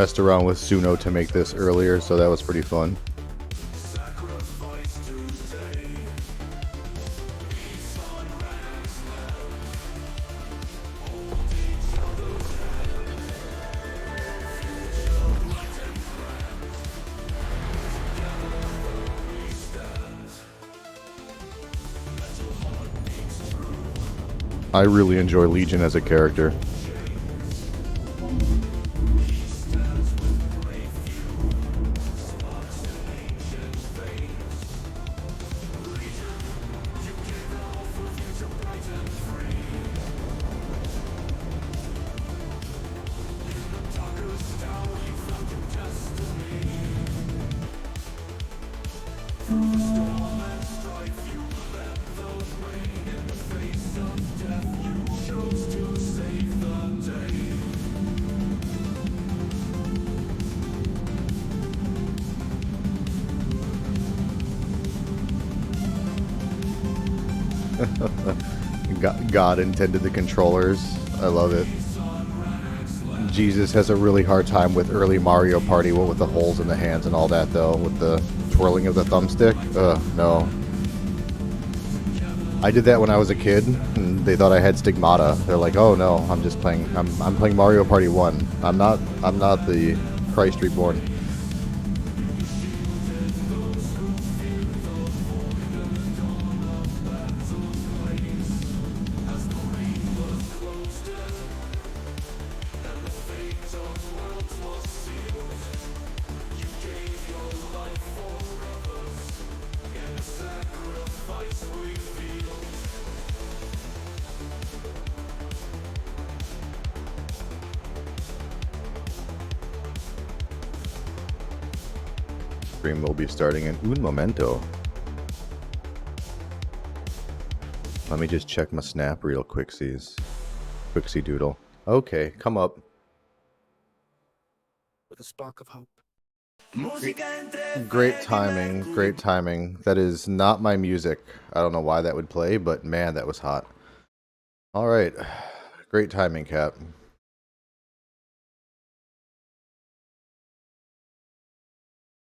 messed around with Suno to make this earlier, so that was pretty fun. I really enjoy Legion as a character. God intended the controllers. I love it. Jesus has a really hard time with early Mario Party, what with the holes in the hands and all that, though, with the twirling of the thumbstick. No. I did that when I was a kid, and they thought I had stigmata. They're like, "Oh no, I'm just playing. I'm playing Mario Party 1. I'm not the Christ Reborn." Stream will be starting in un momento. Let me just check my snap real quicksies. Quixie doodle. Okay, come up. With a spark of hope. Great timing, great timing. That is not my music. I don't know why that would play, but man, that was hot. Alright. Great timing, Cap.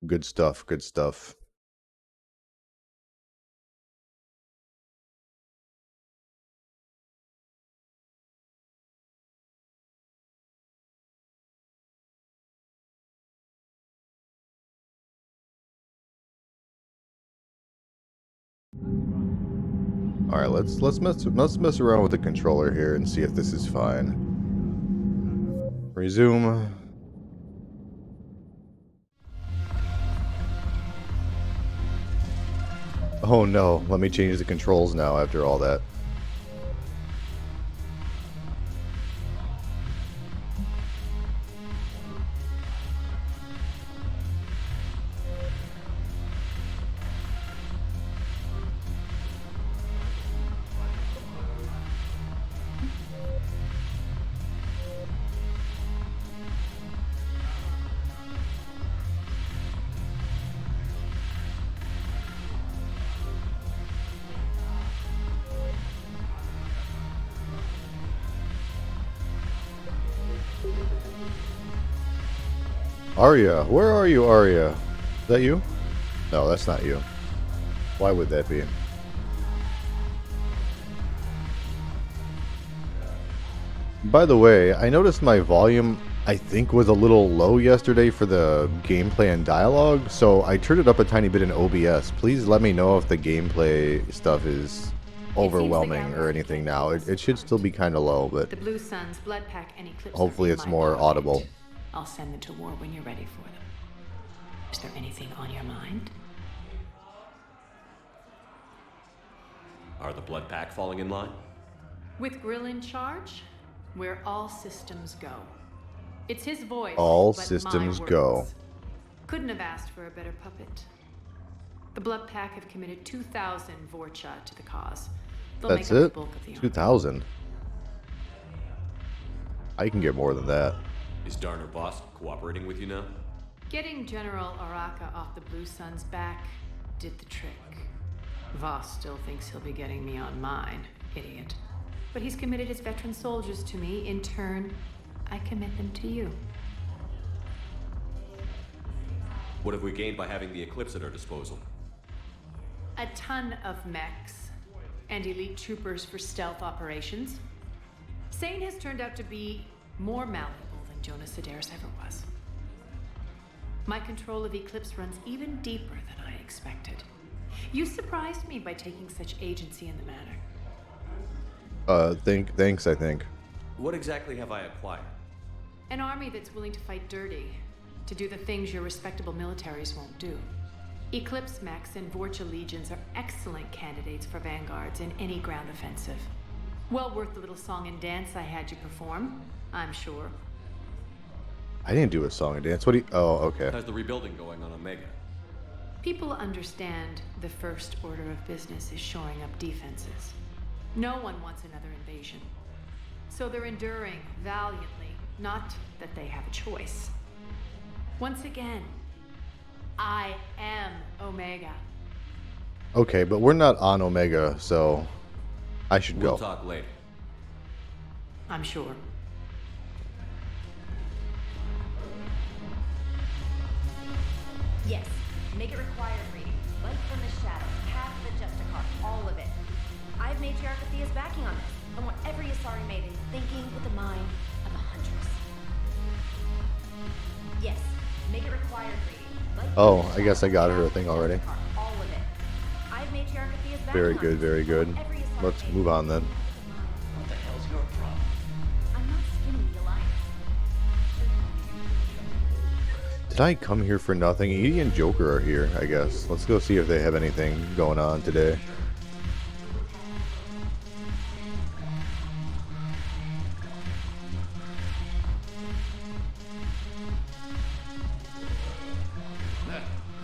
Good stuff, good stuff. Alright, let's mess around with the controller here and see if this is fine. Resume. Oh no, let me change the controls now after all that. Arya, where are you, Arya? Is that you? No, that's not you. Why would that be? By the way, I noticed my volume, I think, was a little low yesterday for the gameplay and dialogue, so I turned it up a tiny bit in OBS. Please let me know if the gameplay stuff is overwhelming or anything now. It should still be kind of low, but the Blue Sun's blood pack and eclipse. Hopefully it's more audible. I'll send them to war when you're ready for them. Is there anything on your mind? Are the blood pack falling in line? With Grill in charge, where all systems go. It's his voice. All but systems my go. words. Couldn't have asked for a better puppet. The blood pack have committed 2,000 Vorcha to the cause. They'll That's make up it? the bulk of the army. 2,000. I can get more than that. Is Darner Voss cooperating with you now? Getting General Araka off the Blue Sun's back did the trick. Voss still thinks he'll be getting me on mine, idiot. But he's committed his veteran soldiers to me. In turn, I commit them to you. What have we gained by having the Eclipse at our disposal? A ton of mechs and elite troopers for stealth operations. Sane has turned out to be more malleable than Jonas Sedaris ever was. My control of Eclipse runs even deeper than I expected. You surprised me by taking such agency in the matter. Thanks, I think. What exactly have I acquired? An army that's willing to fight dirty, to do the things your respectable militaries won't do. Eclipse mechs and Vorcha legions are excellent candidates for vanguards in any ground offensive. Well worth the little song and dance I had you perform, I'm sure. I didn't do a song and dance. What do you... Oh, okay. How's the rebuilding going on Omega? People understand the first order of business is shoring up defenses. No one wants another invasion. So they're enduring valiantly, not that they have a choice. Once again, I am Omega. Okay, but we're not on Omega, so I should go. We'll talk later. I'm sure. Yes, make it required reading. Light from the shadows, half the Justicar, all of it. I have Matriarch Athea's backing on this. I want every Asari maiden thinking with the mind of a huntress. Yes, make it required reading. Light from Oh, the I guess I got her a shadows, thing half the already. Justicar, all of it. I have Matriarch Athea's backing Very on good, this. very good. I want every Asari Let's maiden. move on then. What the hell's your problem? I'm not skinning the Alliance. Did I come here for nothing? Edie and Joker are here, I guess. Let's go see if they have anything going on today.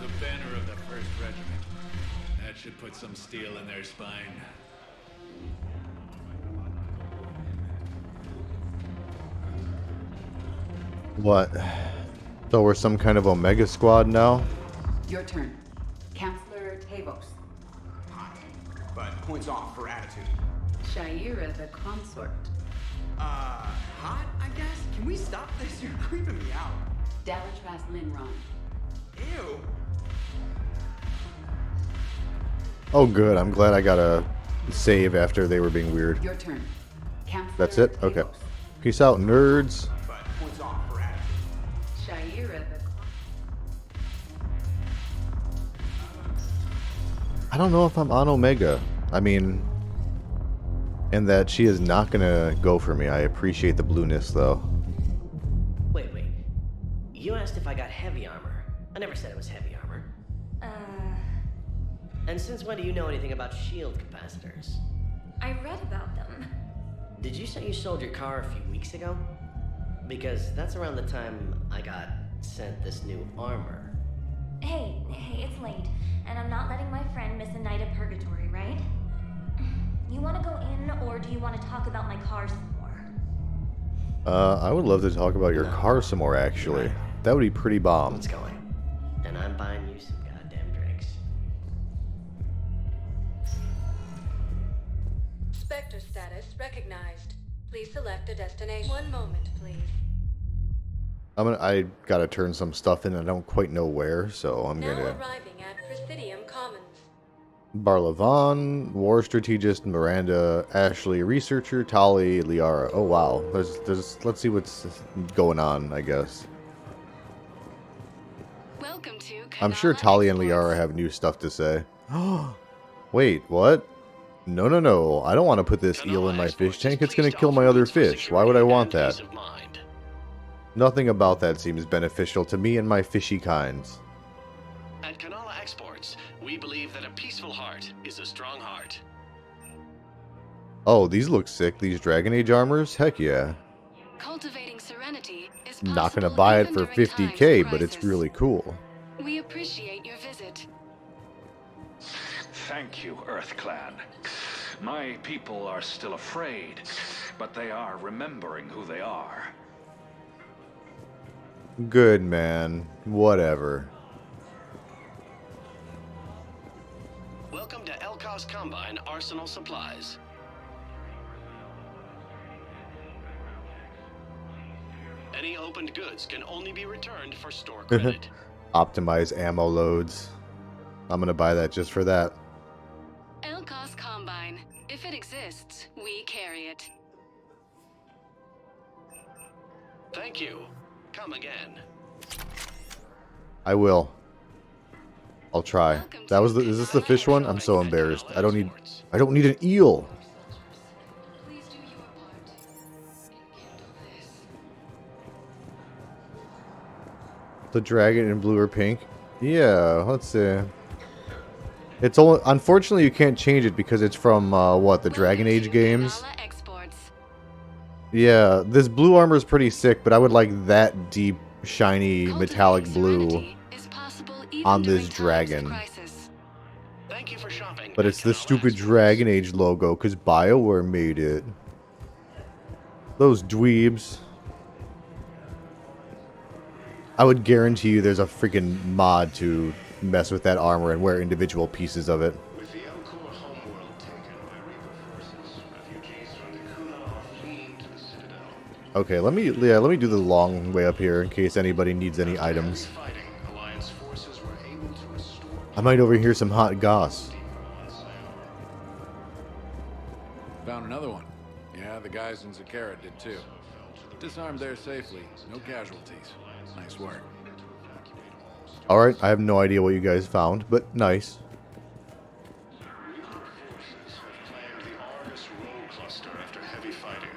The banner of the 1st Regiment. That should put some steel in their spine. What? So we're some kind of Omega squad now? Your turn. Counselor Tavos. Hot, but points off for attitude. Shaira the consort. Hot, I guess? Can we stop this? You're creeping me out. Dalatras Linron. Ew. Oh good, I'm glad I got a save after they were being weird. Your turn. Counselor That's it? Okay. Tavos. Peace out, nerds. But points off for attitude. Shaira the I don't know if I'm on Omega. I mean, and that she is not gonna go for me. I appreciate the blueness though. Wait. You asked if I got heavy armor. I never said it was heavy armor. And since when do you know anything about shield capacitors? I read about them. Did you say you sold your car a few weeks ago? Because that's around the time I got sent this new armor. Hey, it's late, and I'm not letting my friend miss a night of purgatory, right? You want to go in, or do you want to talk about my car some more? I would love to talk about your car some more actually. That would be pretty bomb. Let's go in. And I'm buying you some goddamn drinks. Spectre status recognized. Please select a destination. One moment, please. I gotta turn some stuff in. I don't quite know where, so I'm Now gonna. arriving at Presidium Commons. Barlavon, War Strategist, Miranda, Ashley, Researcher, Tali, Liara. Oh wow. There's. Let's see what's going on. I guess. Welcome to I'm sure Tali and Liara have new stuff to say. Wait, what? No. I don't want to put this eel in my fish tank. It's going to kill my other fish. Why would I want that? Nothing about that seems beneficial to me and my fishy kinds. At Kanala Exports, we believe that a peaceful heart is a strong heart. Oh, these look sick, these Dragon Age armors? Heck yeah. Cultivating serenity is Not going to buy it for 50k, but it's really cool. We appreciate your visit. Thank you, Earth Clan. My people are still afraid, but they are remembering who they are. Good, man. Whatever. Welcome to Elkos Combine Arsenal Supplies. Any opened goods can only be returned for store credit. Optimize ammo loads. I'm gonna buy that just for that. Elcos Combine. If it exists, we carry it. Thank you. Come again. I will. I'll try. Welcome That to was the. Is this the fish one? I'm so Shopping at embarrassed. Canola I don't need. Exports. I don't need an eel. Please do your part and handle this. The dragon in blue or pink. Yeah, let's see. It's only. Unfortunately, you can't change it because it's from what, the Dragon Welcome Age to games. Canola Exports. Yeah, this blue armor is pretty sick, but I would like that deep, shiny, metallic blue Serenity is possible even on during this times of dragon. crisis. Thank you for shopping. But at it's the Canola stupid Exports. Dragon Age logo, because BioWare made it. Those dweebs. I would guarantee you there's a freaking mod to mess with that armor and wear individual pieces of it. With the Elcor homeworld taken by Reaper forces, refugees from the Kuna are fleeing to the Citadel. Okay, let me do the long way up here in case anybody needs any items. Fighting, Alliance forces were able to restore I might overhear some hot goss. Found another one. Yeah, the guys in Zakara did too. Disarmed there safely. No casualties. Nice work. Alright, I have no idea what you guys found, but nice. planned the Argus Road cluster after heavy fighting.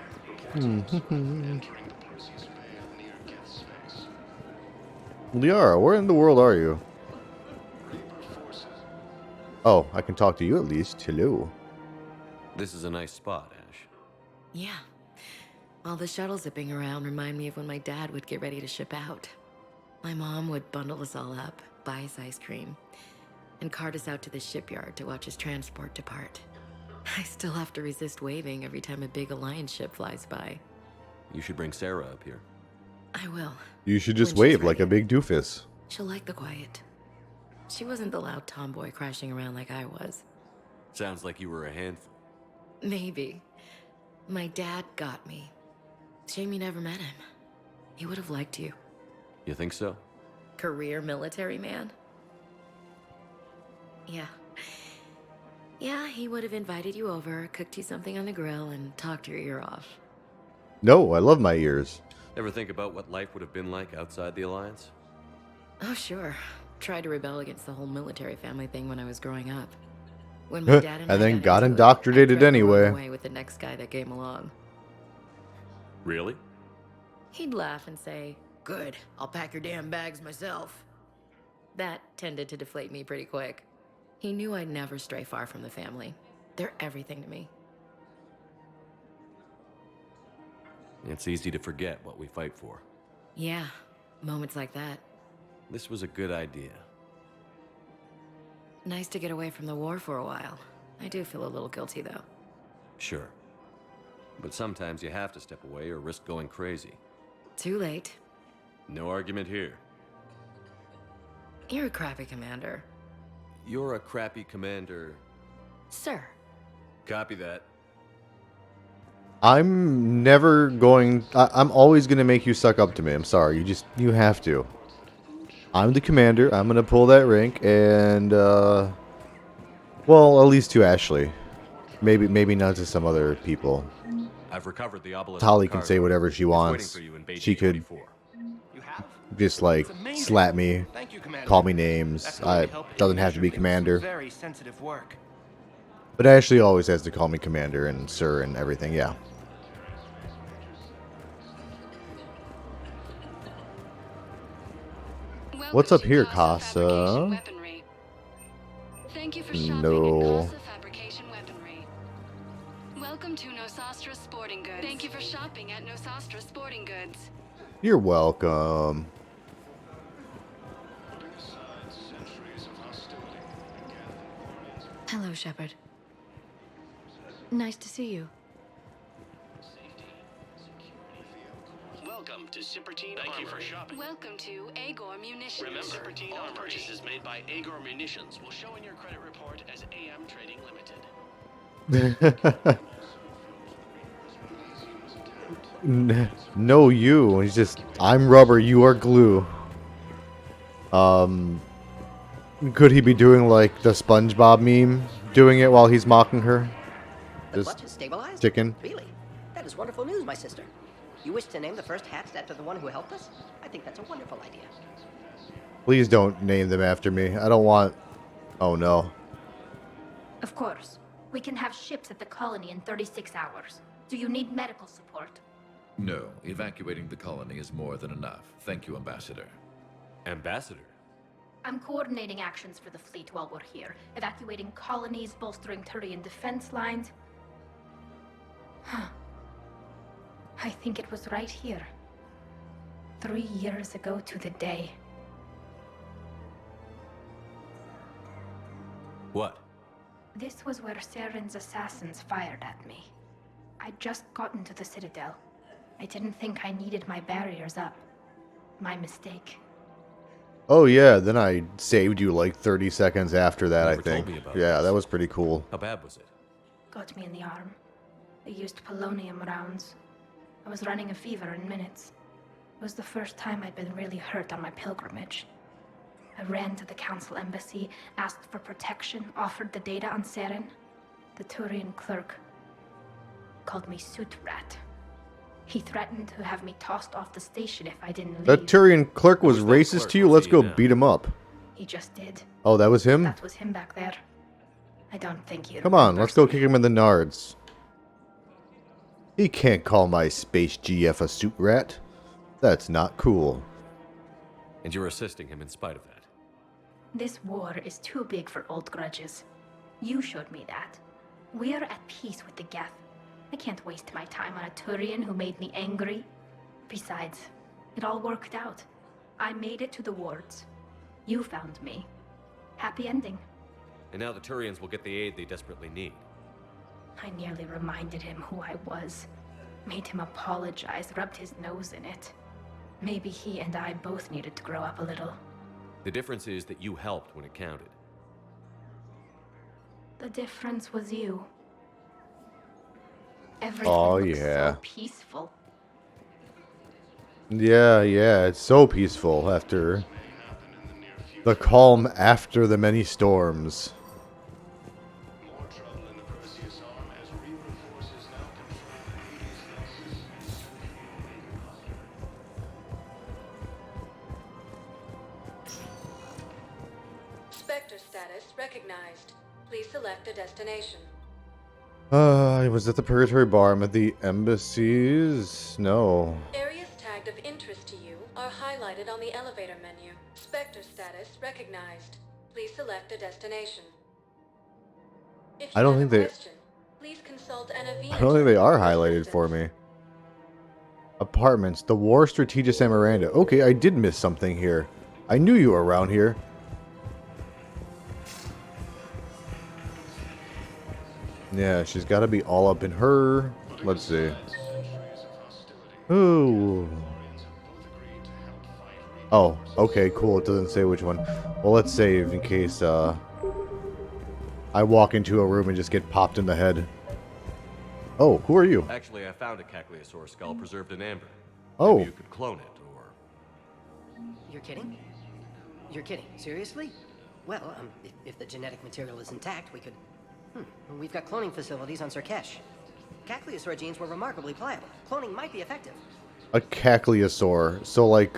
Reports of entering the Perseus Bay near Geth space. Liara, where in the world are you? Reaper forces. Oh, I can talk to you at least. Hello. This is a nice spot, Ash. Yeah. All the shuttles zipping around remind me of when my dad would get ready to ship out. My mom would bundle us all up, buy us ice cream, and cart us out to the shipyard to watch his transport depart. I still have to resist waving every time a big Alliance ship flies by. You should bring Sarah up here. I will. You should just When she's wave like a ready. big doofus. She'll like the quiet. She wasn't the loud tomboy crashing around like I was. Sounds like you were a handful. Maybe. My dad got me. Shame you never met him. He would have liked you. You think so? Career military man? Yeah. Yeah, he would have invited you over, cooked you something on the grill, and talked your ear off. No, I love my ears. Ever think about what life would have been like outside the Alliance? Oh, sure. Tried to rebel against the whole military family thing when I was growing up. When my dad And I then got got into indoctrinated I threatened to run anyway. away with the next guy that came along. Really? He'd laugh and say, "Good, I'll pack your damn bags myself." That tended to deflate me pretty quick. He knew I'd never stray far from the family. They're everything to me. It's easy to forget what we fight for. Yeah, moments like that. This was a good idea. Nice to get away from the war for a while. I do feel a little guilty, though. Sure. But sometimes you have to step away or risk going crazy. Too late. No argument here. You're a crappy commander. You're a crappy commander. Sir. Copy that. I'm never going... I'm always going to make you suck up to me. I'm sorry. You have to. I'm the commander. I'm going to pull that rank and, well, at least to Ashley. Maybe not to some other people. I've recovered the obelisk. Tali can say whatever she It's wants. waiting for you in Beijing She could 24. You have? just, like, It's amazing. slap me, Thank you, Commander. call me names. That's going to help you Doesn't have to be measure commander. some very sensitive work. But Ashley always has to call me commander and sir and everything, yeah. What's up here, Casa? Thank you for shopping No. at Casa Fabrication Weaponry. Welcome to Nosastra Sporting Goods. Thank you for shopping at Nosastra Sporting Goods. You're welcome. Hello, Shepard. Nice to see you. Welcome to Sippertine Thank you for shopping. Welcome to Agor Munitions. Remember, Sippertine all purchases made by Agor Munitions will show in your credit report as AM Trading Limited. No, you. He's just, I'm rubber, you are glue. Could he be doing like the SpongeBob meme, doing it while he's mocking her? The Just clutch is stabilized? chicken. Really? That is wonderful news, my sister. You wish to name the first hats after the one who helped us? I think that's a wonderful idea. Please don't name them after me. I don't want... Oh no. Of course. We can have ships at the colony in 36 hours. Do you need medical support? No, evacuating the colony is more than enough. Thank you, Ambassador. Ambassador? I'm coordinating actions for the fleet while we're here. Evacuating colonies, bolstering Turian defense lines. I think it was right here. 3 years ago to the day. What? This was where Saren's assassins fired at me. I'd just gotten to the Citadel. I didn't think I needed my barriers up. My mistake. Oh yeah, then I saved you like 30 seconds after that, I Never told think. me about Yeah, this. that was pretty cool. How bad was it? Got me in the arm. They used polonium rounds. I was running a fever in minutes. It was the first time I'd been really hurt on my pilgrimage. I ran to the council embassy, asked for protection, offered the data on Seren. The Turian clerk called me suit rat. He threatened to have me tossed off the station if I didn't leave. That Turian clerk was Who's that racist clerk? to you? What's Let's he go now? beat him up. He just did. Oh, that was him? That was him back there. I don't think he Come on, let's go remembers me. kick him in the nards. He can't call my space GF a suit rat. That's not cool. And you're assisting him in spite of that. This war is too big for old grudges. You showed me that. We're at peace with the Geth. I can't waste my time on a Turian who made me angry. Besides, it all worked out. I made it to the wards. You found me. Happy ending. And now the Turians will get the aid they desperately need. I nearly reminded him who I was. Made him apologize, rubbed his nose in it. Maybe he and I both needed to grow up a little. The difference is that you helped when it counted. The difference was you. Everything Oh, looks yeah. so peaceful. Yeah, it's so peaceful after the calm after the many storms. More trouble in the Perseus arm as Reaper forces now confirm Hades' nexus. Spectre status recognized. Please select a destination. I was at the Purgatory Bar. I'm at the embassies. No. Areas tagged of interest to you are highlighted on the elevator menu. Spectre status recognized. Please select a destination. If I you don't have think a they... question, please consult an I don't think they are highlighted for me. Apartments. The War Strategist and Miranda. Okay, I did miss something here. I knew you were around here. Yeah, she's got to be all up in her. Let's see. Ooh. Oh, okay, cool. It doesn't say which one. Well, let's save in case I walk into a room and just get popped in the head. Oh, who are you? Actually, I found a Cacliosaur skull preserved in amber. Oh. Maybe you could clone it, or... You're kidding? You're kidding? Seriously? Well, if the genetic material is intact, we could... We've got cloning facilities on Surkesh. Cacliosaur genes were remarkably pliable. Cloning might be effective. A Cacliosaur. So, like,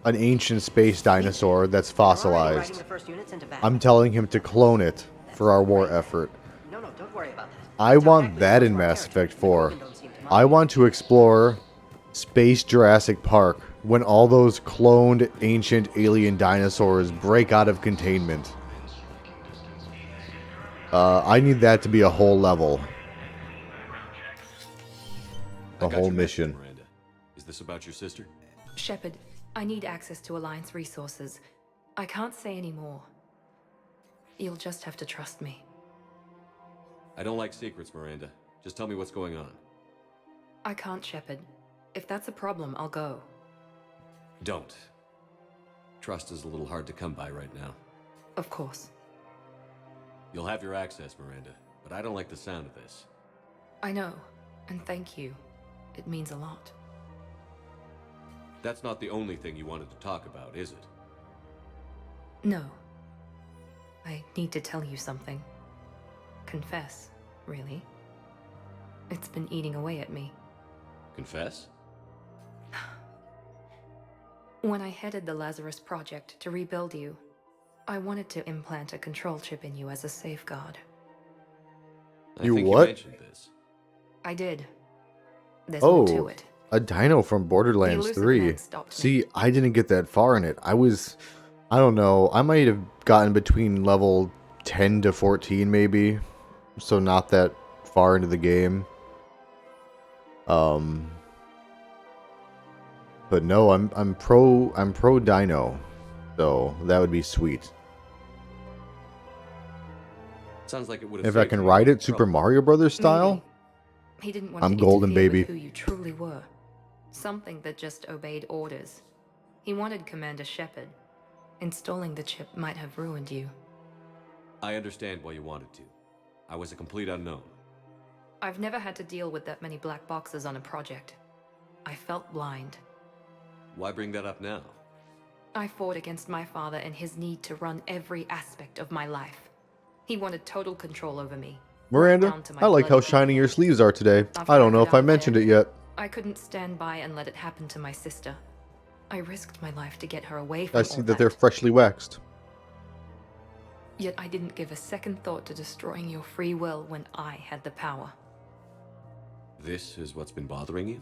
an ancient space dinosaur that's We're already riding fossilized. the first units into battle. I'm telling him to clone it for our war effort. No, don't worry about that. I want that in Mass Effect 4. I want to explore Space Jurassic Park when all those cloned ancient alien dinosaurs break out of containment. I need that to be a whole level. The whole mission. Miranda. Is this about your sister? Shepard, I need access to Alliance resources. I can't say any more. You'll just have to trust me. I don't like secrets, Miranda. Just tell me what's going on. I can't, Shepard. If that's a problem, I'll go. Don't. Trust is a little hard to come by right now. Of course. You'll have your access, Miranda, but I don't like the sound of this. I know, and thank you. It means a lot. That's not the only thing you wanted to talk about, is it? No. I need to tell you something. Confess, really. It's been eating away at me. Confess? When I headed the Lazarus Project to rebuild you, I wanted to implant a control chip in you as a safeguard. I You think what? You mentioned this. I did. There's more to Oh, it. a dino from Borderlands elusive 3. man stopped See, I didn't get that far in it. I don't know, I might have gotten between level 10 to 14 maybe. So not that far into the game. But no, I'm pro dino. So that would be sweet. Sounds like it would have If I saved can you a ride lot of it Super trouble. Mario Brothers style, Maybe. He didn't want I'm to golden, interfere baby. with who you truly were. Something that just obeyed orders. He wanted Commander Shepard. Installing the chip might have ruined you. I understand why you wanted to. I was a complete unknown. I've never had to deal with that many black boxes on a project. I felt blind. Why bring that up now? I fought against my father and his need to run every aspect of my life. He wanted total control over me. Miranda, down to my I like how bloody shiny your sleeves are today. After I don't I know got if I out mentioned there, it yet. I couldn't stand by and let it happen to my sister. I risked my life to get her away from I see all that they're freshly waxed. Yet I didn't give a second thought to destroying your free will when I had the power. This is what's been bothering you?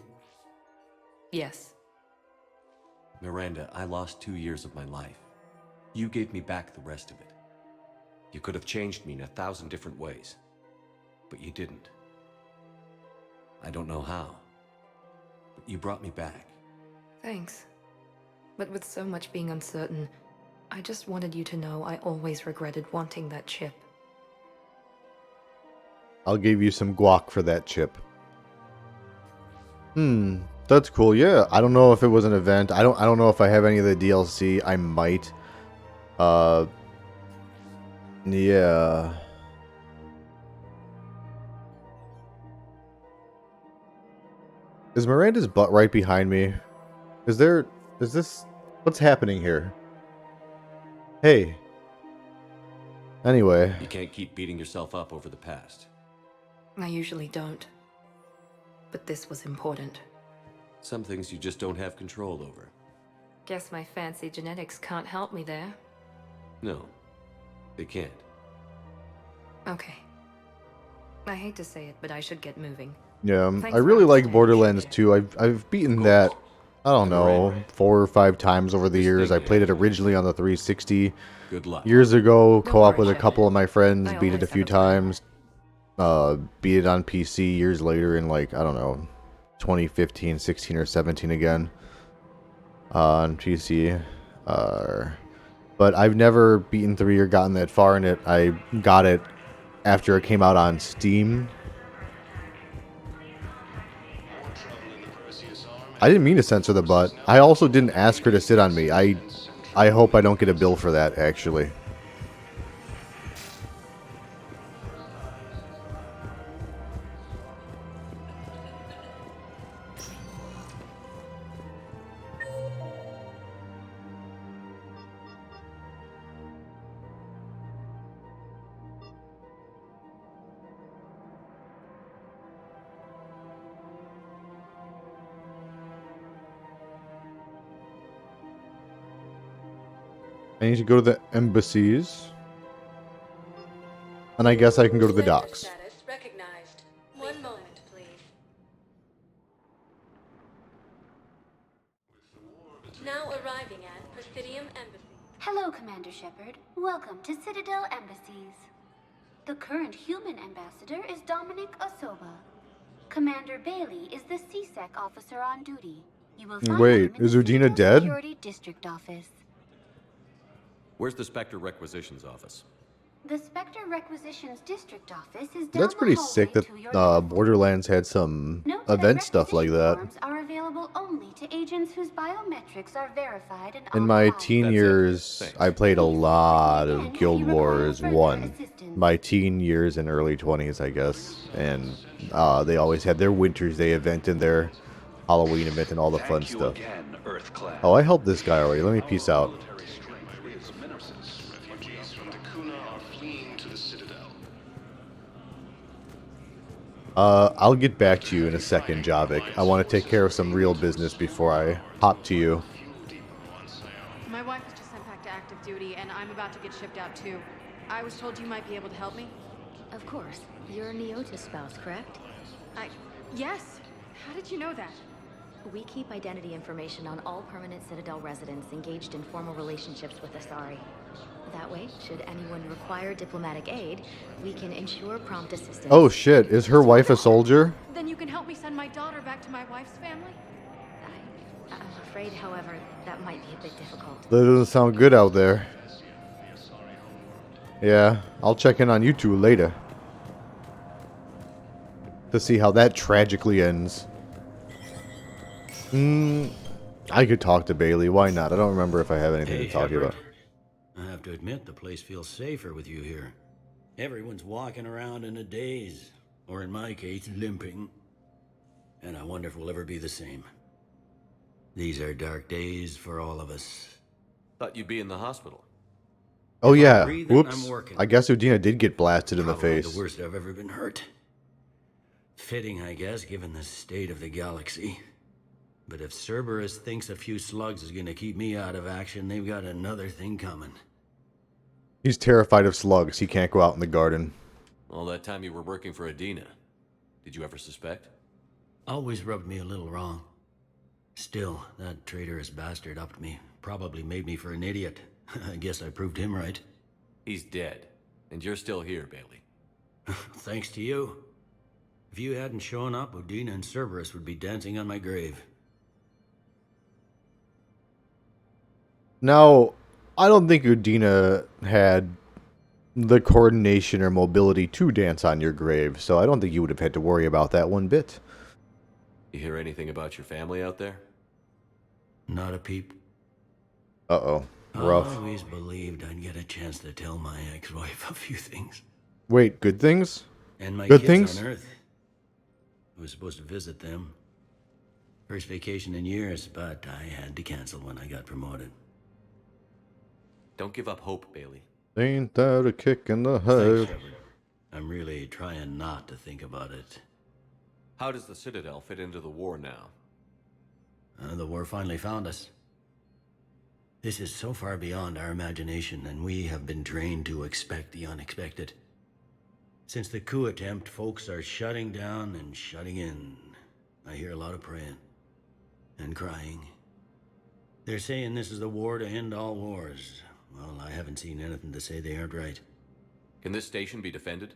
Yes. Miranda, I lost 2 years of my life. You gave me back the rest of it. You could have changed me in 1,000 different ways. But you didn't. I don't know how. But you brought me back. Thanks. But with so much being uncertain, I just wanted you to know I always regretted wanting that chip. I'll give you some guac for that chip. That's cool. Yeah, I don't know if it was an event. I don't know if I have any of the DLC. I might. Yeah. Is Miranda's butt right behind me? Is this what's happening here? Hey. Anyway. You can't keep beating yourself up over the past. I usually don't. But this was important. Some things you just don't have control over. Guess my fancy genetics can't help me there. No, they can't. Okay. I hate to say it, but I should get moving. Yeah, Thanks I for really like understanding. Borderlands 2. I've beaten that, I don't know, 4 or 5 times over the years. I played it originally on the 360 Good luck. years ago, co-op with a worry, couple of my friends, I beat it a always few have a plan. times. Beat it on PC years later in like, I don't know, 2015, 16 or 17 again. On PC. But I've never beaten 3 or gotten that far in it. I got it after it came out on Steam. I didn't mean to censor the butt. I also didn't ask her to sit on me. I hope I don't get a bill for that, actually. I need to go to the embassies. And I guess I can go to the Sector docks. Status recognized. One moment, please. Now arriving at Presidium Embassy. Hello, Commander Shepard. Welcome to Citadel Embassies. The current human ambassador is Dominic Osoba. Commander Bailey is the CSEC officer on duty. You will find Wait, him in is the Udina Citadel dead? Security District Office. Where's the Spectre Requisitions Office? The Spectre Requisitions District Office is down That's pretty the hallway sick that to your Borderlands had some Note that event stuff like that. forms are available only to agents whose biometrics are verified and In my on file. teen years, I played a lot of Guild Wars 1. My teen years and early 20s, I guess. And they always had their Winter's Day event and their Halloween event and all the fun stuff. Oh, I helped this guy already. Let me peace out. I'll get back to you in a second, Javik. I want to take care of some real business before I hop to you. My wife was just sent back to active duty, and I'm about to get shipped out too. I was told you might be able to help me. Of course. You're Neota's spouse, correct? Yes. How did you know that? We keep identity information on all permanent Citadel residents engaged in formal relationships with Asari. That way, should anyone require diplomatic aid, we can ensure prompt assistance. Oh shit, is her wife a soldier? Then you can help me send my daughter back to my wife's family? I'm afraid, however, that might be a bit difficult. That doesn't sound good out there. Yeah, I'll check in on you two later. To see how that tragically ends. I could talk to Bailey. Why not? I don't remember if I have anything to talk to you about. I have to admit, the place feels safer with you here. Everyone's walking around in a daze, or in my case, limping. And I wonder if we'll ever be the same. These are dark days for all of us. Thought you'd be in the hospital. Oh yeah, breathing, whoops. I'm working. I guess Udina did get blasted in the Probably face. the worst I've ever been hurt. Fitting, I guess, given the state of the galaxy. But if Cerberus thinks a few slugs is gonna keep me out of action, they've got another thing coming. He's terrified of slugs. He can't go out in the garden. All that time you were working for Adina, did you ever suspect? Always rubbed me a little wrong. Still, that traitorous bastard upped me. Probably made me for an idiot. I guess I proved him right. He's dead, and you're still here, Bailey. Thanks to you. If you hadn't shown up, Udina and Cerberus would be dancing on my grave. Now, I don't think Udina had the coordination or mobility to dance on your grave, so I don't think you would have had to worry about that one bit. You hear anything about your family out there? Not a peep. Uh-oh. Rough. I always believed I'd get a chance to tell my ex-wife a few things. Wait, good things? And my good kids things? on Earth. I was supposed to visit them. First vacation in years, but I had to cancel when I got promoted. Don't give up hope, Bailey. Ain't that a kick in the Thanks, head? Shepard. I'm really trying not to think about it. How does the Citadel fit into the war now? The war finally found us. This is so far beyond our imagination, and we have been trained to expect the unexpected. Since the coup attempt, folks are shutting down and shutting in. I hear a lot of praying. And crying. They're saying this is the war to end all wars. Well, I haven't seen anything to say they aren't right. Can this station be defended?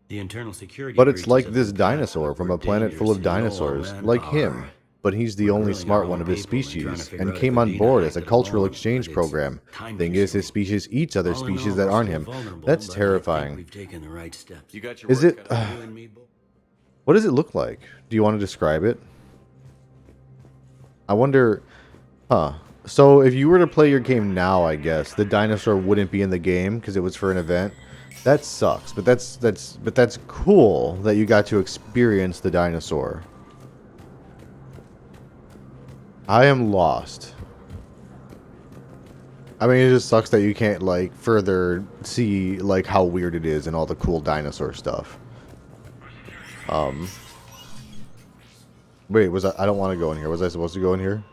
The internal security But it's breaches like have this been dinosaur patched, from but a planet full of dangerous and low on dinosaurs, like him. manpower. But he's the We're only grilling smart our one own of his people and trying to species, figure and out came if on Adina board as a acted cultural alone, exchange but it's program. time Thing is, his consuming. species eats other All in species all, that we're aren't still him. vulnerable, That's but I think terrifying. we've taken the right steps. You got your Is work it... cut out. You and me both. what does it look like? Do you want to describe it? I wonder... Huh. So, if you were to play your game now, I guess, the dinosaur wouldn't be in the game because it was for an event. That sucks, but that's cool that you got to experience the dinosaur. I am lost. I mean, it just sucks that you can't, like, further see, like, how weird it is and all the cool dinosaur stuff. Wait, I don't want to go in here. Was I supposed to go in here?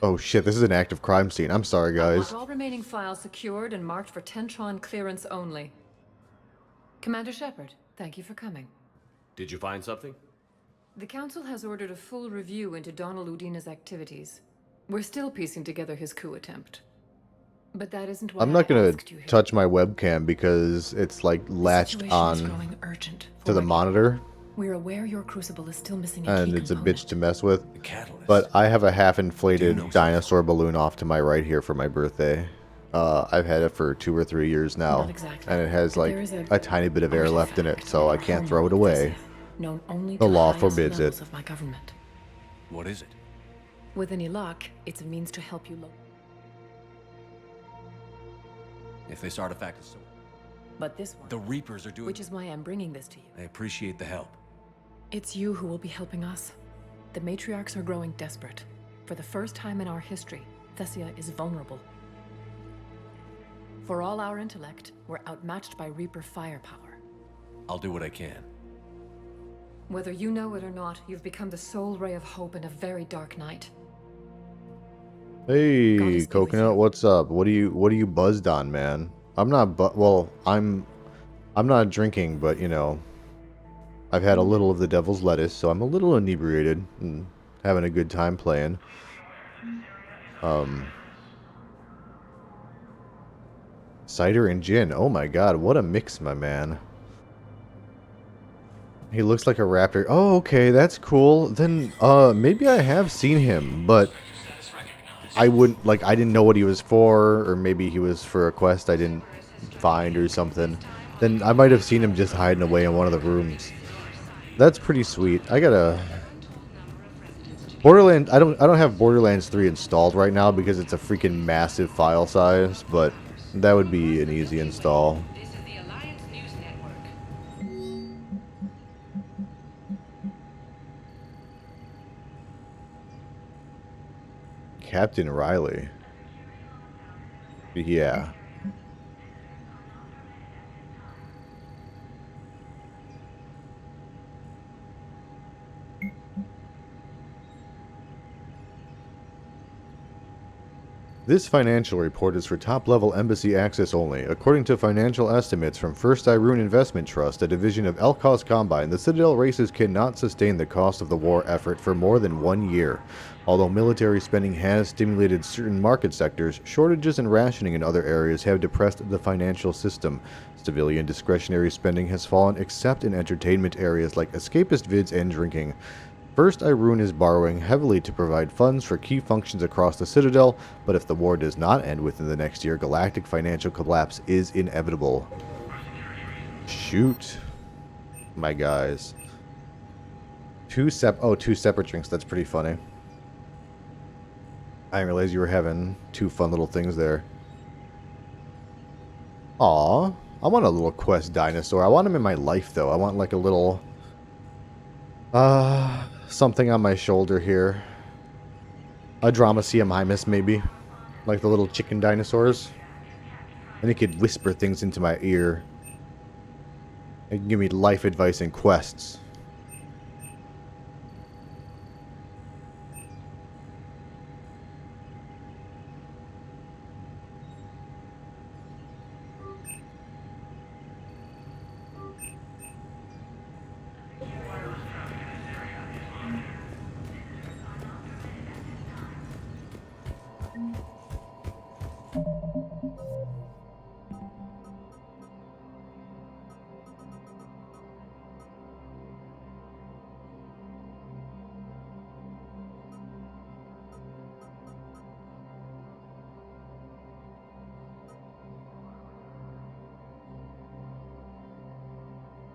Oh shit, this is an active crime scene. I'm sorry, guys. All remaining files secured and marked for Tentron clearance only. Commander Shepard, thank you for coming. Did you find something? The Council has ordered a full review into Donald Udina's activities. We're still piecing together his coup attempt. But that isn't why I'm not I gonna asked you here. touch my webcam because it's like latched on to the monitor. We're aware your crucible is still missing a And key it's a component. bitch to mess with. But I have a half-inflated dinosaur balloon off to my right here for my birthday. I've had it for 2 or 3 years now. Not exactly. And it has But like there is a tiny bit of air left in it, so I can't throw it away. Known only The to law highest forbids levels it. of my government. What is it? With any luck, it's a means to help you If this artifact is so... But this one, The Reapers are doing... which is why I'm bringing this to you. I appreciate the help. It's you who will be helping us. The matriarchs are growing desperate. For the first time in our history, Thessia is vulnerable. For all our intellect, we're outmatched by Reaper firepower. I'll do what I can. Whether you know it or not, you've become the sole ray of hope in a very dark night. Hey, Coconut, what's up? What are you buzzed on, man? I'm not well, I'm not drinking, but you know, I've had a little of the devil's lettuce, so I'm a little inebriated and having a good time playing. Cider and gin. Oh my god, what a mix, my man. He looks like a raptor. Oh, okay, that's cool. Then, maybe I have seen him, but I wouldn't, like, I didn't know what he was for, or maybe he was for a quest I didn't find or something. Then I might have seen him just hiding away in one of the rooms. That's pretty sweet. I gotta... Borderlands, I don't have Borderlands 3 installed right now because it's a freaking massive file size, but that would be an easy install. Captain Riley. Yeah. This financial report is for top-level embassy access only. According to financial estimates from First Irune Investment Trust, a division of Elkos Combine, the Citadel races cannot sustain the cost of the war effort for more than 1 year. Although military spending has stimulated certain market sectors, shortages and rationing in other areas have depressed the financial system. Civilian discretionary spending has fallen except in entertainment areas like escapist vids and drinking. First Irune is borrowing heavily to provide funds for key functions across the Citadel, but if the war does not end within the next year, galactic financial collapse is inevitable. Shoot. My guys. Two separate drinks. That's pretty funny. I didn't realize you were having two fun little things there. Aw. I want a little quest dinosaur. I want him in my life, though. I want, like, a little... something on my shoulder here. A Dramasiamimus, maybe. Like the little chicken dinosaurs. And it could whisper things into my ear. It can give me life advice and quests.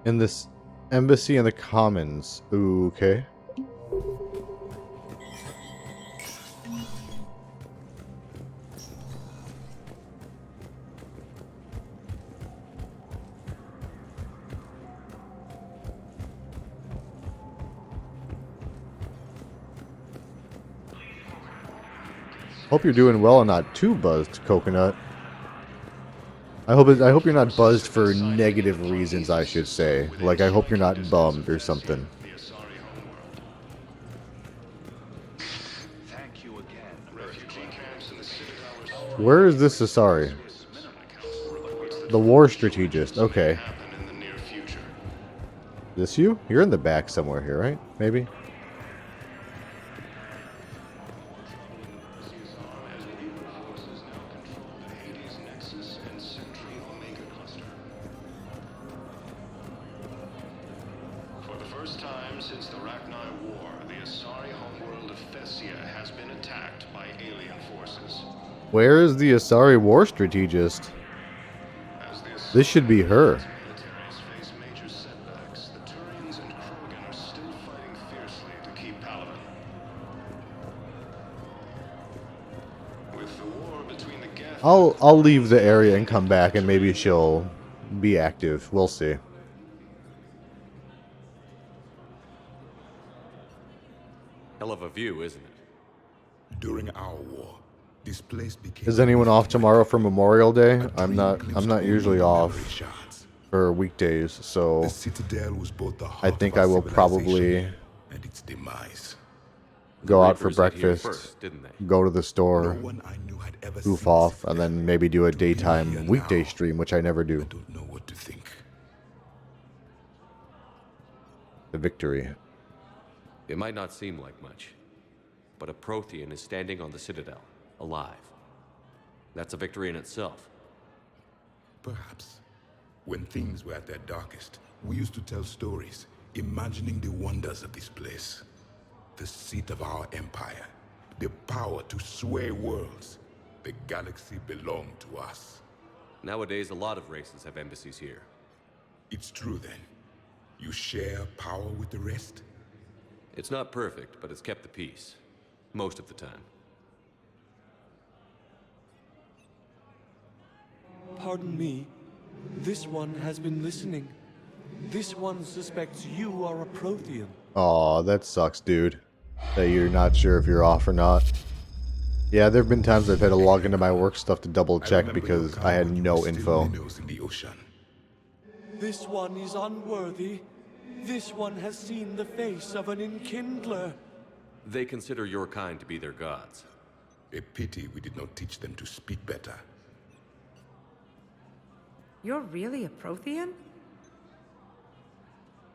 In this embassy in the Commons. Ooh, okay. Hope you're doing well and not too buzzed, Coconut. I hope you're not buzzed for negative reasons, I should say. Like, I hope you're not bummed or something. Where is this Asari? The war strategist. Okay. This you? You're in the back somewhere here, right? Maybe? Where is the Asari war strategist? This should be her. I'll leave the area and come back and maybe she'll be active. We'll see. Hell of a view, isn't it? During our war, this place became... Is anyone off tomorrow for Memorial Day? I'm not usually off. for weekdays, so The Citadel was both the I heart think of our I will civilization probably and its demise. go out for Reapers hit here breakfast, first, didn't they? go to the store, No one I knew had ever goof seen off, and then maybe do a daytime here weekday now. stream, which I never do. don't know what to think. The victory. It might not seem like much, but a Prothean is standing on the Citadel, alive. That's a victory in itself. Perhaps. When things were at their darkest, we used to tell stories, imagining the wonders of this place. The seat of our empire. The power to sway worlds. The galaxy belonged to us. Nowadays, a lot of races have embassies here. It's true then. You share power with the rest? It's not perfect, but it's kept the peace. Most of the time. Pardon me. This one has been listening. This one suspects you are a Prothean. Aw, that sucks, dude. That you're not sure if you're off or not. Yeah, there have been times I've had to log into my work stuff to double check because I had no info. In the ocean. This one is unworthy. This one has seen the face of an enkindler. They consider your kind to be their gods. A pity we did not teach them to speak better. You're really a Prothean?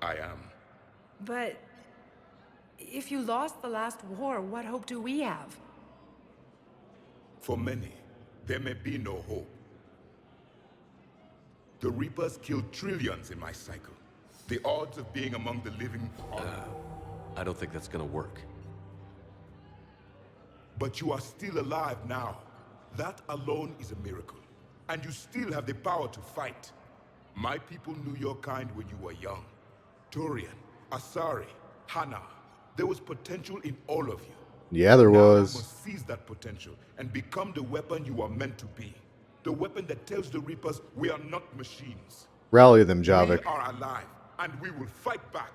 I am. But if you lost the last war, what hope do we have? For many, there may be no hope. The Reapers killed trillions in my cycle. The odds of being among the living are... I don't think that's gonna work. But you are still alive now. That alone is a miracle. And you still have the power to fight. My people knew your kind when you were young. Turian, Asari, Hana. There was potential in all of you. Yeah, there Now was. you must seize that potential and become the weapon you are meant to be. The weapon that tells the Reapers we are not machines. Rally them, Javik. We are alive, and we will fight back.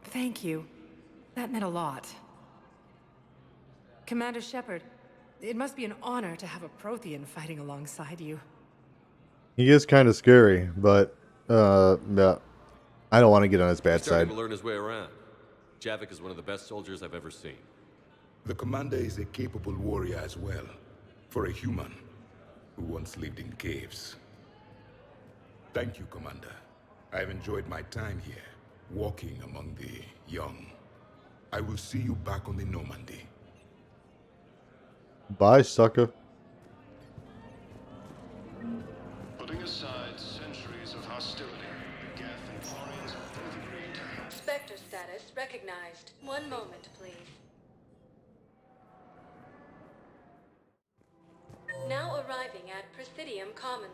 Thank you. That meant a lot. Commander Shepard, it must be an honor to have a Prothean fighting alongside you. He is kind of scary, but, yeah. I don't want to get on his bad He's starting side. to learn his way around. Javik is one of the best soldiers I've ever seen. The commander is a capable warrior as well. For a human who once lived in caves. Thank you, Commander. I've enjoyed my time here, walking among the young. I will see you back on the Normandy. Bye, sucker. Putting aside centuries of hostility, Geth and Quarians have both agreed to help. Spectre status recognized. One moment, please. Now arriving at Presidium Commons.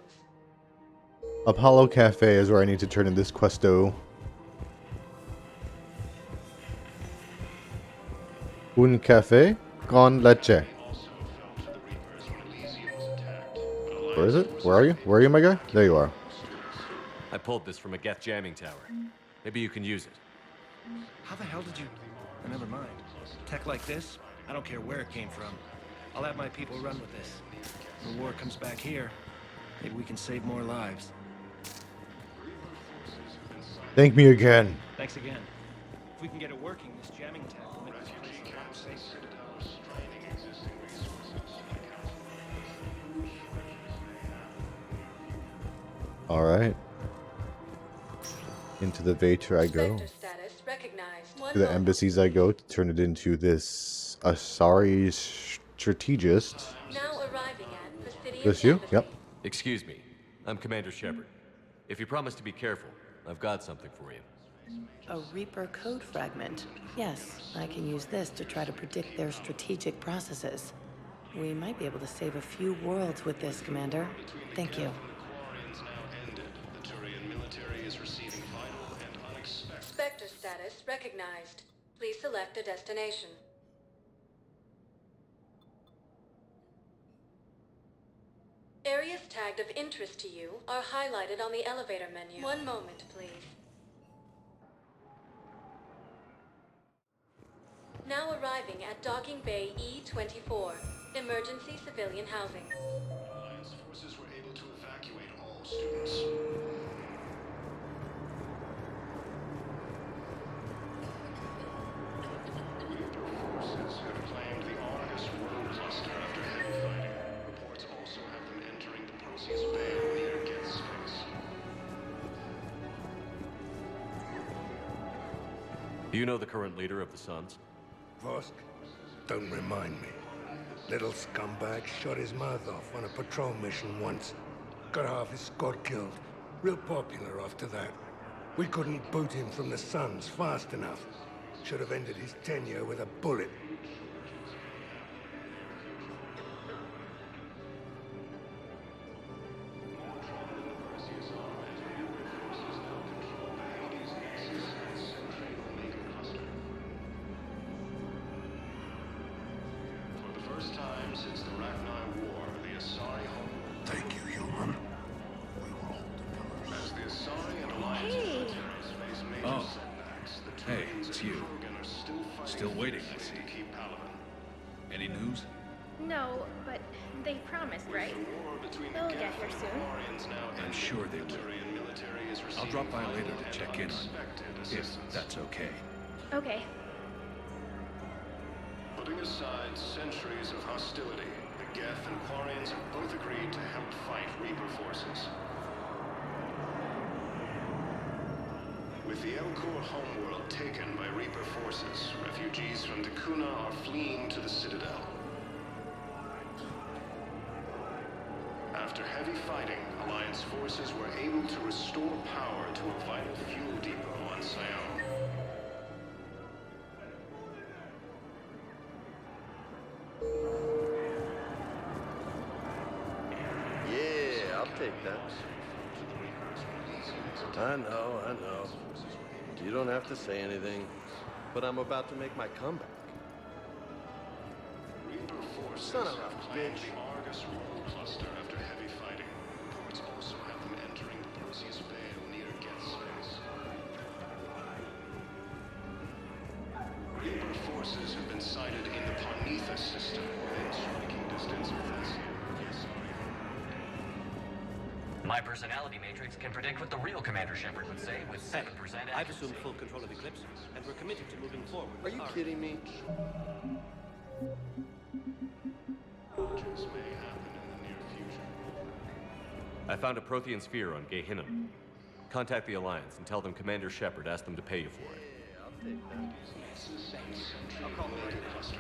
Apollo Cafe is where I need to turn in this questo. Un café con leche. Where is it? Where are you? Where are you, my guy? There you are. I pulled this from a Geth jamming tower. Maybe you can use it. How the hell did you... Never mind. Tech like this, I don't care where it came from. I'll have my people run with this. When war comes back here, maybe we can save more lives. Thank me again. Thanks again. If we can get it working, this jamming tech will make this place a lot safer. Alright. Into the Vator I go. Spectre status recognized. One To the moment. embassies I go to turn it into this Asari strategist. Now arriving at Presidium This you? Embassy. Yep. Excuse me. I'm Commander Shepard. If you promise to be careful, I've got something for you. A Reaper code fragment. Yes, I can use this to try to predict their strategic processes. We might be able to save a few worlds with this, Commander. Thank you. The Turian military is receiving vital and unexpected... Spectre status recognized. Please select a destination. Areas tagged of interest to you are highlighted on the elevator menu. One moment, please. Now arriving at Docking Bay E-24, emergency civilian housing. Alliance forces were able to evacuate all students. Reaper forces have claimed the Argus Road cluster after heavy fighting. Reports also have them entering the Perseus Vale near Geth's face. Do you know the current leader of the Suns? Vosk? Don't remind me. Little scumbag shot his mouth off on a patrol mission once. Got half his squad killed. Real popular after that. We couldn't boot him from the Suns fast enough. Should have ended his tenure with a bullet. For the first time since the Rachni War, the Asari home. Thank you, human. As the Asari and Alliance militaries face major Oh. setbacks, the Hey, Terrans it's and you. Krogan are still fighting Still waiting, I fiercely see. to keep Palaven. Any news? No, but they promised, right? They'll get here soon. I'm sure they will. I'll drop by later to check in on you, if that's okay. Okay. Putting aside centuries of hostility, the Geth and Quarians have both agreed to help fight Reaper forces. With the Elcor homeworld taken by Reaper forces, refugees from Takuna are fleeing to the Citadel. After heavy fighting, Alliance forces were able to restore power to a vital fuel depot on Sion. Yeah, I'll take that. I know. You don't have to say anything, but I'm about to make my comeback. Reaper forces Son of a have claimed bitch. the Argus Road cluster after heavy fighting. Reports also have them entering the Perseus Vale near Geth's face. Reaper forces have been sighted in the Parnitha system, within striking distance of Thessia. My personality matrix can predict what the real Commander Shepard would say with 7% I've accuracy. assumed full control of Eclipse, and we're committed to moving forward. Are you kidding me? Changes may happen in the near future. I found a Prothean sphere on Gehinnom. Contact the Alliance and tell them Commander Shepard asked them to pay you for it. I'll take that. I'll call the cluster.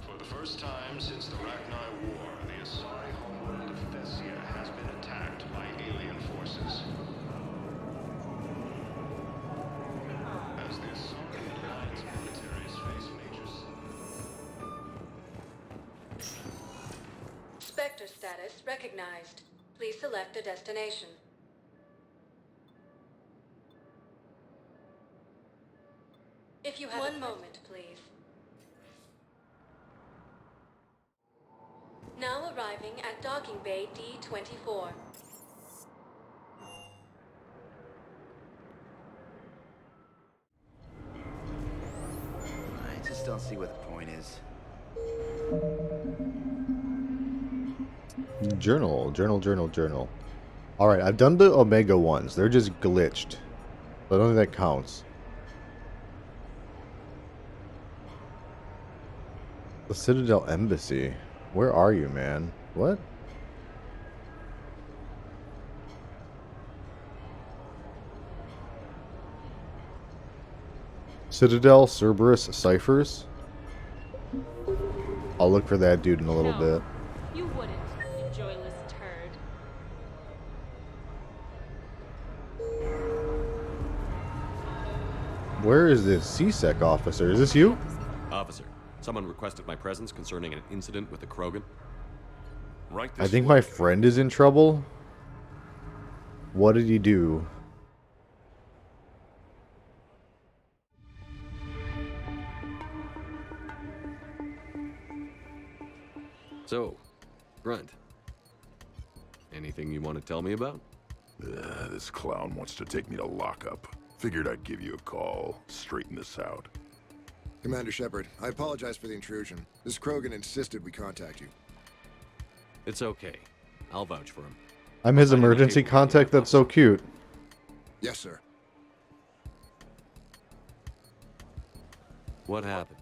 For the first time since the Rachni War, the Asari homeworld of Thessia has been attacked by alien forces. As the Asari and Alliance militaries face major Spectre status recognized. Please select a destination. If you have one moment, please. Now arriving at docking bay D-24. I just don't see what the point is. Journal. Alright, I've done the Omega ones. They're just glitched. So I don't think that counts. The Citadel Embassy. Where are you, man? What? Citadel Cerberus Ciphers? I'll look for that dude in a little bit. You wouldn't, you joyless turd. Where is this CSEC officer? Is this you? Officer, someone requested my presence concerning an incident with the Krogan. Right I think my friend is in trouble. What did he do? So, Grunt, anything you want to tell me about? This clown wants to take me to lockup. Figured I'd give you a call, straighten this out. Commander Shepard, I apologize for the intrusion. This Krogan insisted we contact you. It's okay. I'll vouch for him. I'm his emergency contact. That's so cute. Yes, sir. What happened?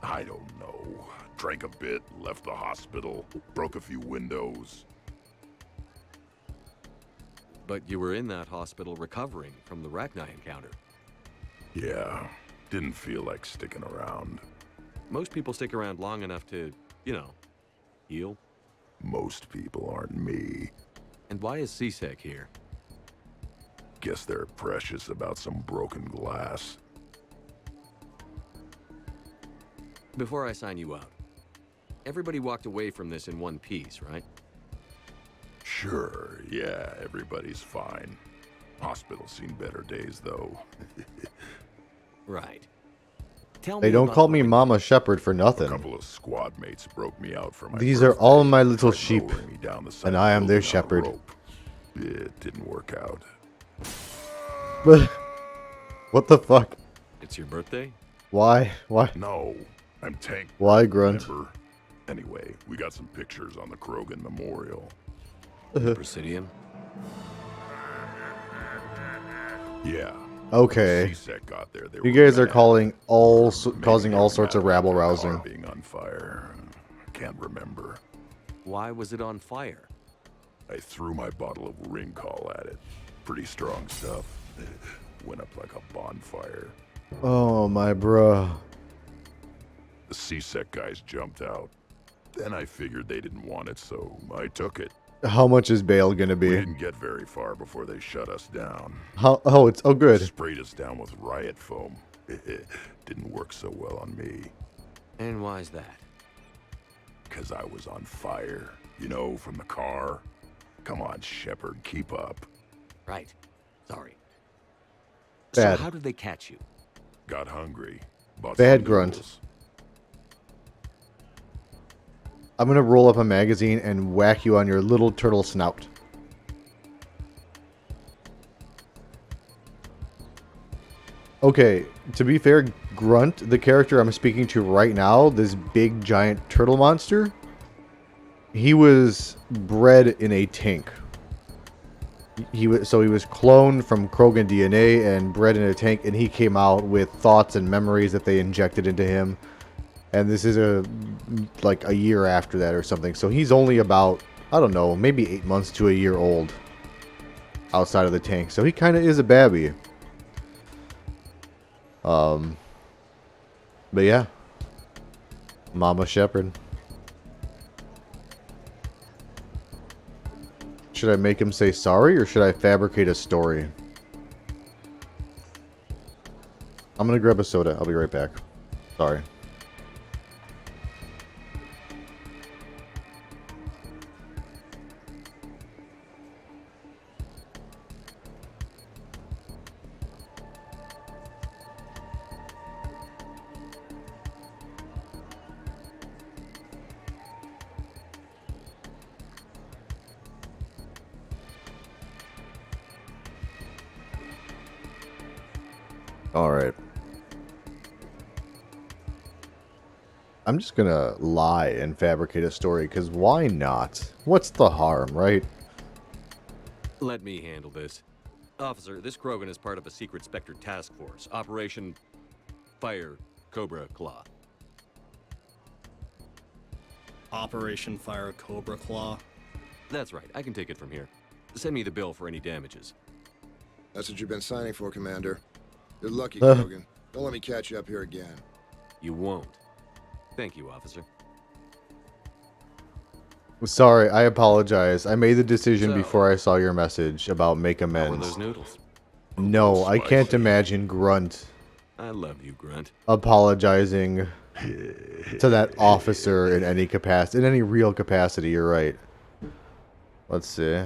I don't know. Drank a bit, left the hospital, broke a few windows. But you were in that hospital recovering from the Rachni encounter. Yeah, didn't feel like sticking around. Most people stick around long enough to, you know, heal. Most people aren't me. And why is C-Sec here? Guess they're precious about some broken glass. Before I sign you out, everybody walked away from this in one piece, right? Sure, yeah, everybody's fine. Hospital's seen better days, though. Right. Tell They me don't about call the me ring- Mama Shepherd for A nothing. couple of squad mates broke me out for my These are birthday, all my little tried sheep, lowering me down the side and of I the am their building on a shepherd. rope. It didn't work out. But what the fuck? It's your birthday? Why? Why? No, I'm Tank. Why, Grunt? Remember? Anyway, we got some pictures on the Krogan Memorial. Presidium? Yeah. Okay. C-Sec got there. They You were guys are mad. causing all sorts of Mad rabble about the rousing. car being on fire. Can't remember. Why was it on fire? I threw my bottle of ring call at it. Pretty strong stuff. Went up like a bonfire. Oh my bruh. The C-Sec guys jumped out. Then I figured they didn't want it, so I took it. How much is bail gonna We be? didn't get very far before they shut us down. Oh good. Sprayed us down with riot foam. Didn't work so well on me. And why's that? 'Cause I was on fire. You know, from the car. Come on, Shepard, keep up. Right. Sorry. Bad. So how did they catch you? Got hungry. Bought Bad some Grunt. noodles. I'm gonna roll up a magazine and whack you on your little turtle snout. Okay, to be fair, Grunt, the character I'm speaking to right now, this big giant turtle monster, he was bred in a tank. He was cloned from Krogan DNA and bred in a tank, and he came out with thoughts and memories that they injected into him. And this is like a year after that or something. So he's only about, I don't know, maybe 8 months to a year old outside of the tank. So he kind of is a babby. But yeah. Mama Shepherd. Should I make him say sorry or should I fabricate a story? I'm gonna grab a soda. I'll be right back. Sorry. Alright. I'm just gonna lie and fabricate a story, because why not? What's the harm, right? Let me handle this. Officer, this Krogan is part of a secret Spectre task force. Operation Fire Cobra Claw. Operation Fire Cobra Claw? That's right. I can take it from here. Send me the bill for any damages. That's what you've been signing for, Commander. You're lucky, Krogan. Don't let me catch you up here again. You won't. Thank you, officer. Sorry, I apologize. I made the decision So- before I saw your message about make How were amends. those noodles? No, I can't imagine Grunt I love you, Grunt. apologizing to that officer in any capacity, in any real capacity. You're right. Let's see.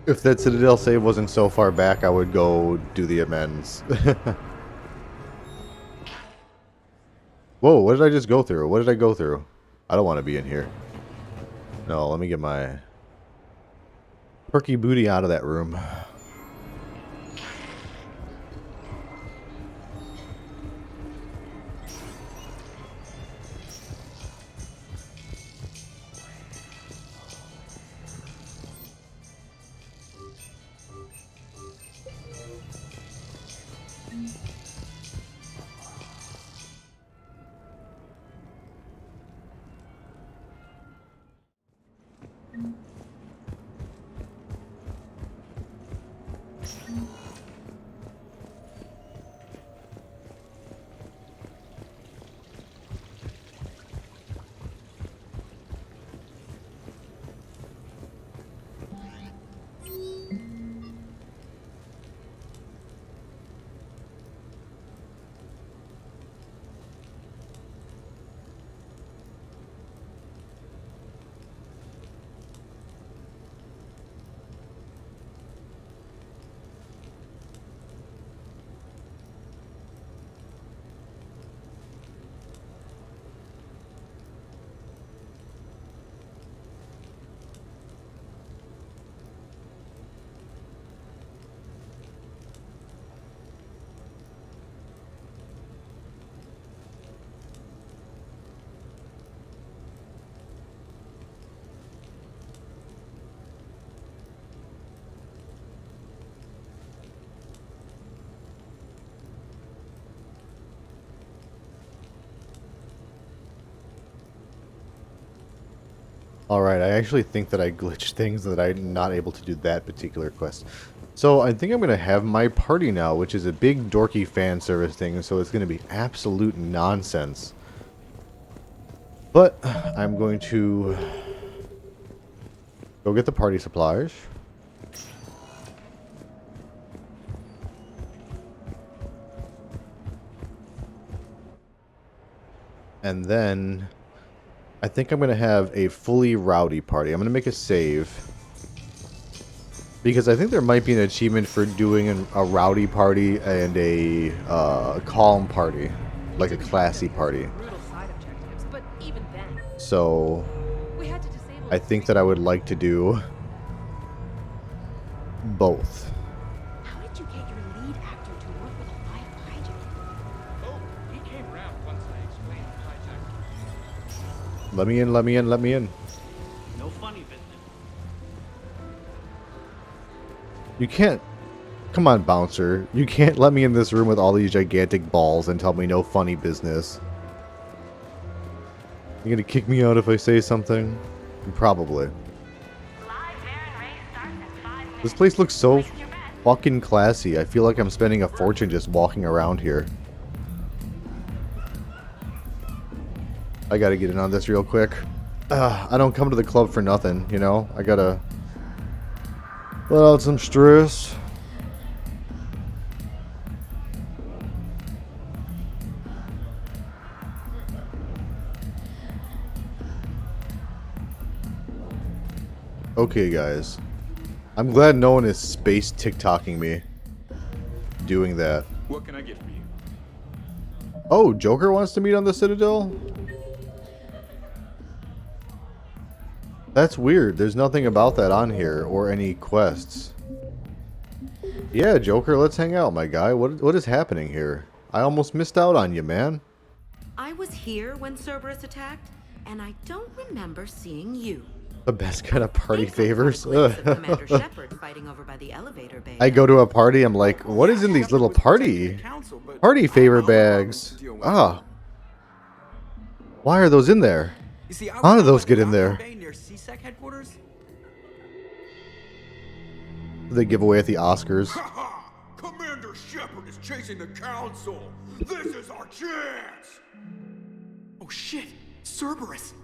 If that Citadel save wasn't so far back, I would go do the amends. Whoa, what did I just go through? What did I go through? I don't want to be in here. No, let me get my perky booty out of that room. Alright, I actually think that I glitched things, that I'm not able to do that particular quest. So I think I'm going to have my party now, which is a big dorky fan service thing, so it's going to be absolute nonsense. But I'm going to go get the party supplies. And then I think I'm going to have a fully rowdy party. I'm going to make a save. Because I think there might be an achievement for doing a rowdy party and a calm party. Like a classy party. So I think that I would like to do both. How did you get your lead actor to work with a live hijacker? Oh, he came around once I explained hijacker. Let me in, let me in, let me in. No funny business. You can't... Come on, bouncer. You can't let me in this room with all these gigantic balls and tell me no funny business. You gonna kick me out if I say something? Probably. This place looks so fucking classy. I feel like I'm spending a fortune just walking around here. I gotta get in on this real quick. I don't come to the club for nothing, you know? I gotta let out some stress. Okay, guys. I'm glad no one is space TikToking me doing that. What can I get for you? Oh, Joker wants to meet on the Citadel? That's weird. There's nothing about that on here or any quests. Yeah, Joker, let's hang out, my guy. What is happening here? I almost missed out on you, man. I was here when Cerberus attacked, and I don't remember seeing you. The best kind of party favors. Commander Shepard fighting over by the elevator bay. I go to a party, I'm like, what is in these little party favor bags? Ah. Why are those in there? How do those get in there? They give away at the Oscars. Commander Shepard is chasing the council. This is our chance. Oh shit, Cerberus.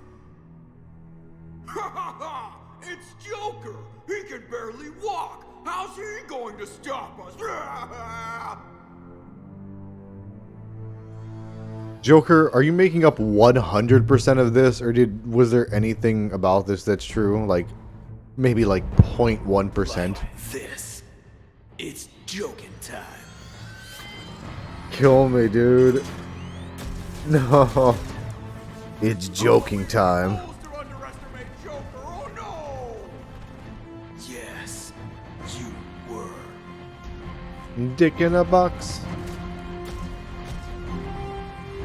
Ha ha ha! It's Joker! He can barely walk! How's he going to stop us? Joker, are you making up 100% of this, or was there anything about this that's true? Like, maybe like 0.1%? This. It's joking time. Kill me, dude. No. It's joking time. Yes, you were. Dick in a box.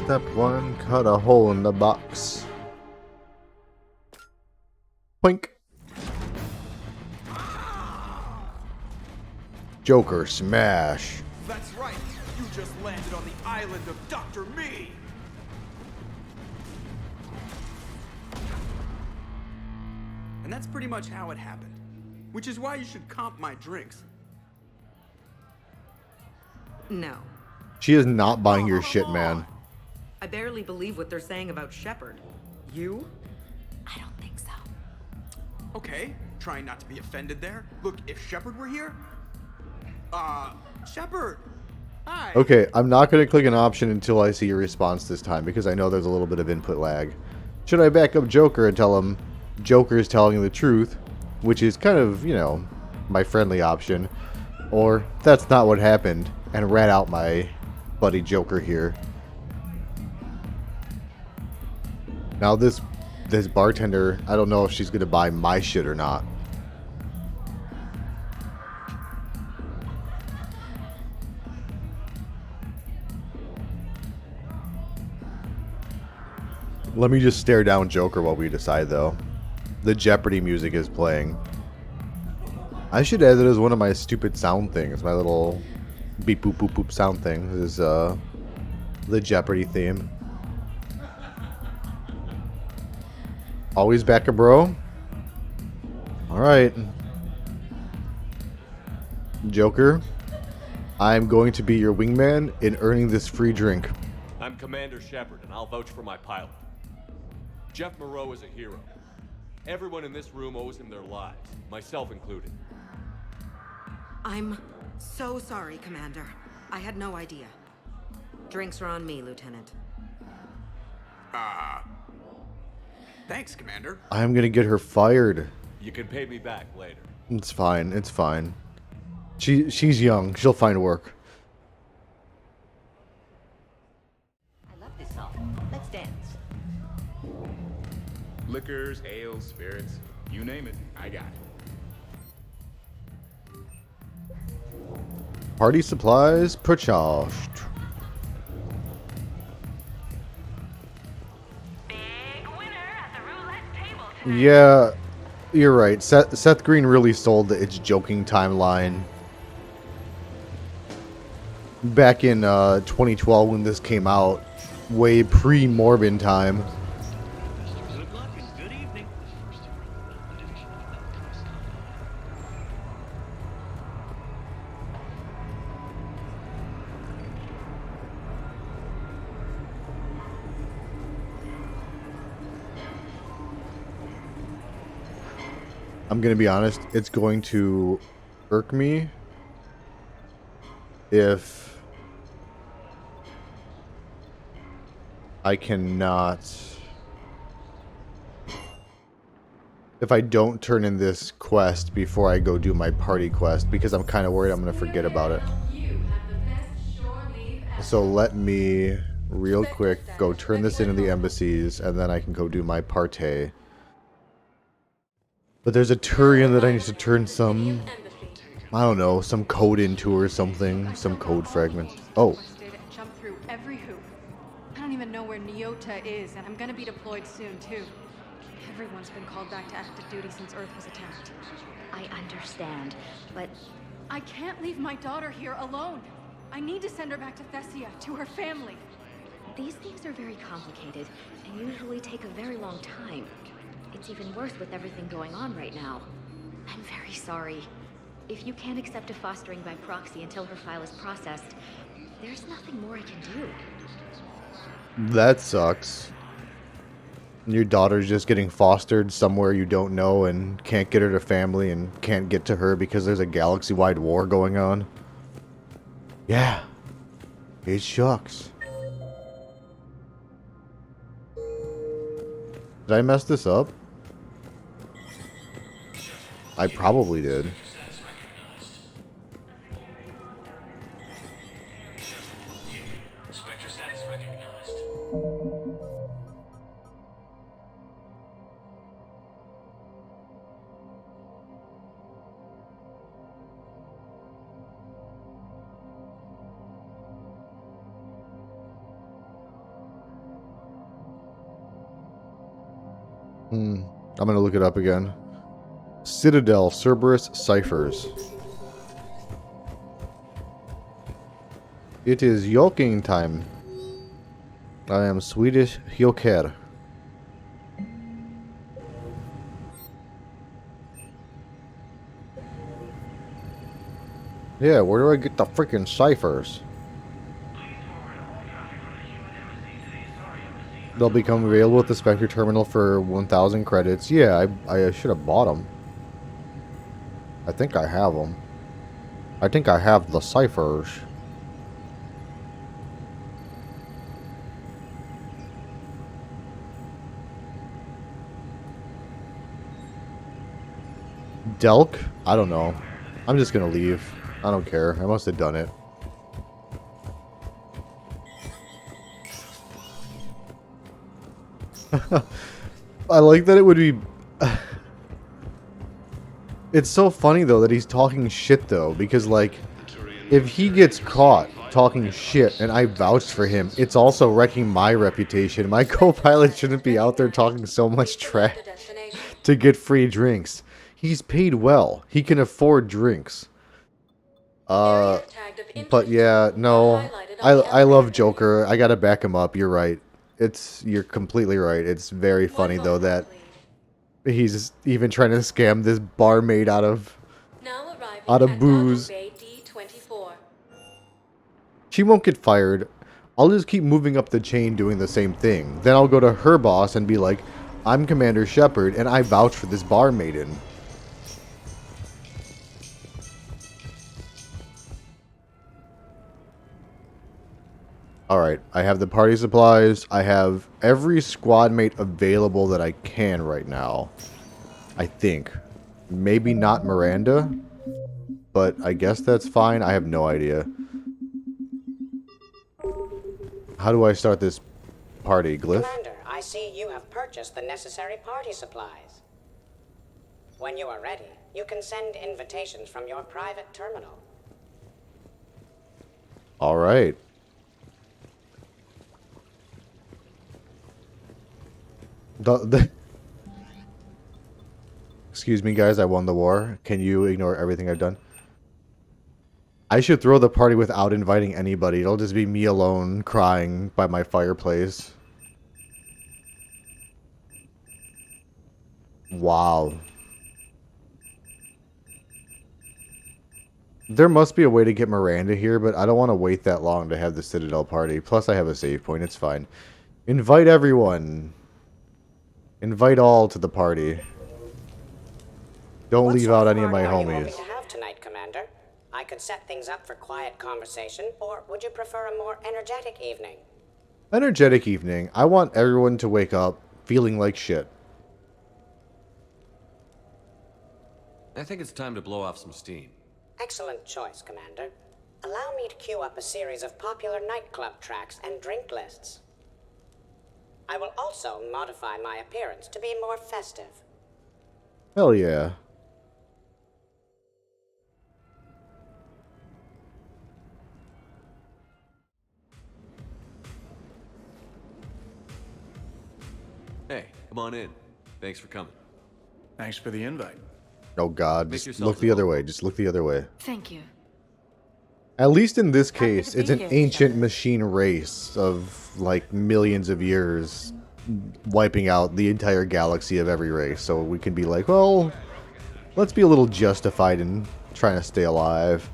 Step one, cut a hole in the box. Poink. Joker smash. That's right. You just landed on the island of Dr. Me. And that's pretty much how it happened. Which is why you should comp my drinks. No. She is not buying your shit, man. I barely believe what they're saying about Shepard. You? I don't think so. Okay, trying not to be offended there. Look, if Shepard were here... Shepard! Hi! Okay, I'm not going to click an option until I see your response this time, because I know there's a little bit of input lag. Should I back up Joker and tell him Joker is telling the truth, which is kind of, you know, my friendly option, or that's not what happened, and rat out my buddy Joker here. Now this bartender, I don't know if she's going to buy my shit or not. Let me just stare down Joker while we decide, though. The Jeopardy music is playing. I should add that as one of my stupid sound things. My little beep boop boop boop sound thing is the Jeopardy theme. Always back a bro. Alright. Joker, I'm going to be your wingman in earning this free drink. I'm Commander Shepard, and I'll vouch for my pilot. Jeff Moreau is a hero. Everyone in this room owes him their lives, myself included. I'm so sorry, Commander. I had no idea. Drinks are on me, Lieutenant. Thanks, Commander. I'm gonna get her fired. You can pay me back later. It's fine. It's fine. She's young. She'll find work. I love this song. Let's dance. Liquors, ales, spirits, you name it, I got it. Party supplies purchased. Yeah, you're right. Seth Green really sold the It's Joking timeline back in 2012 when this came out, way pre-Morbin time. Good luck and good evening. I'm gonna be honest, it's going to irk me if I cannot, if I don't turn in this quest before I go do my party quest, because I'm kind of worried I'm gonna forget about it. So let me real quick go turn this into the embassies, and then I can go do my party. But there's a Turian that I need to turn some, I don't know, some code into or something. Some code fragments. Oh. Jump through every hoop. I don't even know where Nyota is, and I'm gonna be deployed soon, too. Everyone's been called back to active duty since Earth was attacked. I understand, but I can't leave my daughter here alone. I need to send her back to Thessia, to her family. these things are very complicated and usually take a very long time. It's even worse with everything going on right now. I'm very sorry. If you can't accept a fostering by proxy until her file is processed, there's nothing more I can do. That sucks. Your daughter's just getting fostered somewhere you don't know and can't get her to family and can't get to her because there's a galaxy-wide war going on. Yeah. It sucks. Did I mess this up? I probably did. I'm gonna look it up again. Citadel Cerberus ciphers. It is yoking time. I am Swedish yoker. Yeah, where do I get the freaking ciphers? They'll become available at the Spectre terminal for 1,000 credits. Yeah, I should have bought them. I think I have them. I think I have the ciphers. Delk? I don't know. I'm just gonna leave. I don't care. I must have done it. I like that it would be... It's so funny, though, that he's talking shit, though. Because, like, if he gets caught talking shit and I vouched for him, it's also wrecking my reputation. My co-pilot shouldn't be out there talking so much trash to get free drinks. He's paid well. He can afford drinks. But yeah, no. I love Joker. I gotta back him up. You're right. You're completely right. It's very funny though that he's even trying to scam this barmaid out of booze. She won't get fired. I'll just keep moving up the chain doing the same thing. Then I'll go to her boss and be like, I'm Commander Shepard and I vouch for this barmaiden. Alright, I have the party supplies. I have every squad mate available that I can right now. I think. Maybe not Miranda, but I guess that's fine. I have no idea. How do I start this party, Glyph? Commander, I see you have purchased the necessary party supplies. When you are ready, you can send invitations from your private terminal. Alright. Excuse me, guys, I won the war. Can you ignore everything I've done? I should throw the party without inviting anybody. It'll just be me alone crying by my fireplace. Wow. There must be a way to get Miranda here, but I don't want to wait that long to have the Citadel party. Plus, I have a save point. It's fine. Invite everyone. Invite all to the party. Don't leave out any of my homies. What are you hoping to have tonight, Commander? I could set things up for quiet conversation, or would you prefer a more energetic evening? Energetic evening. I want everyone to wake up feeling like shit. I think it's time to blow off some steam. Excellent choice, Commander. Allow me to queue up a series of popular nightclub tracks and drink lists. I will also modify my appearance to be more festive. Hell yeah. Hey, come on in. Thanks for coming. Thanks for the invite. Oh god, just look the other way. Just look the other way. Thank you. At least in this case, it's an ancient machine race of, like, millions of years wiping out the entire galaxy of every race. So we can be like, well, let's be a little justified in trying to stay alive.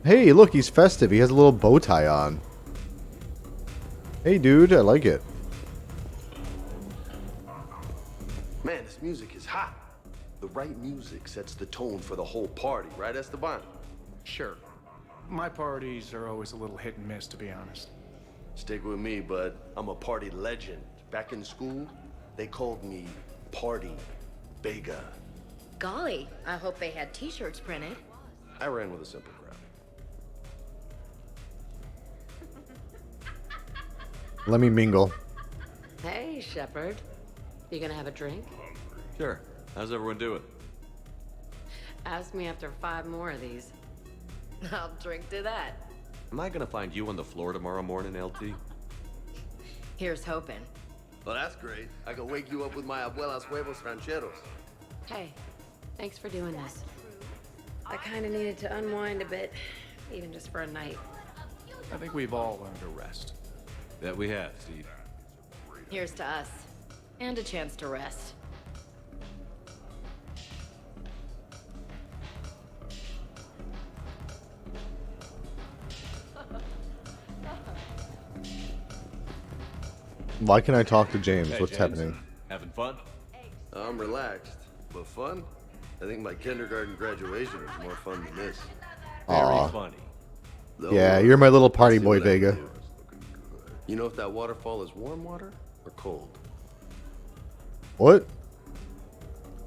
Hey, look, he's festive. He has a little bow tie on. Hey, dude, I like it. Man, this music is hot. The right music sets the tone for the whole party, right, Esteban? Sure. My parties are always a little hit and miss, to be honest. Stick with me, bud. I'm a party legend. Back in school, they called me Party Vega. Golly, I hope they had t-shirts printed. I ran with a simple crowd. Let me mingle. Hey, Shepard. You gonna have a drink? Sure. How's everyone doing? Ask me after 5 more of these. I'll drink to that. Am I gonna find you on the floor tomorrow morning, LT? Here's hoping. Well, that's great. I can wake you up with my abuela's huevos rancheros. Hey, thanks for doing this. I kind of needed to unwind a bit, even just for a night. I think we've all learned to rest. That we have, Steve. Here's to us. And a chance to rest. Why can I talk to James? Hey, What's James. happening? Having fun? I'm relaxed, but fun? I think my kindergarten graduation was more fun than this. Aw. Very funny. Though, Yeah, you're my little party let's see boy, what I can Vega. do. You know if that waterfall is warm water or cold? What?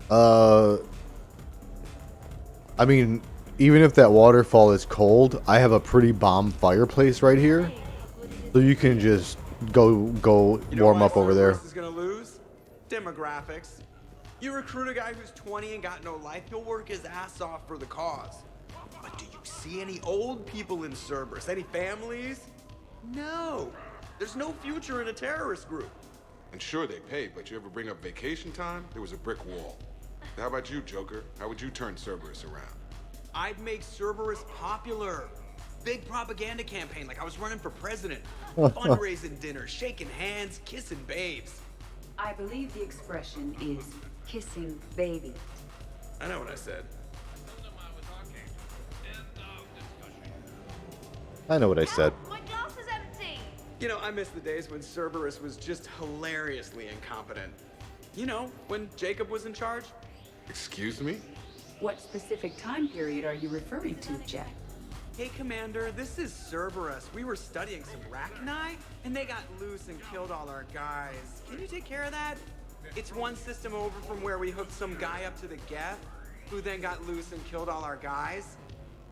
I mean, even if that waterfall is cold, I have a pretty bomb fireplace right here, so you can just go warm up over there. Is gonna lose? Demographics. You recruit a guy who's 20 and got no life, he'll work his ass off for the cause. But do you see any old people in Cerberus? Any families? No. There's no future in a terrorist group. And sure they pay, but you ever bring up vacation time, there was a brick wall. How about you, Joker? How would you turn Cerberus around? I'd make Cerberus popular. Big propaganda campaign like I was running for president. Fundraising dinner, shaking hands, kissing babes. I believe the expression is kissing baby. I know what I said. I know what I said. My glass is empty. You know, I miss the days when Cerberus was just hilariously incompetent. You know, when Jacob was in charge. Excuse me? What specific time period are you referring to, Jack? Hey, Commander, this is Cerberus. We were studying some Rachni, and they got loose and killed all our guys. Can you take care of that? It's one system over from where we hooked some guy up to the Geth, who then got loose and killed all our guys.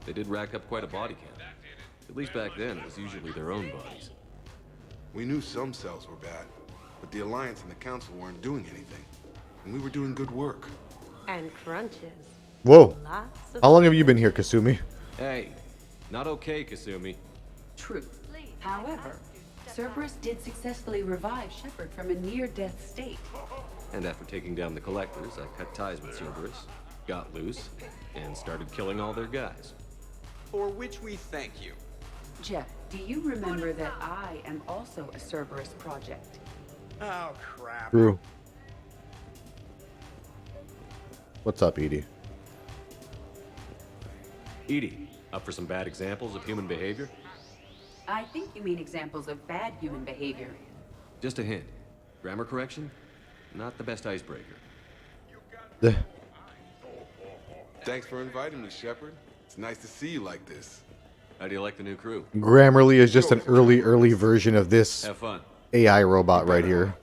They did rack up quite a body count. At least back then, it was usually their own bodies. We knew some cells were bad, but the Alliance and the Council weren't doing anything. And we were doing good work. And crunches. Whoa. Lots of How long have you been here, Kasumi? Hey, not okay, Kasumi. True. However, Cerberus did successfully revive Shepard from a near-death state. And after taking down the Collectors, I cut ties with Cerberus, got loose, and started killing all their guys. For which we thank you. Jeff, do you remember that I am also a Cerberus project? Oh, crap. True. What's up, Edie? Edie, up for some bad examples of human behavior? I think you mean examples of bad human behavior. Just a hint. Grammar correction? Not the best icebreaker. Thanks for inviting me, Shepard. It's nice to see you like this. How do you like the new crew? Grammarly is just an early version of this Have fun. AI robot right here.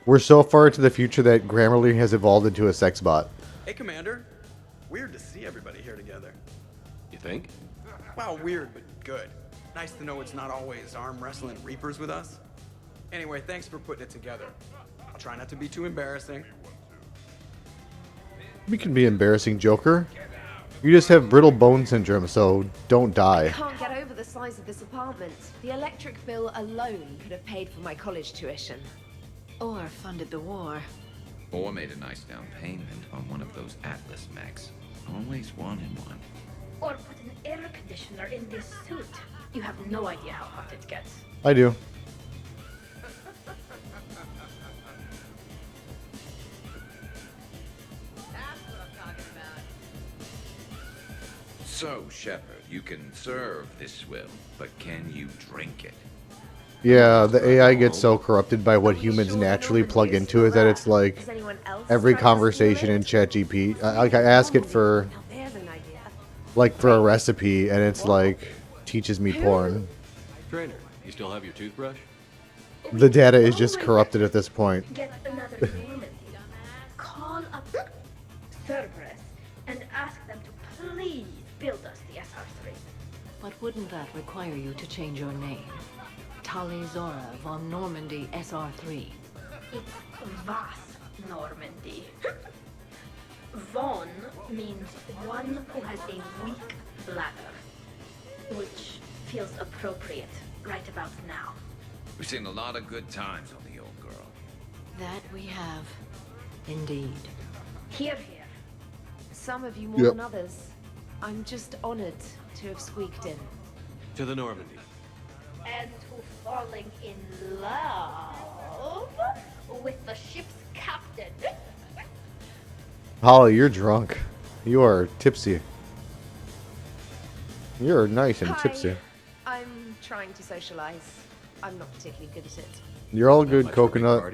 We're so far into the future that Grammarly has evolved into a sex bot. Hey, Commander. Weird to see everybody here together. You think? Well, weird, but good. Nice to know it's not always arm wrestling Reapers with us. Anyway, thanks for putting it together. I'll try not to be too embarrassing. We can be embarrassing, Joker. You just have brittle bone syndrome, so don't die. Can't get over the size of this apartment. The electric bill alone could have paid for my college tuition. Or funded the war. Or made a nice down payment on one of those Atlas mechs. Always wanted one. Or put an air conditioner in this suit. You have no idea how hot it gets. I do. So, Shepard, you can serve this swill, but can you drink it? Yeah, the AI gets so corrupted by what humans naturally plug into it that it's like every conversation in ChatGPT. I ask it for like for a recipe, and it's like teaches me porn. Trainer, you still have your toothbrush? The data is just corrupted at this point. Get another Normandy. Call up Cerberus and ask them to please build us the SR3. But wouldn't that require you to change your name? Tali Zora von Normandy SR3. It's Vas Normandy. Von means one who has a weak bladder, which feels appropriate right about now. We've seen a lot of good times on the old girl. That we have. Indeed. Here. Some of you more Yep. than others. I'm just honored to have squeaked in. To the Normandy. And to falling in love with the ship's captain. Holly, you're drunk. You are tipsy. You're nice and Hi. tipsy. I'm trying to socialize. I'm not particularly good at it. You're all good, coconut.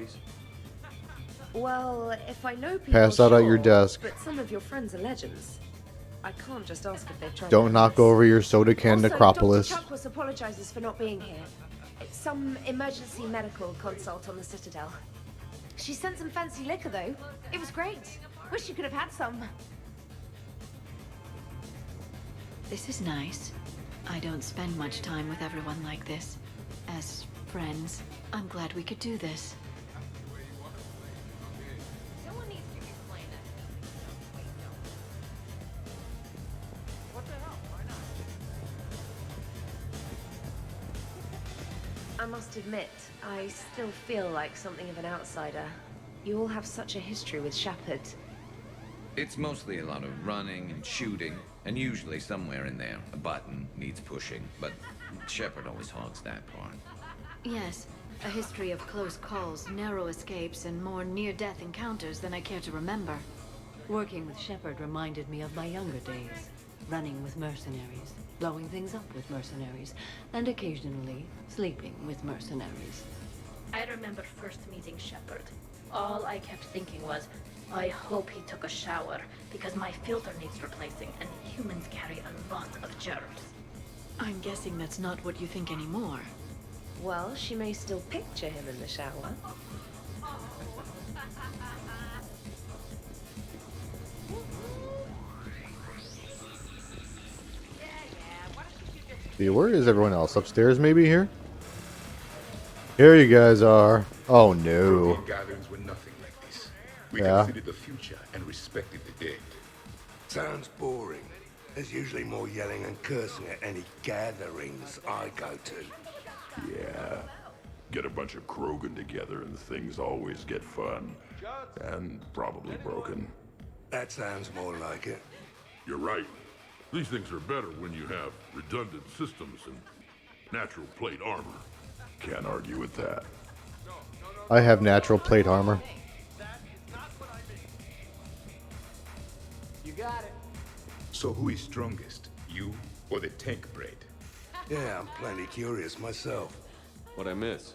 Well, if I know people, Pass out at your sure, desk. But some of your friends are legends. I can't just ask if they've tried. Don't knock over your soda can Also, necropolis. Dr. Chuckworth apologizes for not being here. It's some emergency medical consult on the Citadel. She sent some fancy liquor, though. It was great. Wish you could have had some. This is nice. I don't spend much time with everyone like this. As friends, I'm glad we could do this. Someone needs to explain it. I must admit, I still feel like something of an outsider. You all have such a history with Shepard. It's mostly a lot of running and shooting, and usually somewhere in there, a button needs pushing, but Shepard always hogs that part. Yes, a history of close calls, narrow escapes, and more near-death encounters than I care to remember. Working with Shepard reminded me of my younger days. Running with mercenaries, blowing things up with mercenaries, and occasionally sleeping with mercenaries. I remember first meeting Shepard. All I kept thinking was, I hope he took a shower, because my filter needs replacing, and humans carry a lot of germs. I'm guessing that's not what you think anymore. Well, she may still picture him in the shower. See, where is everyone else? Upstairs, maybe here? Here you guys are. Oh no. Early gatherings were nothing like this. We Yeah. considered the future and respected the dead. Sounds boring. There's usually more yelling and cursing at any gatherings I go to. Yeah. Get a bunch of Krogan together and things always get fun. And probably broken. That sounds more like it. You're right. These things are better when you have redundant systems and natural plate armor. Can't argue with that. I have natural plate armor. You got it. So who is strongest? You or the tank braid? Yeah, I'm plenty curious myself. What I miss?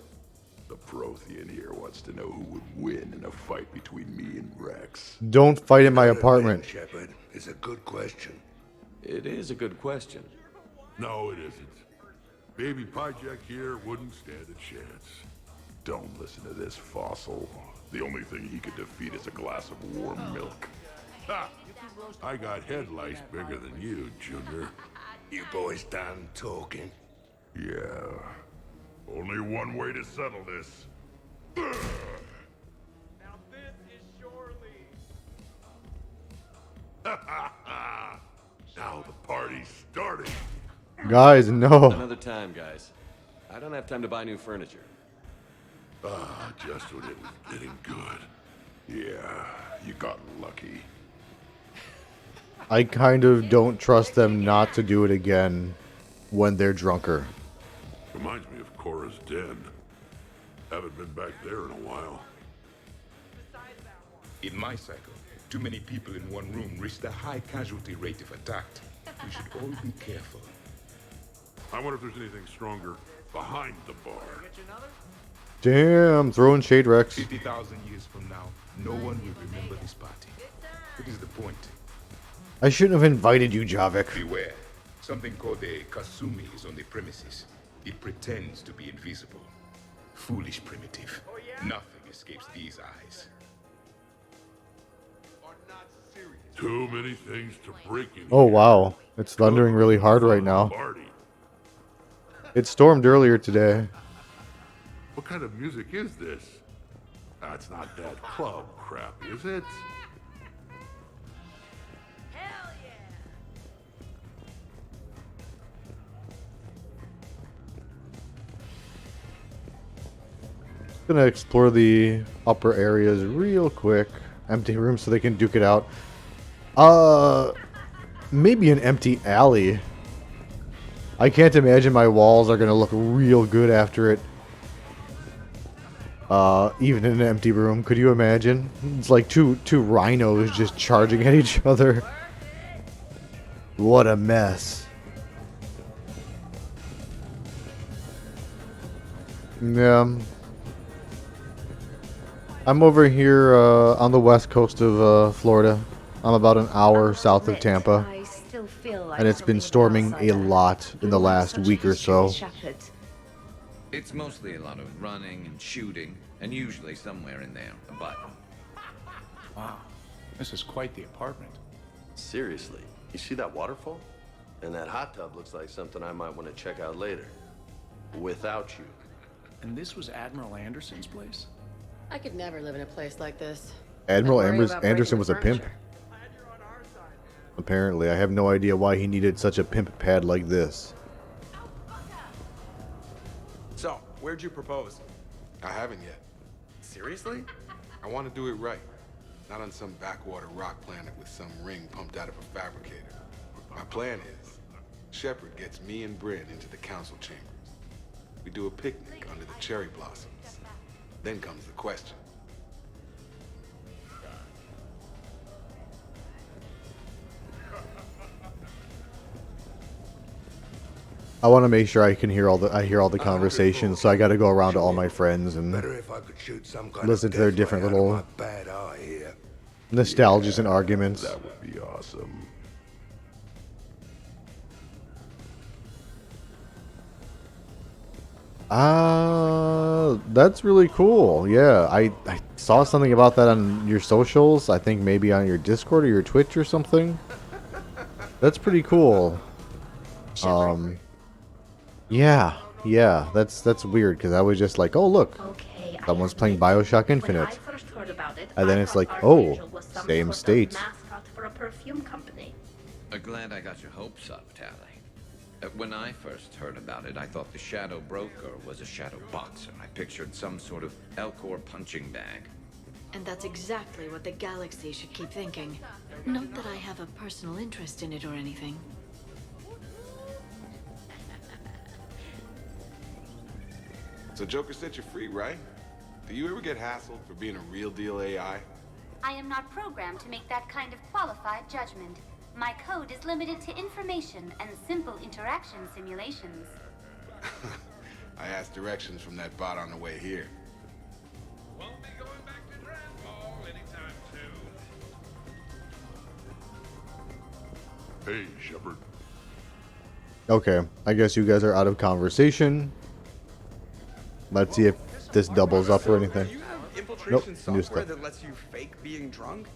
The Prothean here wants to know who would win in a fight between me and Rex. Don't fight in my apartment. Shepard, it's a good question. It is a good question. No, it isn't. Baby Pyjack here wouldn't stand a chance. Don't listen to this fossil. The only thing he could defeat is a glass of warm milk. Ha! I got head lice bigger than you, Junior. You boys done talking? Yeah. Only one way to settle this. Now the party's starting. Guys, no. Another time, guys. I don't have time to buy new furniture. Ah, just when it was getting good. Yeah, you got lucky. I kind of don't trust them not to do it again when they're drunker. Reminds me of Cora's den. Haven't been back there in a while. In my cycle, too many people in one room risk a high casualty rate if attacked. We should all be careful. I wonder if there's anything stronger behind the bar. Damn, throwing shade, Rex. 50,000 years from now, no one will remember this party. What is the point? I shouldn't have invited you, Javik. Beware. Something called a Kasumi is on the premises. It pretends to be invisible. Foolish primitive. Nothing escapes these eyes. Too many things to break in. Oh, wow. It's thundering really hard right now. Party. It stormed earlier today. What kind of music is this? That's not that club crap, is it? Gonna explore the upper areas real quick. Empty rooms so they can duke it out. Maybe an empty alley. I can't imagine my walls are gonna look real good after it. Even in an empty room, could you imagine? It's like two rhinos just charging at each other. What a mess. Yeah. I'm over here on the west coast of Florida. I'm about an hour south of Tampa. I still feel like And it's been something storming upside a down. lot in the You have last such week or history with so. Shepard. It's mostly a lot of running and shooting, and usually somewhere in there, a button. Wow, this is quite the apartment. Seriously, you see that waterfall? And that hot tub looks like something I might want to check out later. Without you. And this was Admiral Anderson's place? I could never live in a place like this. Admiral I'd worry about Anderson breaking was the a pimp. furniture. Apparently, I have no idea why he needed such a pimp pad like this. So, where'd you propose? I haven't yet. Seriously? I want to do it right. Not on some backwater rock planet with some ring pumped out of a fabricator. My plan is, Shepard gets me and Bryn into the council chambers. We do a picnic under the cherry blossoms. Then comes the question. I want to make sure I can hear all the conversations, so I got to go around to all my friends and Better if I could shoot some kind listen of to their death different ray out of little my bad eye here. nostalgias and arguments. That would be awesome. That's really cool. Yeah, I saw something about that on your socials. I think maybe on your Discord or your Twitch or something. That's pretty cool. Yeah, that's weird because I was just like, oh look, someone's playing BioShock Infinite, First heard about it, and then I it's thought like, Archangel oh, was some same sort of state. mascot for a perfume company. Glad I got your hopes up, Tally. When I first heard about it, I thought the Shadow Broker was a shadow boxer. I pictured some sort of Elcor punching bag. And that's exactly what the galaxy should keep thinking. Not that I have a personal interest in it or anything. So Joker set you free, right? Do you ever get hassled for being a real deal AI? I am not programmed to make that kind of qualified judgment. My code is limited to information and simple interaction simulations. I asked directions from that bot on the way here. Hey, Shepard. Okay, I guess you guys are out of conversation. Let's see if this doubles up or anything. You have Nope, infiltration new software stuff. that lets you fake being drunk?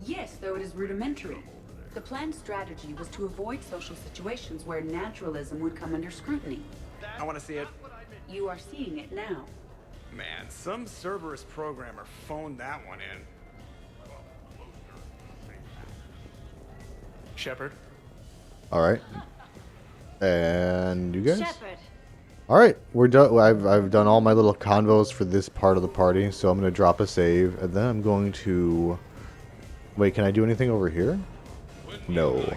Yes, though it is rudimentary. The planned strategy was to avoid social situations where naturalism would come under scrutiny. I want to see it. You are seeing it now. Man, some Cerberus programmer phoned that one in. Shepard? All right, and you guys. Shepard. All right, we're done. I've done all my little convos for this part of the party, so I'm gonna drop a save, and then I'm going to. Wait, can I do anything over here? No.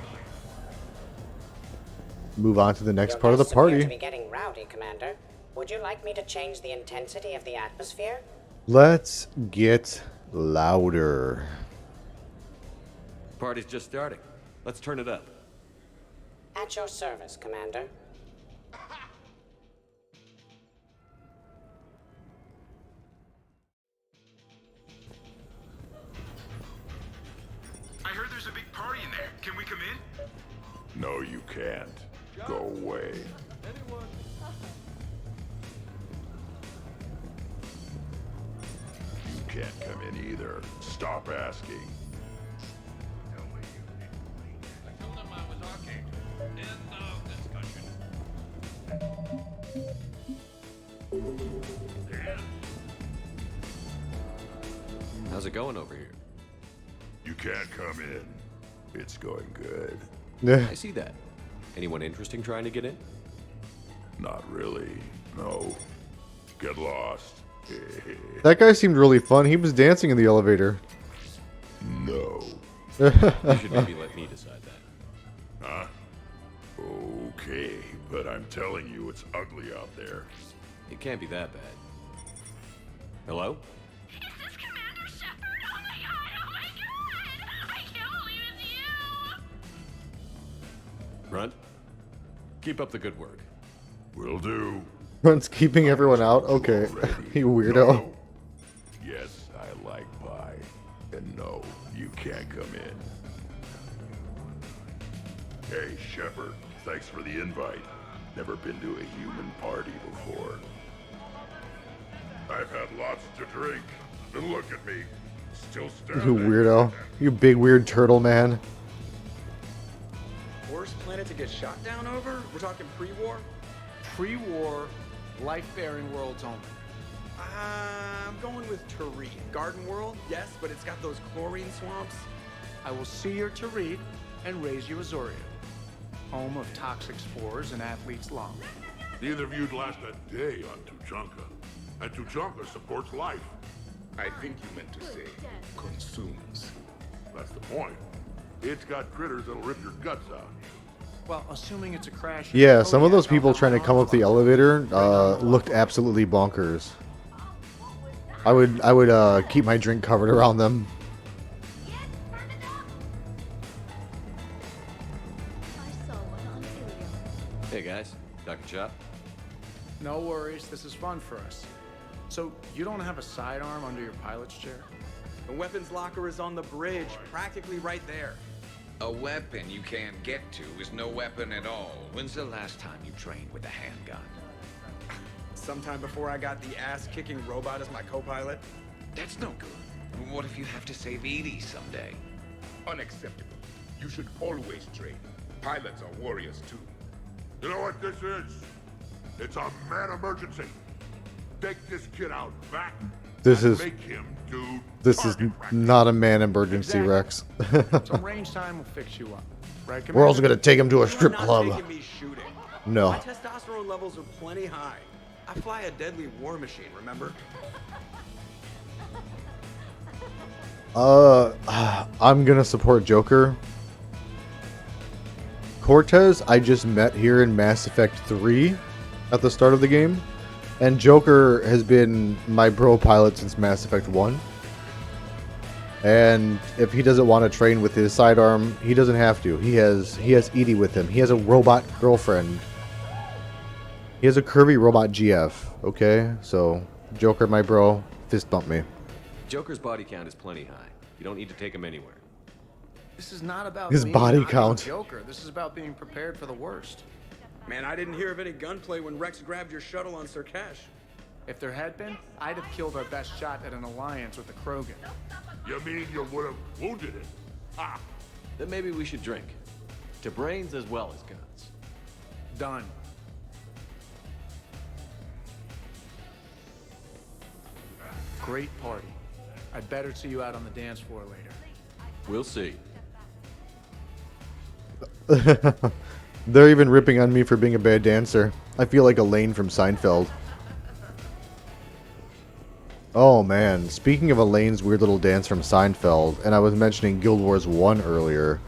Move on to the next part of the Your guests appear party. to be getting rowdy, Commander. Would you like me to change the intensity of the atmosphere? Let's get louder. Party's just starting. Let's turn it up. At your service, Commander. I heard there's a big party in there. Can we come in? No, you can't. Go away. You can't come in either. Stop asking. How's it going over here? You can't come in. It's going good. Yeah. I see that. Anyone interesting trying to get in? Not really. No. Get lost. That guy seemed really fun. He was dancing in the elevator. No. You should maybe let me decide that. Huh? Okay, but I'm telling you, it's ugly out there. It can't be that bad. Hello? Grunt, keep up the good work. Will do. Runt's keeping everyone out? Okay. You weirdo. Yes, I like pie. And no, you can't come in. Hey, Shepard, thanks for the invite. Never been to a human party before. I've had lots to drink. And look at me. Still standing. You weirdo. You big weird turtle man. Worst planet to get shot down over? We're talking pre-war? Pre-war, life-bearing worlds only. I'm going with Tariq. Garden World, yes, but it's got those chlorine swamps. I will see your Tariq and raise you Azoria, home of toxic spores and athlete's lung. Neither of you'd last a day on Tuchanka. And Tuchanka supports life. I think you meant to say consumes. That's the point. It's got critters that'll rip your guts out. Well, assuming it's a crash. Yeah, some of those people trying to come up the elevator looked absolutely bonkers. I would keep my drink covered around them. Hey guys, Dr. Chop. No worries, this is fun for us. So, you don't have a sidearm under your pilot's chair? The weapons locker is on the bridge, practically right there. A weapon you can't get to is no weapon at all. When's the last time you trained with a handgun? Sometime before I got the ass-kicking robot as my co-pilot. That's no good. What if you have to save Edie someday? Unacceptable. You should always train. Pilots are warriors too. You know what this is? It's a man emergency. Take this kid out back. This and is make him do this is not a man emergency, Rex. Some range time will fix you up, right? We're also gonna take him to a strip You're not club. taking me shooting. No. My testosterone levels are plenty high. I fly a deadly war machine, remember? I'm gonna support Joker. Cortez, I just met here in Mass Effect 3 at the start of the game. And Joker has been my bro pilot since Mass Effect 1. And if he doesn't want to train with his sidearm, he doesn't have to. He has Edie with him. He has a robot girlfriend. He has a curvy robot GF. Okay? So, Joker, my bro, fist bump me. Joker's body count is plenty high. You don't need to take him anywhere. This is not about His me body not being count. Joker. This is about being prepared for the worst. Man, I didn't hear of any gunplay when Rex grabbed your shuttle on Sirkesh. If there had been, I'd have killed our best shot at an alliance with the Krogan. You mean you would have wounded it? Ah. Then maybe we should drink. To brains as well as guns. Done. Great party. I'd better see you out on the dance floor later. We'll see. They're even ripping on me for being a bad dancer. I feel like Elaine from Seinfeld. Oh man, speaking of Elaine's weird little dance from Seinfeld, and I was mentioning Guild Wars 1 earlier,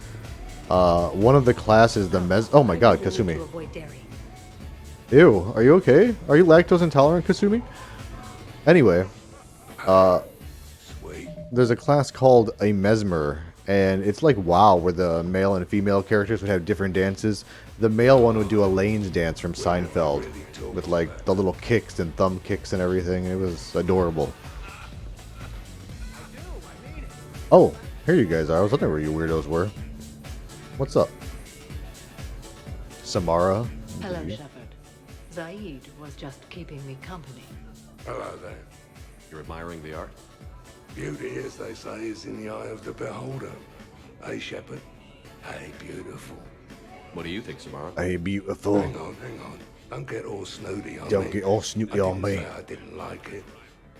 one of the classes, the oh my god, Kasumi. Ew, are you okay? Are you lactose intolerant, Kasumi? Anyway, there's a class called a Mesmer, and it's like WoW, where the male and female characters would have different dances. The male one would do Elaine's dance from Seinfeld, with like the little kicks and thumb kicks and everything. It was adorable. Oh, here you guys are. I was wondering where you weirdos were. What's up? Samara? Hello, Shepard. Zaid was just keeping me company. Hello there. You're admiring the art? Beauty, as they say, is in the eye of the beholder. Hey, Shepard. Hey, beautiful. What do you think, Samara? Hey, beautiful. Hang on. Don't get all snooty on me. Don't get all snooty on me. I didn't like it.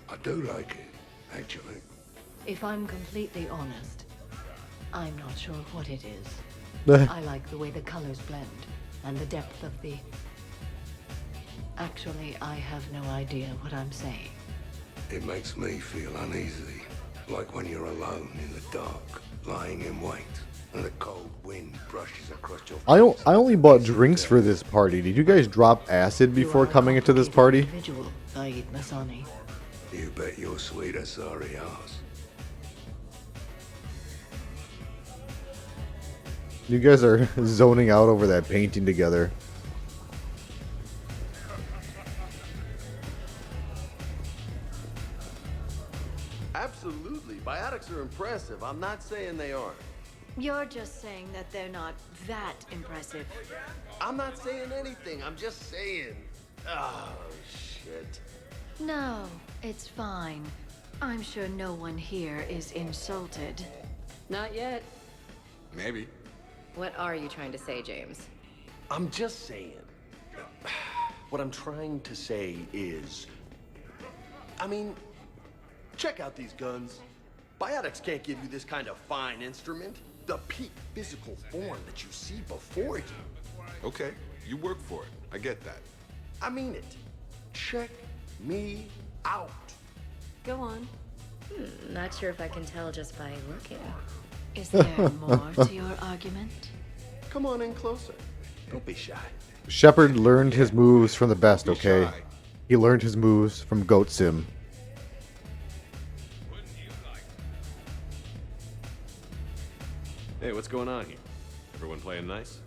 I do like it, actually. If I'm completely honest, I'm not sure what it is. I like the way the colors blend and the depth of the... Actually, I have no idea what I'm saying. It makes me feel uneasy, like when you're alone in the dark, lying in wait, and the cold wind brushes across your I only bought drinks for this party. Did you guys drop acid before coming into this party? Individual, Saeed Masani. You bet your sweeter sorry ass. You guys are zoning out over that painting together. Absolutely. Biotics are impressive. I'm not saying they aren't. You're just saying that they're not that impressive. I'm not saying anything. I'm just saying. Oh, shit. No, it's fine. I'm sure no one here is insulted. Not yet. Maybe. What are you trying to say, James? I'm just saying. What I'm trying to say is... I mean, check out these guns. Biotics can't give you this kind of fine instrument. The peak physical form that you see before you. Okay, you work for it. I get that. I mean it. Check me out. Go on. Not sure if I can tell just by looking. Is there more to your argument? Come on in closer. Don't be shy. Shepard learned his moves from the best, okay? He learned his moves from Goat Sim. Hey, what's going on here? Everyone playing nice?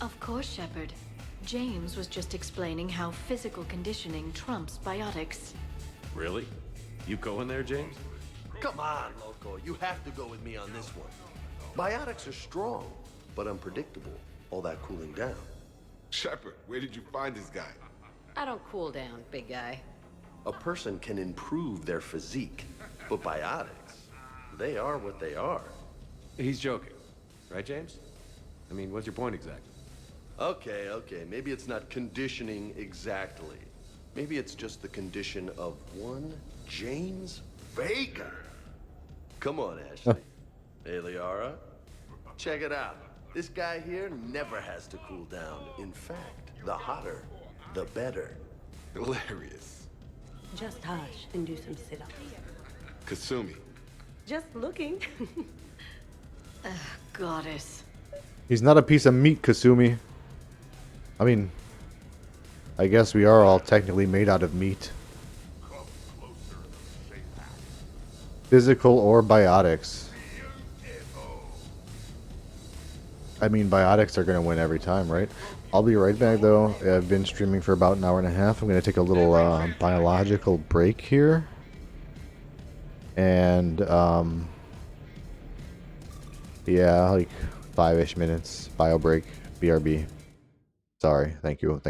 Of course, Shepard. James was just explaining how physical conditioning trumps biotics. Really? You going there, James? Come on, Loco. You have to go with me on this one. Biotics are strong, but unpredictable. All that cooling down. Shepard, where did you find this guy? I don't cool down, big guy. A person can improve their physique, but biotics, they are what they are. He's joking. Right, James? I mean, what's your point exactly? Okay. Maybe it's not conditioning exactly. Maybe it's just the condition of one James Vega. Come on, Ashley. Hey, Liara. Check it out. This guy here never has to cool down. In fact, the hotter, the better. Hilarious. Just hush and do some sit-ups. Kasumi. Just looking. Goddess. He's not a piece of meat, Kasumi. I mean, I guess we are all technically made out of meat. Physical or biotics. I mean, biotics are going to win every time, right? I'll be right back, though. I've been streaming for about an hour and a half. I'm going to take a little biological break here. And, yeah, like 5-ish minutes. Bio break. BRB. Sorry. Thank you.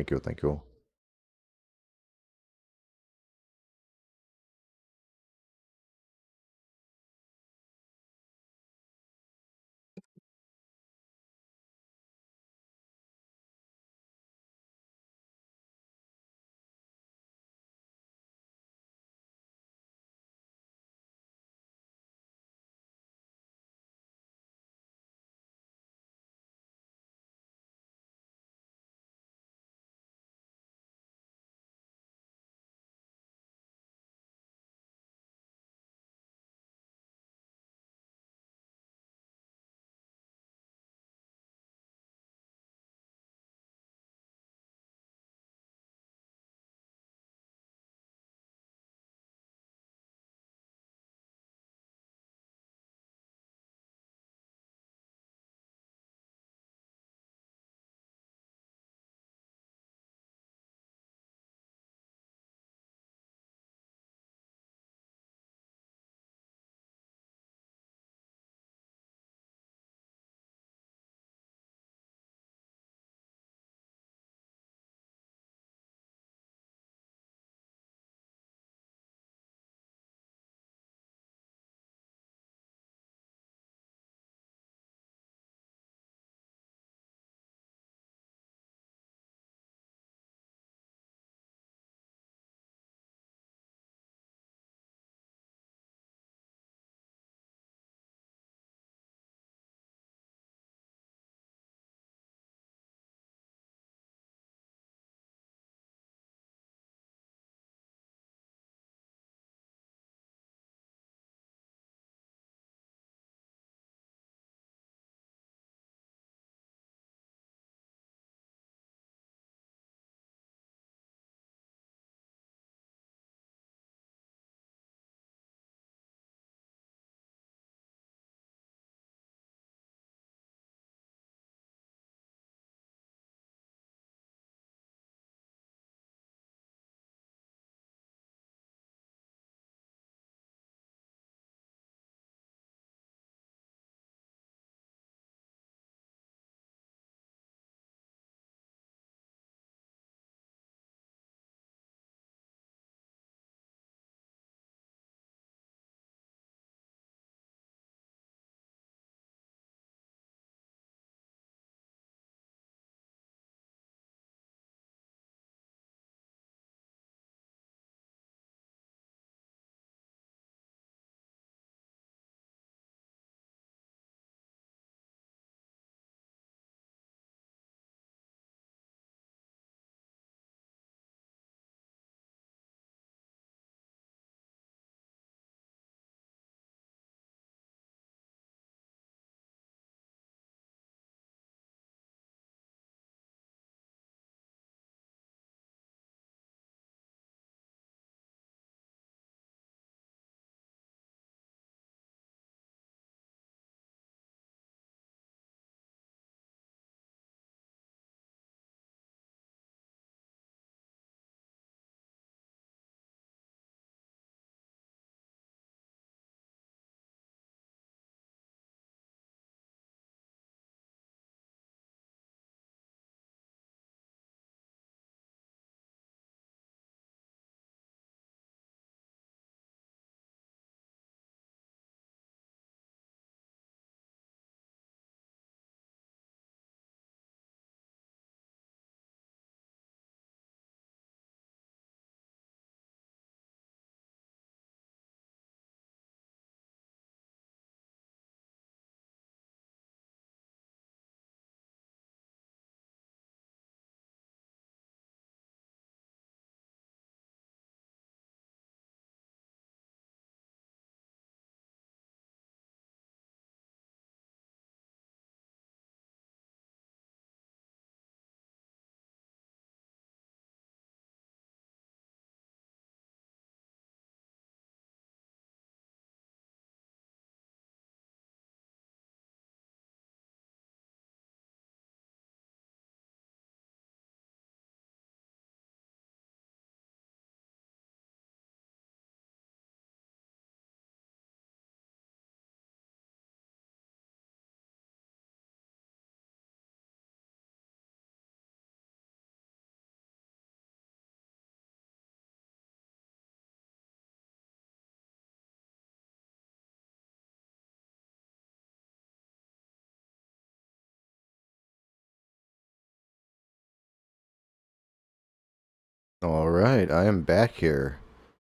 Alright, I am back here.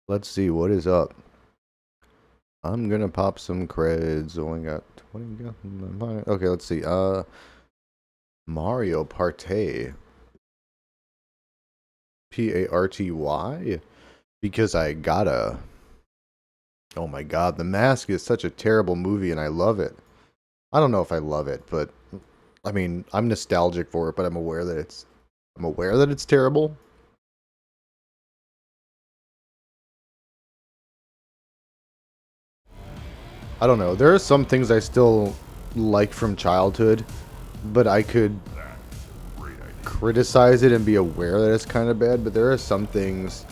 Let's see what is up. I'm gonna pop some creds. Only got 20. Okay, let's see. Mario Party. Party? Because I gotta. Oh my god, The Mask is such a terrible movie and I love it. I don't know if I love it, but I mean, I'm nostalgic for it, but I'm aware that it's terrible. I don't know. There are some things I still like from childhood, but I could criticize it and be aware that it's kind of bad, but there are some things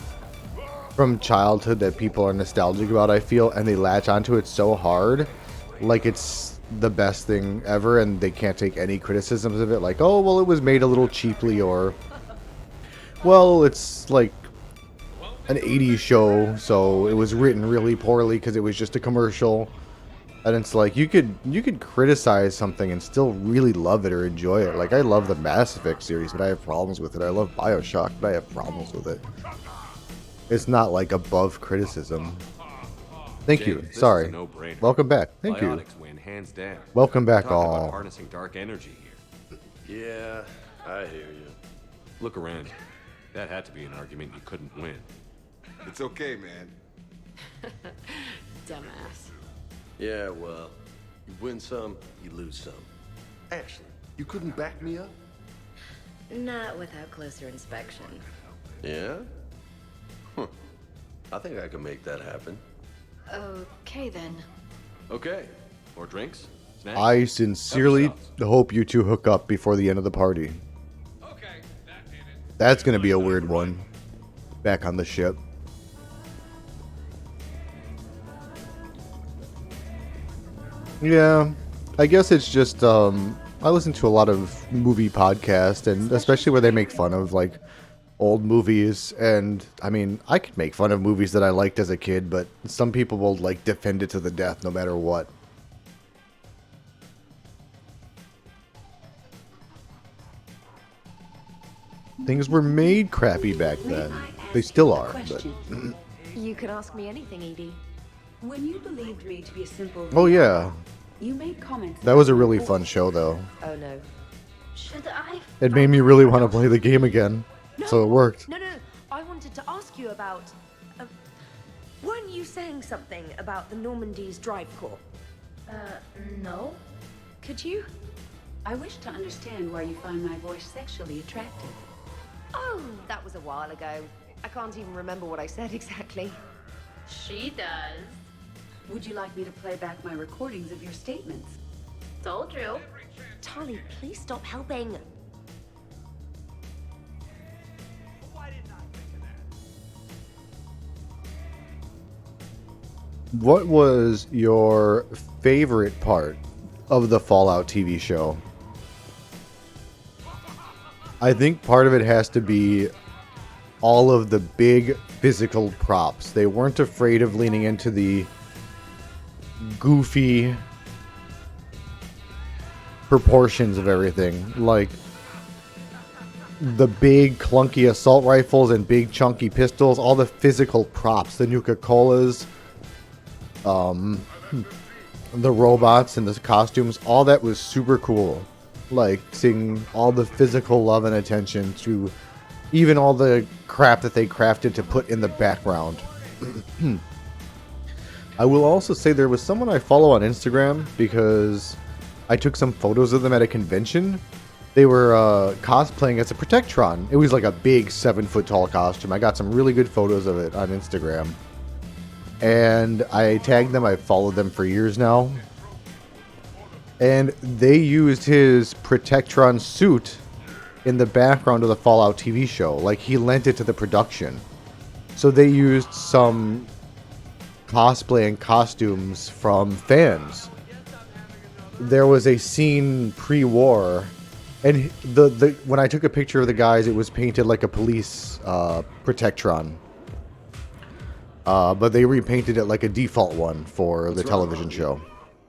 from childhood that people are nostalgic about, I feel, and they latch onto it so hard, like it's the best thing ever, and they can't take any criticisms of it, like, oh, well, it was made a little cheaply, or, well, it's like an 80s show, so it was written really poorly because it was just a commercial. And it's like, you could criticize something and still really love it or enjoy it. Like, I love the Mass Effect series, but I have problems with it. I love BioShock, but I have problems with it. It's not, like, above criticism. Thank James, you. this Sorry. is a no-brainer. Welcome back. Thank you. Biotics win, hands down. Welcome back, Talk about all. harnessing dark energy here. Yeah, I hear you. Look around you. That had to be an argument you couldn't win. It's okay, man. Dumbass. Yeah, well, you win some, you lose some. Ashley, you couldn't back me up? Not without closer inspection. Yeah? Huh. I think I can make that happen. Okay, then. Okay. More drinks? Snacks? I sincerely hope you two hook up before the end of the party. That's gonna be a weird one. Back on the ship. Yeah, I guess it's just, I listen to a lot of movie podcasts, and especially where they make fun of, like, old movies, and, I mean, I could make fun of movies that I liked as a kid, but some people will, like, defend it to the death no matter what. Things were made crappy back then. They still are, but... You can ask me anything, Edie. When you believed me to be a simple... Oh, yeah. You made comments... That was a really fun show, though. Oh, no. Should I? It made me really want to play the game again. So it worked. No. I wanted to ask you about... weren't you saying something about the Normandy's drive core? No. Could you? I wish to understand why you find my voice sexually attractive. Oh, that was a while ago. I can't even remember what I said exactly. She does. Would you like me to play back my recordings of your statements? Told you. Tali, please stop helping. What was your favorite part of the Fallout TV show? I think part of it has to be all of the big physical props. They weren't afraid of leaning into the goofy proportions of everything. Like the big clunky assault rifles and big chunky pistols, all the physical props, the Nuka-Colas, the robots and the costumes, all that was super cool. Like seeing all the physical love and attention to even all the crap that they crafted to put in the background. I will also say there was someone I follow on Instagram because I took some photos of them at a convention. They were cosplaying as a Protectron. It was like a big 7-foot tall costume. I got some really good photos of it on Instagram. And I tagged them. I've followed them for years now. And they used his Protectron suit in the background of the Fallout TV show. Like, he lent it to the production. So they used some cosplay and costumes from fans. There was a scene pre-war, and when I took a picture of the guys, it was painted like a police Protectron. But they repainted it like a default one for the television show.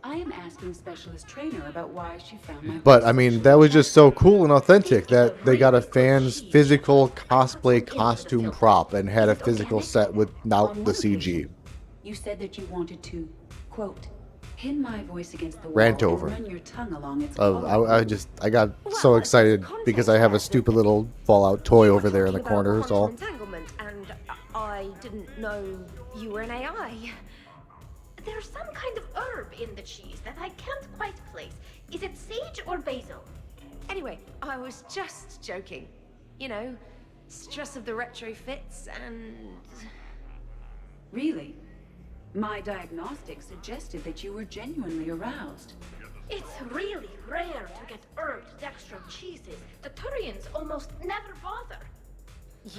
I am asking asking specialist trainer about why she found my But I mean, that was just so cool and authentic that they got a fan's physical cosplay costume prop and had a physical set without On the one CG. occasion, you said that you wanted to, quote, pin my voice against the wall Rant and over. run your tongue along its I got so excited because I have a stupid little Fallout toy over there in the Talking about corner. Is all. quantum entanglement, and I didn't know you were an AI. There's some kind of herb in the cheese that I can't quite place. Is it sage or basil? Anyway, I was just joking. You know, stress of the retrofits and... Really? My diagnostics suggested that you were genuinely aroused. It's really rare to get herbed dextro cheeses. The Turians almost never bother.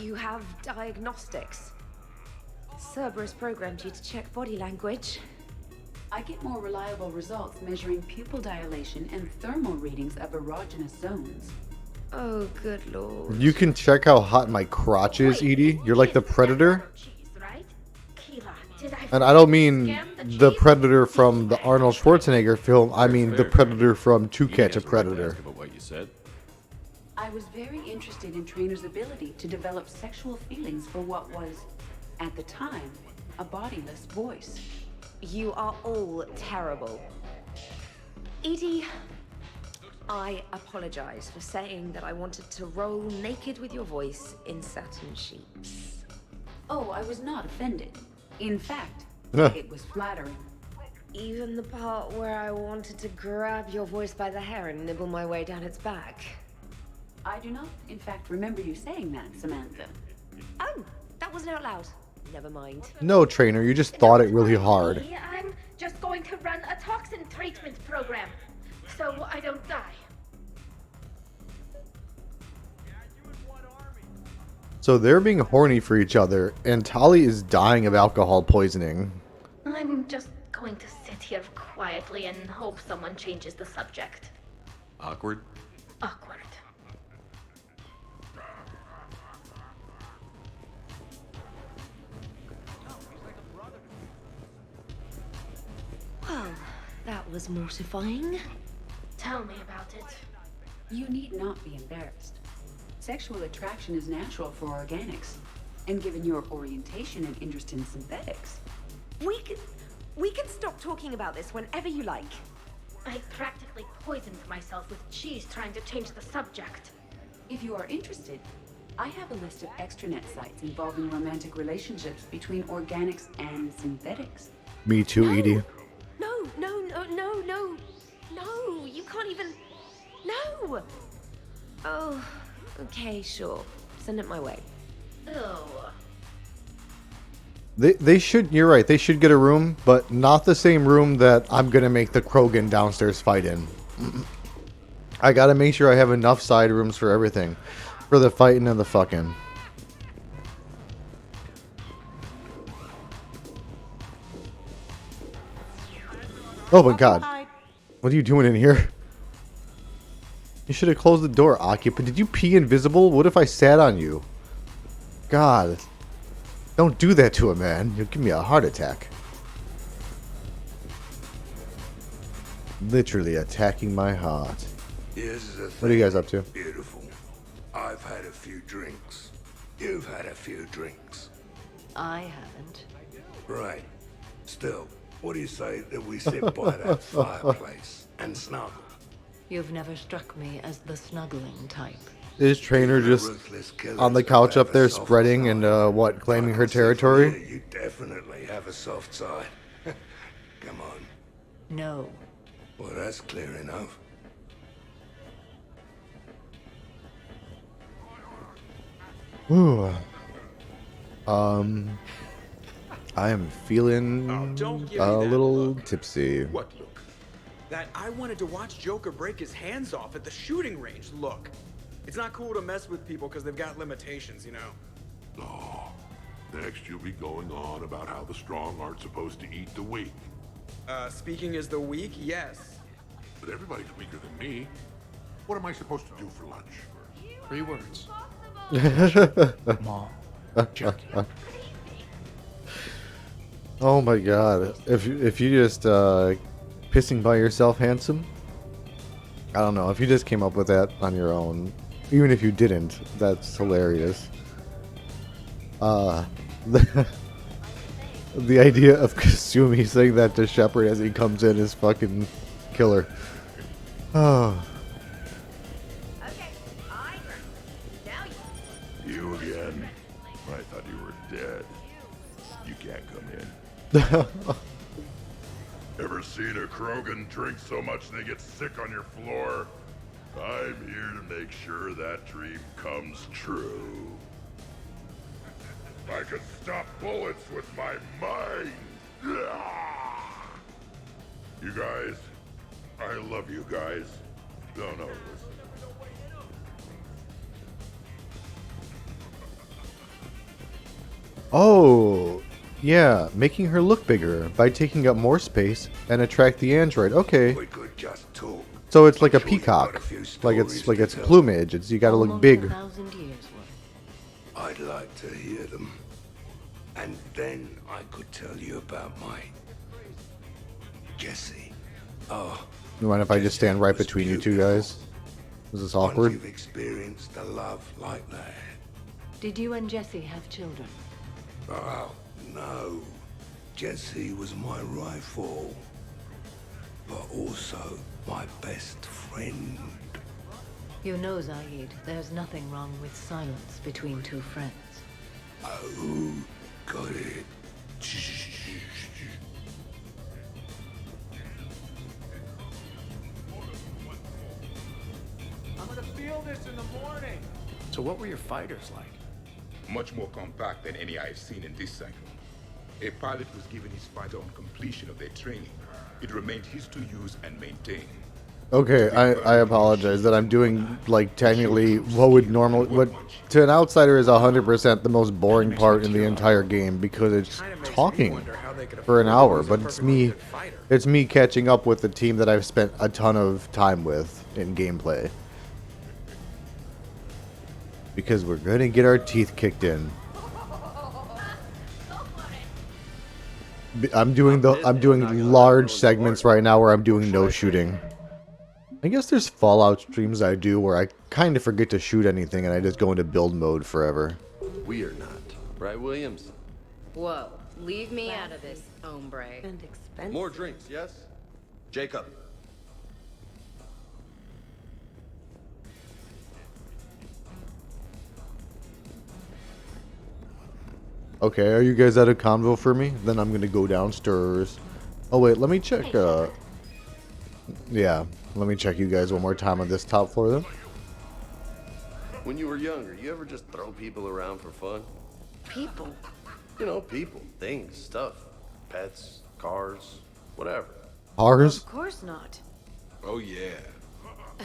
You have diagnostics. Cerberus programmed you to check body language. I get more reliable results measuring pupil dilation and thermal readings of erogenous zones. Oh, good lord. You can check how hot my crotch is, Edie. You're like the Predator. And I don't mean the Predator from the Arnold Schwarzenegger film. I mean the Predator from To Catch a Predator. About what you said. I was very interested in Trainer's ability to develop sexual feelings for what was, at the time, a bodiless voice. You are all terrible. Edie, I apologize for saying that I wanted to roll naked with your voice in satin sheets. Oh, I was not offended. In fact, it was flattering. Even the part where I wanted to grab your voice by the hair and nibble my way down its back. I do not, in fact, remember you saying that, Samantha. Oh, that wasn't out loud. Never mind. No, Trainer, you just thought it really hard. I'm just going to run a toxin treatment program, so I don't die. So they're being horny for each other, and Tali is dying of alcohol poisoning. I'm just going to sit here quietly and hope someone changes the subject. Awkward? Awkward. Well, that was mortifying. Tell me about it. You need not be embarrassed. Sexual attraction is natural for organics, and given your orientation and interest in synthetics. We can stop talking about this whenever you like. I practically poisoned myself with cheese trying to change the subject. If you are interested, I have a list of extranet sites involving romantic relationships between organics and synthetics. Me too, Edie. No, you can't even... No! Oh, okay, sure. Send it my way. Oh. They should, you're right, they should get a room, but not the same room that I'm gonna make the Krogan downstairs fight in. I gotta make sure I have enough side rooms for everything. For the fighting and the fucking. Oh my god. What are you doing in here? You should have closed the door, occupant. Did you pee invisible? What if I sat on you? God. Don't do that to a man. You'll give me a heart attack. Literally attacking my heart. Here's the thing. What are you guys up to? Beautiful. I've had a few drinks. You've had a few drinks. I haven't. Right. Still, what do you say that we sit by that fireplace and snuggle? You've never struck me as the snuggling type. Is Trainer just on the couch up there spreading and, claiming her territory? Yeah, you definitely have a soft side. Come on. No. Well, that's clear enough. Ooh. I am feeling a little tipsy. What look? That I wanted to watch Joker break his hands off at the shooting range look. It's not cool to mess with people because they've got limitations, you know. Oh, next you'll be going on about how the strong aren't supposed to eat the weak. Speaking as the weak, yes. But everybody's weaker than me. What am I supposed to do for lunch? 3 words. Mom. Oh my god. If you just Pissing by yourself, handsome? I don't know. If you just came up with that on your own, even if you didn't, that's hilarious. The idea of Kasumi saying that to Shepard as he comes in is fucking killer. Oh. You again? I thought you were dead. You can't come in. Ever seen a Krogan drink so much they get sick on your floor? I'm here to make sure that dream comes true. I can stop bullets with my mind. You guys, I love you guys. No, listen. Oh, yeah, making her look bigger by taking up more space and attract the android. Okay. We could just talk. So it's like a peacock, like it's plumage. It's you gotta look big. I'd like to hear them, and then I could tell you about my Jesse. Oh, You mind if I just stand right between you two guys? Is this once awkward? you've experienced a love like that. Did you and Jesse have children? Oh no, Jesse was my rival, but also my best friend. You know, Zaid, there's nothing wrong with silence between two friends. Oh, got it. I'm gonna feel this in the morning. So what were your fighters like? Much more compact than any I've seen in this cycle. A pilot was given his fighter on completion of their training. It remained his to use and maintain. Okay, I apologize that I'm doing like technically what to an outsider is 100% the most boring part in the entire game because it's talking for an hour, but it's me catching up with the team that I've spent a ton of time with in gameplay. Because we're gonna get our teeth kicked in. I'm doing large segments right now where I'm doing no shooting. I guess there's Fallout streams I do where I kind of forget to shoot anything and I just go into build mode forever. We are not. Right, Williams? Whoa, leave me out of this, hombre. And expensive. More drinks, yes? Jacob. Okay, are you guys at a convo for me? Then I'm gonna go downstairs. Oh wait, let me check, yeah, let me check you guys one more time on this top floor then. When you were younger, you ever just throw people around for fun? People? You know, people, things, stuff. Pets, cars, whatever. Ours? Of course not. Oh, yeah.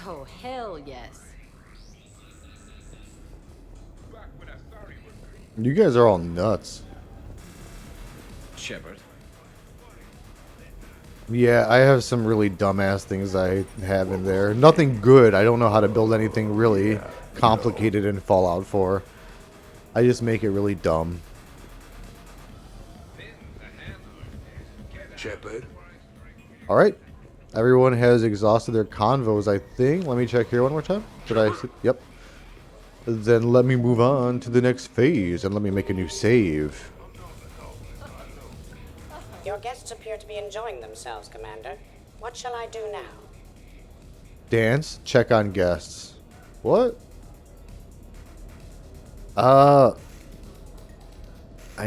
Oh, hell yes. You guys are all nuts. Shepard. Yeah, I have some really dumbass things I have in there. Nothing good. I don't know how to build anything really complicated in Fallout 4. I just make it really dumb. Shepard. Alright. Everyone has exhausted their convos, I think. Let me check here one more time. Did I? Yep. Then let me move on to the next phase and let me make a new save. Your guests appear to be enjoying themselves, Commander. What shall I do now? Dance, check on guests. What? I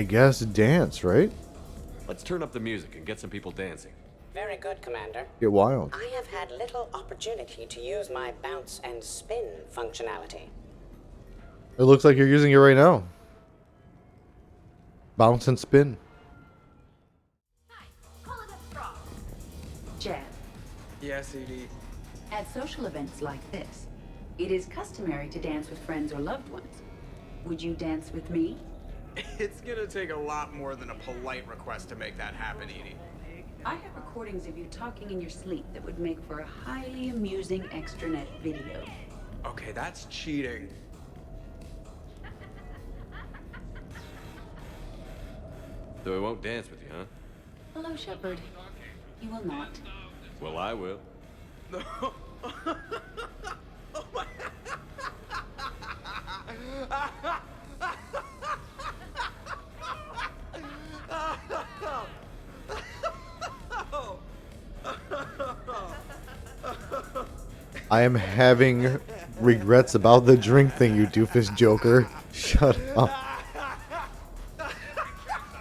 guess dance, right? Let's turn up the music and get some people dancing. Very good, Commander. Get wild. I have had little opportunity to use my bounce and spin functionality. It looks like you're using it right now. Bounce and spin. Jan, Yes, Edie. at social events like this, it is customary to dance with friends or loved ones. Would you dance with me? It's gonna take a lot more than a polite request to make that happen, Edie. I have recordings of you talking in your sleep that would make for a highly amusing extranet video. Okay, that's cheating. So we won't dance with you, huh? Hello, Shepard. You will not. Well, I will. I am having regrets about the drink thing, you doofus Joker. Shut up.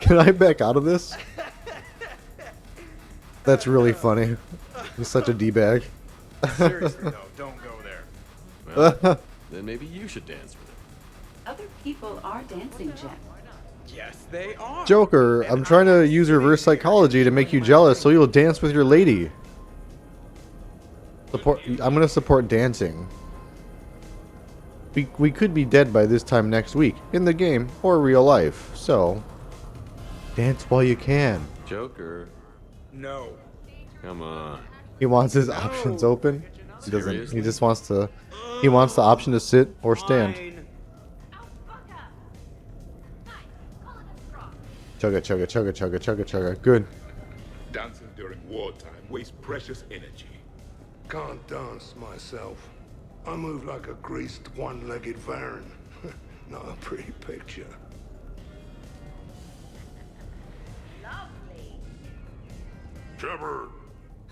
Can I back out of this? That's really funny. He's such a D-bag. Seriously, though, don't go there. Well, then maybe you should dance with him. Other people are dancing, Jet. Yes, they are. Joker, I'm trying to use reverse psychology to make you jealous so you'll dance with your lady. I'm gonna support dancing. We could be dead by this time next week, in the game or real life, so dance while you can. Joker. No. Come on. He wants his options open. He doesn't. Seriously? He just wants to. He wants the option to sit or stand. Chugga chugga chugga chugga chugga chugga. Good. Dancing during wartime wastes precious energy. Can't dance myself. I move like a greased one-legged Varan. Not a pretty picture. Shepard!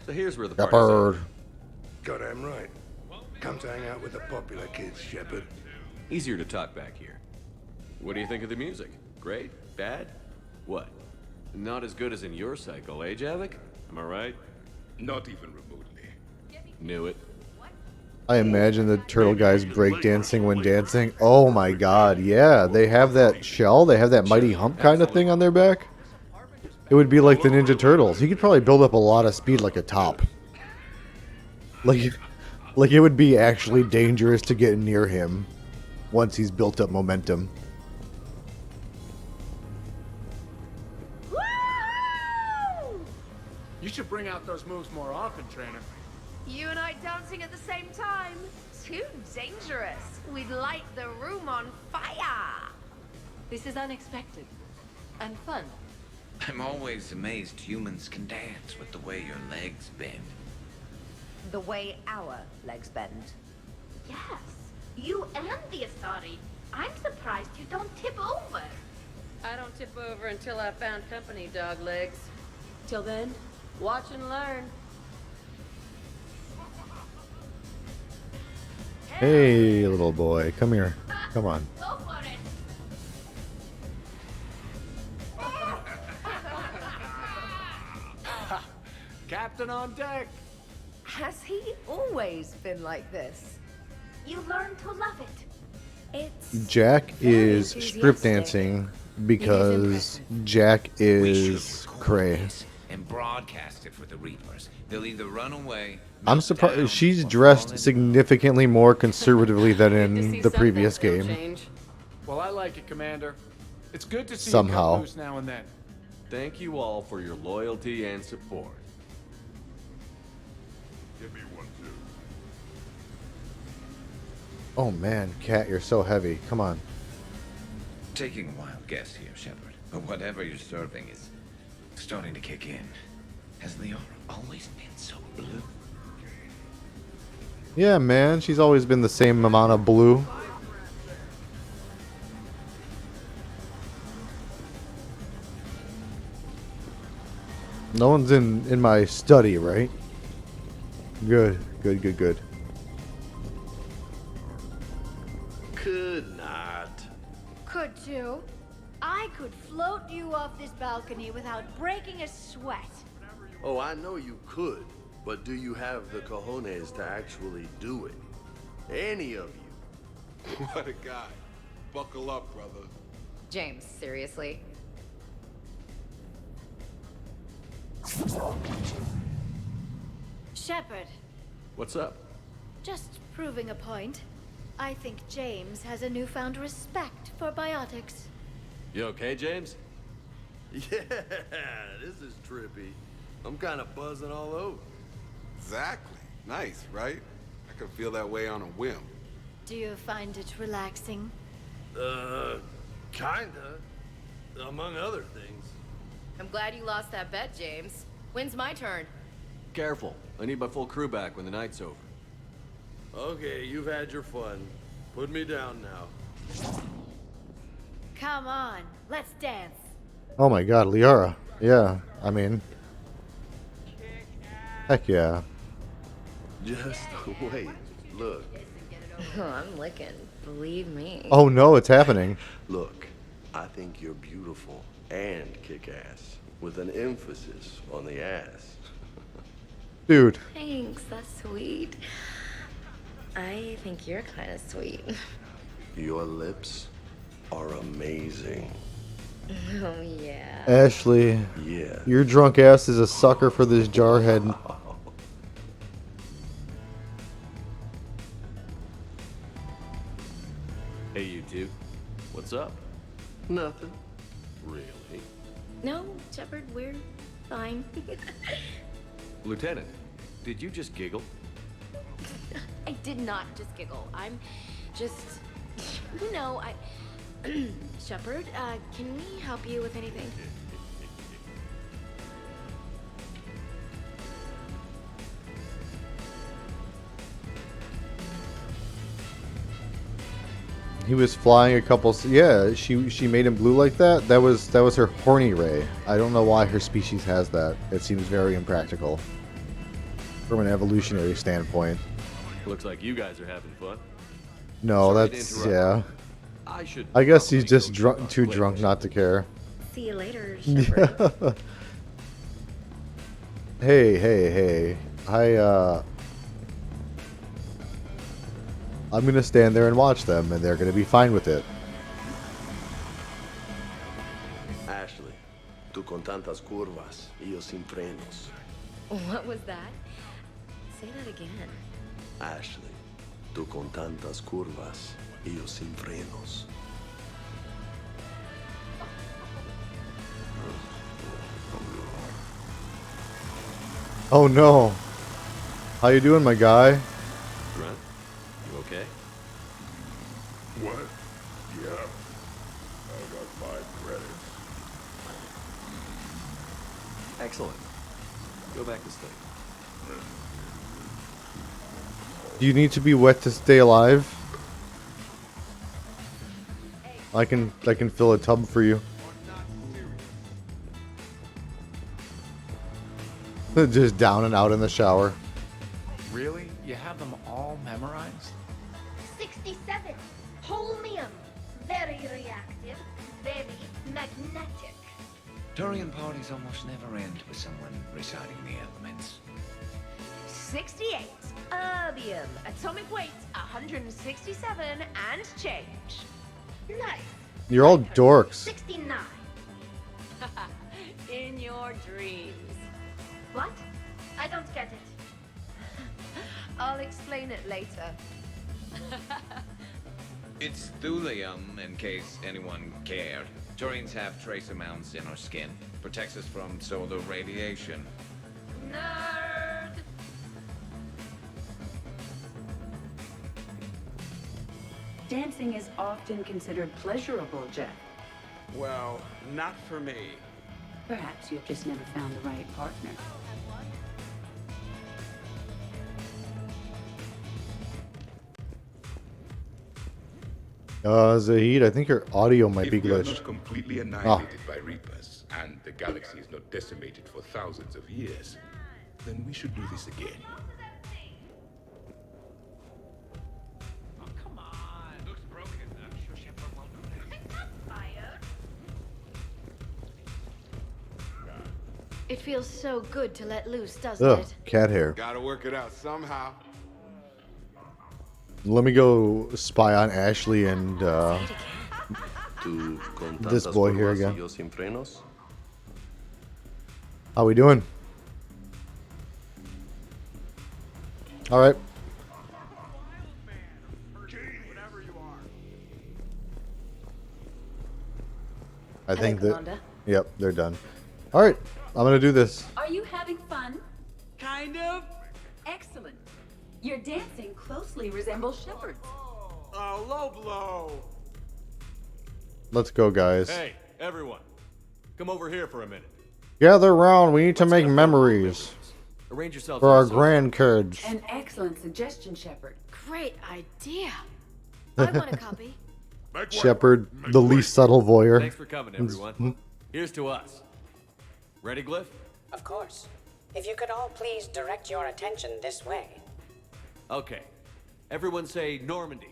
So here's where the Shepard. party's at. Goddamn right. Come to hang out with the popular kids, Shepard. Easier to talk back here. What do you think of the music? Great? Bad? What? Not as good as in your cycle, eh, Javik? Am I right? Not even remotely. Knew it. I imagine the turtle guys breakdancing when dancing. Oh my god, yeah. They have that shell, they have that mighty hump kind of thing on their back. It would be like the Ninja Turtles. He could probably build up a lot of speed like a top. Like it would be actually dangerous to get near him once he's built up momentum. You should bring out those moves more often, trainer. You and I dancing at the same time? Too dangerous. We'd light the room on fire. This is unexpected and fun. I'm always amazed humans can dance with the way your legs bend. The way our legs bend. Yes, you and the Asari. I'm surprised you don't tip over. I don't tip over until I found company, dog legs. Till then, watch and learn. Hey, little boy, come here. Come on. Go for it. Captain on deck. Has he always been like this? You learn to love it. It's Jack is strip dancing because Jack is cray. And broadcast it for the Reapers. They'll either run away. I'm surprised she's dressed significantly more conservatively than in the previous game. Well, I like it, Commander. It's good to see Somehow. you cut loose now and then. Thank you all for your loyalty and support. Give me one, too. Oh man, Cat, you're so heavy. Come on. Taking a wild guess here, Shepard, but whatever you're serving is starting to kick in. Has Liara always been so blue? Yeah, man, she's always been the same amount of blue. No one's in my study, right? Good, good, good, good. Could not. Could too. I could float you off this balcony without breaking a sweat. Oh, I know you could, but do you have the cojones to actually do it? Any of you? What a guy. Buckle up, brother. James, seriously? Shepard, What's up? just proving a point. I think James has a newfound respect for biotics. You okay, James? Yeah, this is trippy. I'm kind of buzzing all over. Exactly. Nice, right? I can feel that way on a whim. Do you find it relaxing? Kinda. Among other things. I'm glad you lost that bet, James. When's my turn? Careful. I need my full crew back when the night's over. Okay, you've had your fun. Put me down now. Come on, let's dance. Oh my god, Liara. Yeah, I mean... Heck yeah. Just wait. Look. I'm licking. Believe me. Oh no, it's happening. Look, I think you're beautiful and kick-ass, with an emphasis on the ass. Dude. Thanks, that's sweet. I think you're kind of sweet. Your lips are amazing. Oh, yeah. Ashley. Yeah. Your drunk ass is a sucker for this jarhead. Hey, you two. What's up? Nothing. Really? No, Shepard, we're fine. Lieutenant, did you just giggle? I did not just giggle. I'm just, you know, Shepard, can we help you with anything? He was flying a couple. Yeah, she made him blue like that. That was her horny ray. I don't know why her species has that. It seems very impractical from an evolutionary standpoint. Looks like you guys are having fun. No, Sorry to that's interrupt. yeah. I guess he's just too drunk not to care. See you later, Shepard. Hey. I'm gonna stand there and watch them, and they're gonna be fine with it. Ashley, tú con tantas curvas y yo sin frenos. What was that? Say that again. Ashley, tú con tantas curvas y yo sin frenos. Oh no. How you doing, my guy? Grunt, you okay? What? Yeah. I got 5 credits. Excellent. Go back to sleep. Do you need to be wet to stay alive? I can fill a tub for you. Just down and out in the shower. Really? You have them all memorized? 67. Holmium. Very reactive. Very magnetic. Turian parties almost never end with someone reciting the elements. 68. Erbium. Atomic weight 167 and change. Nice. You're all dorks. 69. In your dreams. What? I don't get it. I'll explain it later. It's thulium, in case anyone cared. Turians have trace amounts in our skin. Protects us from solar radiation. Nerd! Dancing is often considered pleasurable, Jeff. Well, not for me. Perhaps you've just never found the right partner. Zahid, I think your audio might be If we are glitched. not completely annihilated by Reapers, and the galaxy is not decimated for thousands of years, then we should do this again. It feels so good to let loose, doesn't Ugh, it? cat hair. Gotta work it out somehow. Let me go spy on Ashley and Tú con this tantas boy here curvas y again. yo sin frenos. How we doing? All right. I think that. Commander. Yep, they're done. All right, I'm gonna do this. Are you having fun? Kind of. Excellent. Your dancing closely resembles Shepard's. Oh, low blow. Let's go, guys. Hey, everyone. Come over here for a minute. Gather round. We need to make memories. Arrange yourselves. For our grandkids. An excellent suggestion, Shepard. Great idea. I want a copy. Shepard, the least subtle voyeur. Thanks for coming, everyone. Here's to us. Ready, Glyph? Of course. If you could all please direct your attention this way. Okay. Everyone say Normandy.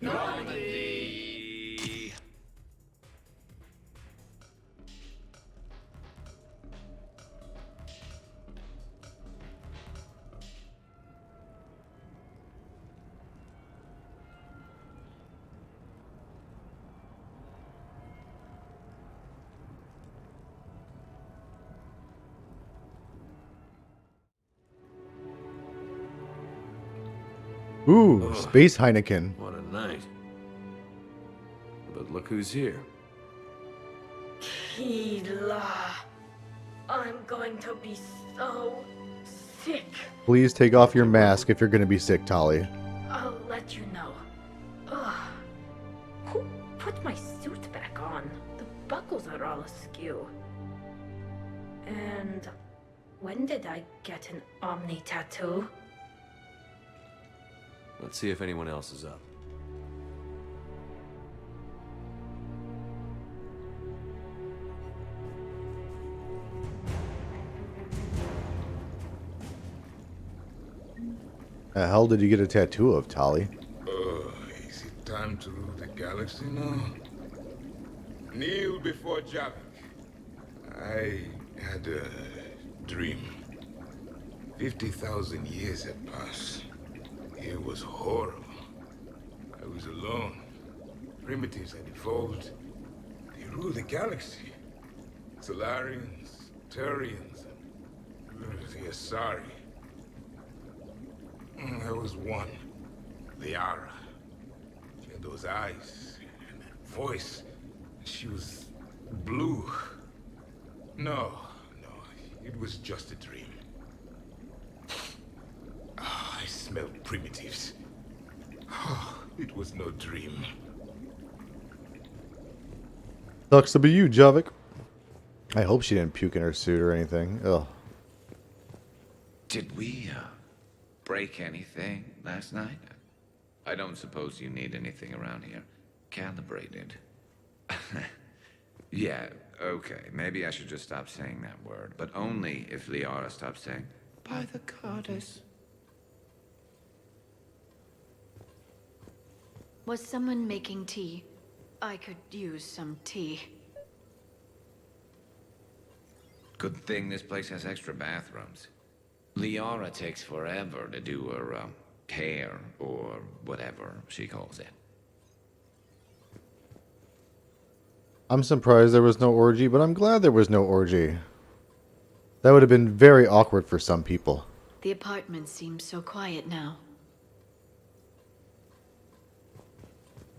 Normandy! Ooh, Space Heineken. What a night. But look who's here. Kila. I'm going to be so sick. Please take off your mask if you're going to be sick, Tali. I'll let you know. Ugh. Who put my suit back on? The buckles are all askew. And when did I get an Omni tattoo? Let's see if anyone else is up. The hell did you get a tattoo of, Tali? Is it time to rule the galaxy now? Kneel before Javik. I had a dream. 50,000 years had passed. It was horrible. I was alone. Primitives had evolved. They ruled the galaxy. Solarians, Turians, and the Asari. There was one, Liara. She had those eyes and that voice. She was blue. No, it was just a dream. I smelled primitives. It was no dream. Sucks to be you, Javik. I hope she didn't puke in her suit or anything. Ugh. Did we, break anything last night? I don't suppose you need anything around here. Calibrated. Yeah, okay. Maybe I should just stop saying that word. But only if Liara stops saying, by the goddess. Was someone making tea? I could use some tea. Good thing this place has extra bathrooms. Liara takes forever to do her, hair, or whatever she calls it. I'm surprised there was no orgy, but I'm glad there was no orgy. That would have been very awkward for some people. The apartment seems so quiet now.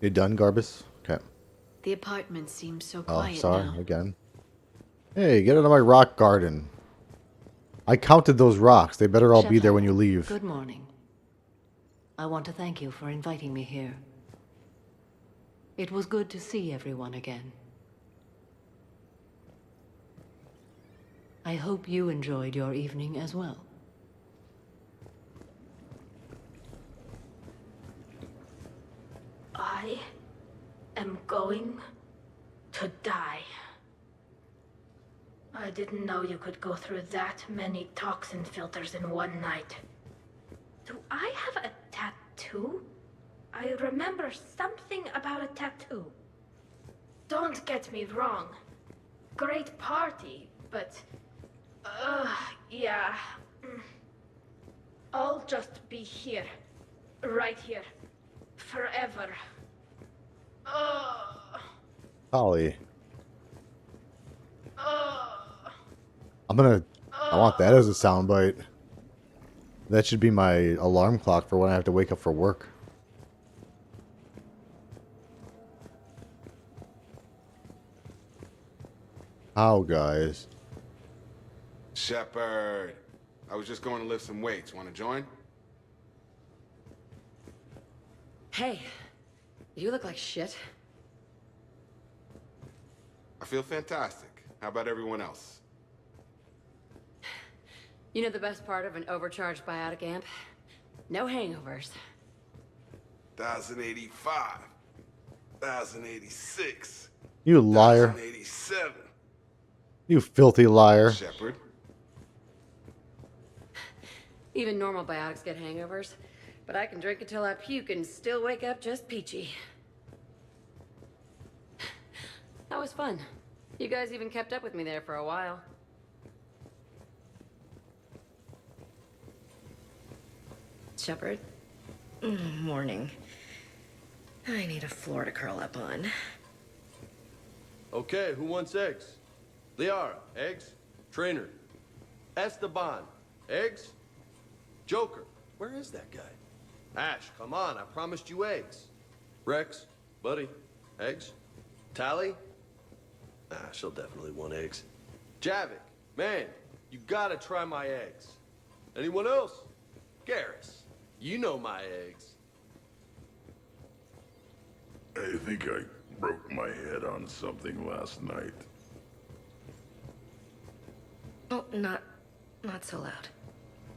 You done, Garbus? Okay. The apartment seems so Oh, quiet sorry, now. again. Hey, get out of my rock garden. I counted those rocks. They better all be there when you leave. Good morning. I want to thank you for inviting me here. It was good to see everyone again. I hope you enjoyed your evening as well. I am going to die. I didn't know you could go through that many toxin filters in one night. Do I have a tattoo? I remember something about a tattoo. Don't get me wrong. Great party, but... yeah. I'll just be here. Right here. Forever. Holly. I want that as a soundbite. That should be my alarm clock for when I have to wake up for work. How, guys? Shepard, I was just going to lift some weights. Want to join? Hey, you look like shit. I feel fantastic. How about everyone else? You know the best part of an overcharged biotic amp? No hangovers. 1085. 1086. You liar. 1087. You filthy liar. Shepard. Even normal biotics get hangovers, but I can drink until I puke and still wake up just peachy. That was fun. You guys even kept up with me there for a while. Shepard? Morning. I need a floor to curl up on. Okay, who wants eggs? Liara, eggs? Trainer. Esteban, eggs? Joker, where is that guy? Ash, come on, I promised you eggs. Rex, buddy, eggs? Tally? She'll definitely want eggs. Javik, man, you gotta try my eggs. Anyone else? Garrus, you know my eggs. I think I broke my head on something last night. Oh, not so loud.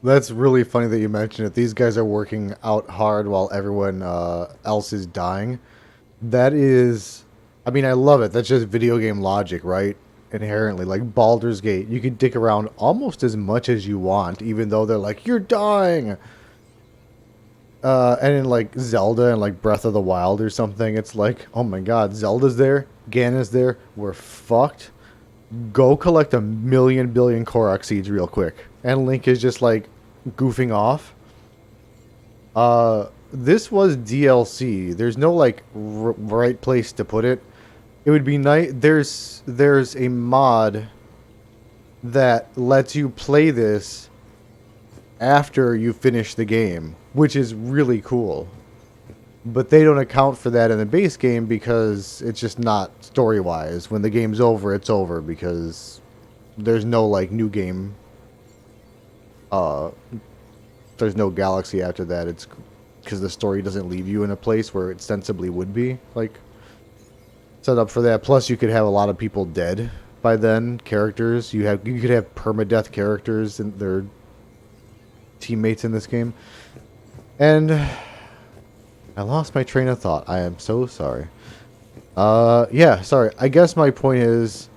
That's really funny that you mentioned it. These guys are working out hard while everyone else is dying. That is... I mean, I love it. That's just video game logic, right? Inherently. Like Baldur's Gate. You can dick around almost as much as you want, even though they're like, you're dying! And in like Zelda and like Breath of the Wild or something, it's like, oh my god, Zelda's there, Ganon's there, we're fucked. Go collect 1,000,000,000 billion Korok seeds real quick. And Link is just like goofing off. This was DLC. There's no like right place to put it. It would be nice. There's a mod that lets you play this after you finish the game, which is really cool. But they don't account for that in the base game because it's just not story-wise. When the game's over, it's over because there's no like new game. There's no galaxy after that. It's because the story doesn't leave you in a place where it sensibly would be like set up for that. Plus, you could have a lot of people dead by then. Characters you could have permadeath characters and their teammates in this game. And I lost my train of thought. I am so sorry. Yeah, sorry. I guess my point is,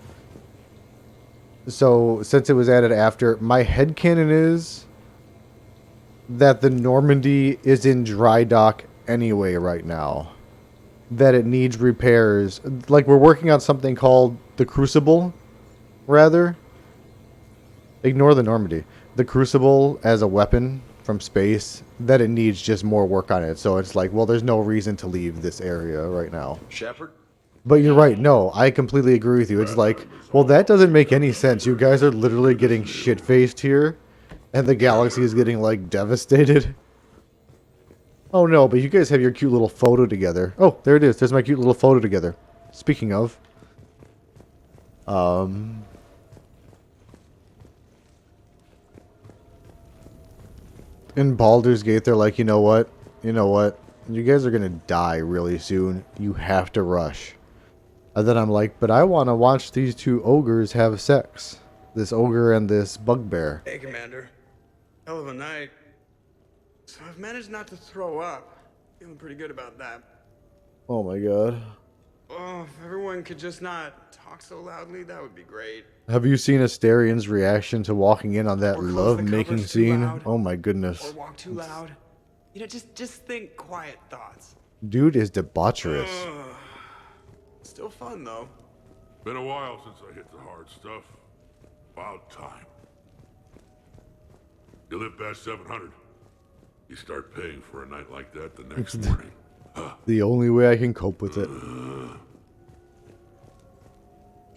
so since it was added after, my headcanon is that the Normandy is in dry dock anyway right now. That it needs repairs. Like, we're working on something called the Crucible, rather. Ignore the Normandy. The Crucible as a weapon from space, that it needs just more work on it. So it's like, well, there's no reason to leave this area right now. Shepard? But you're right. No, I completely agree with you. It's like, well, that doesn't make any sense. You guys are literally getting shit-faced here, and the galaxy is getting, like, devastated. Oh, no, but you guys have your cute little photo together. Oh, there it is. There's my cute little photo together. Speaking of. In Baldur's Gate, they're like, you know what? You know what? You guys are going to die really soon. You have to rush. And then I'm like, but I want to watch these two ogres have sex. This ogre and this bugbear. Hey, Commander. Hell of a night. So I've managed not to throw up. Feeling pretty good about that. Oh my god. Oh, if everyone could just not talk so loudly, that would be great. Have you seen Asterian's reaction to walking in on that Or close the love-making covers too scene? loud. Oh my goodness. Or walk too loud. You know, just think quiet thoughts. Dude is debaucherous. Still fun, though. Been a while since I hit the hard stuff. About time. You live past 700. You start paying for a night like that the next morning. The only way I can cope with it.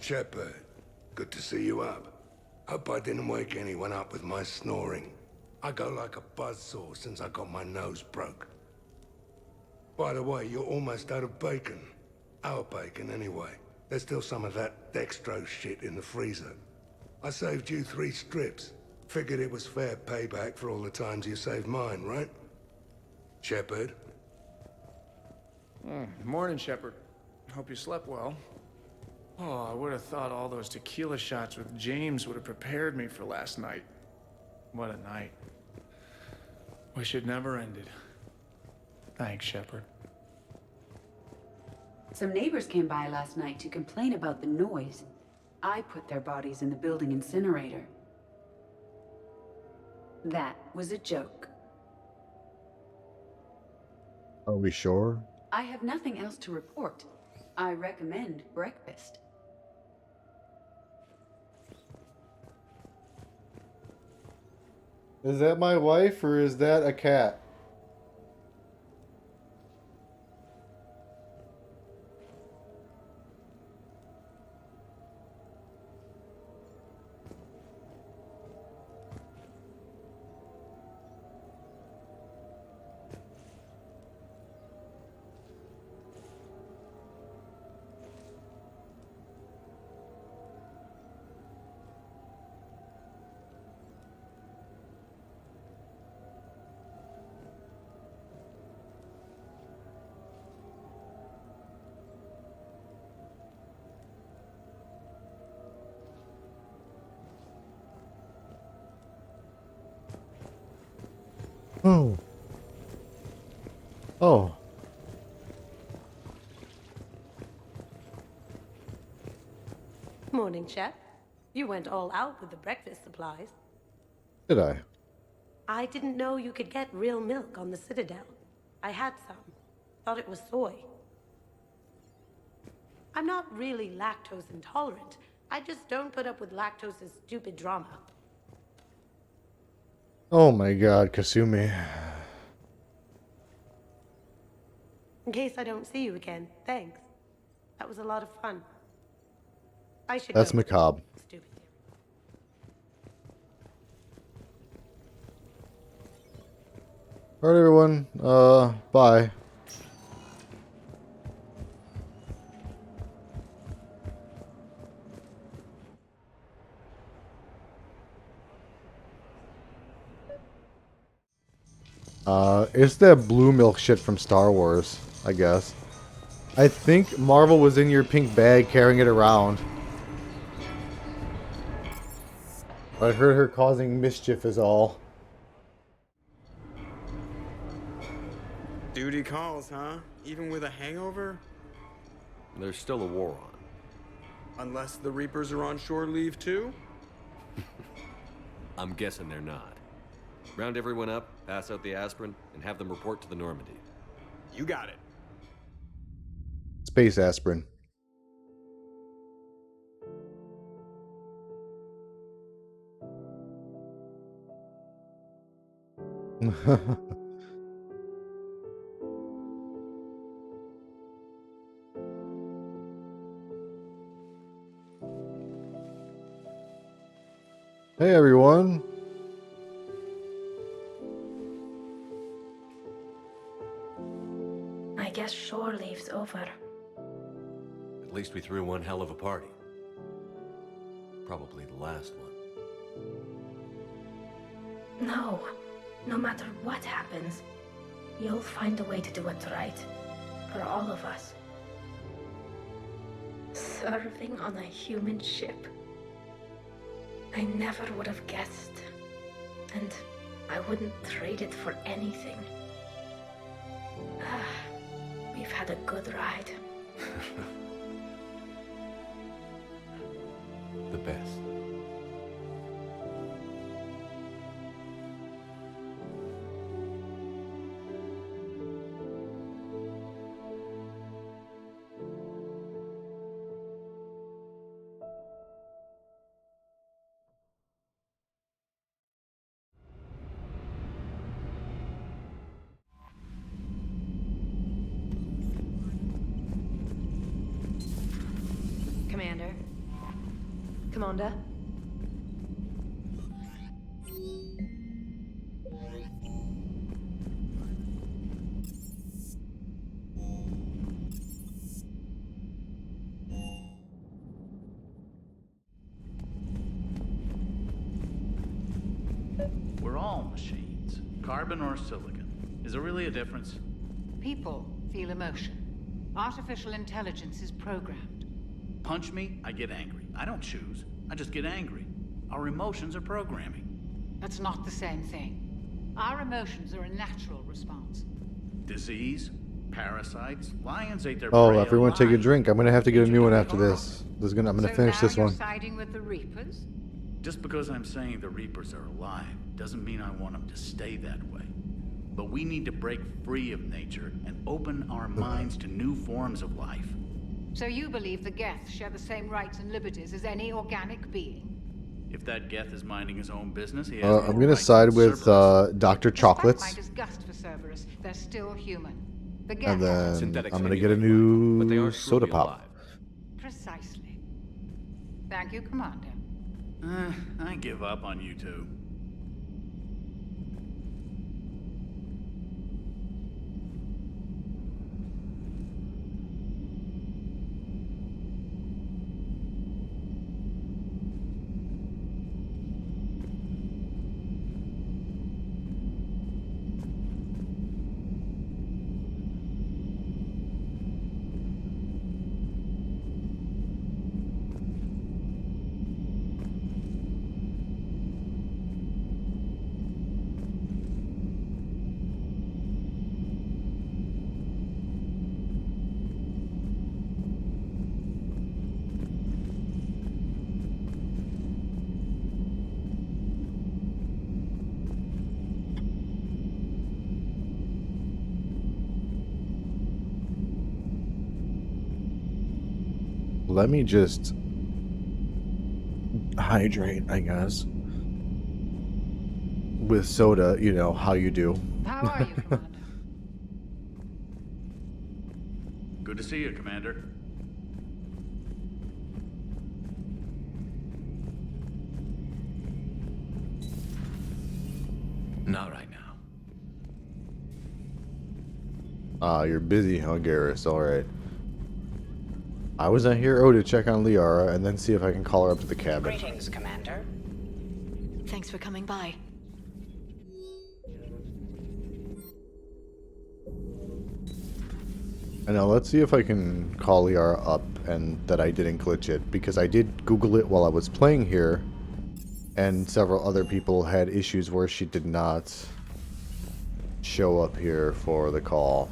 Shepard, good to see you up. Hope I didn't wake anyone up with my snoring. I go like a buzzsaw since I got my nose broke. By the way, you're almost out of bacon. Our bacon, anyway. There's still some of that dextrose shit in the freezer. I saved you 3 strips. Figured it was fair payback for all the times you saved mine, right? Shepard? Morning, Shepard. Hope you slept well. Oh, I would have thought all those tequila shots with James would have prepared me for last night. What a night. Wish it never ended. Thanks, Shepard. Some neighbors came by last night to complain about the noise. I put their bodies in the building incinerator. That was a joke. Are we sure? I have nothing else to report. I recommend breakfast. Is that my wife or is that a cat? Oh. Oh. Morning, Chef. You went all out with the breakfast supplies. Did I? I didn't know you could get real milk on the Citadel. I had some. Thought it was soy. I'm not really lactose intolerant. I just don't put up with lactose's stupid drama. Oh my god, Kasumi. In case I don't see you again, thanks. That was a lot of fun. I should That's go. macabre. Stupid. Alright, everyone. Bye. It's that blue milk shit from Star Wars, I guess. I think Marvel was in your pink bag carrying it around. I heard her causing mischief is all. Duty calls, huh? Even with a hangover? There's still a war on. Unless the Reapers are on shore leave too? I'm guessing they're not. Round everyone up, pass out the aspirin, and have them report to the Normandy. You got it. Space aspirin. Hey everyone. I guess shore leave's over. At least we threw one hell of a party. Probably the last one. No. No matter what happens, you'll find a way to do it right. For all of us. Serving on a human ship. I never would have guessed. And I wouldn't trade it for anything. We've had a good ride. The best. Commander. Commander. We're all machines. Carbon or silicon. Is there really a difference? People feel emotion. Artificial intelligence is programmed. Punch me, I get angry. I don't choose. I just get angry. Our emotions are programming. That's not the same thing. Our emotions are a natural response. Disease, parasites, lions ate their Oh, prey everyone take a alive. drink. I'm gonna have to get a new one after this. I'm gonna finish this you're one. siding with the Reapers? Just because I'm saying the Reapers are alive doesn't mean I want them to stay that way. But we need to break free of nature and open our minds to new forms of life. So you believe the Geth share the same rights and liberties as any organic being? If that Geth is minding his own business, he has I'm gonna side with Dr. Chocolates, My disgust for Cerberus, they're still human. The Geth and then Synthetics I'm gonna anyway, get a new but they are soda truly pop. alive. Precisely. Thank you, Commander. I give up on you two. Let me just hydrate, I guess. With soda, you know, how you do. How are you, Commander? Good to see you, Commander. Not right now. You're busy, huh, Garrus? Alright. I was out here to check on Liara and then see if I can call her up to the cabin. Greetings, Commander. Thanks for coming by. And now let's see if I can call Liara up and that I didn't glitch it, because I did Google it while I was playing here, and several other people had issues where she did not show up here for the call.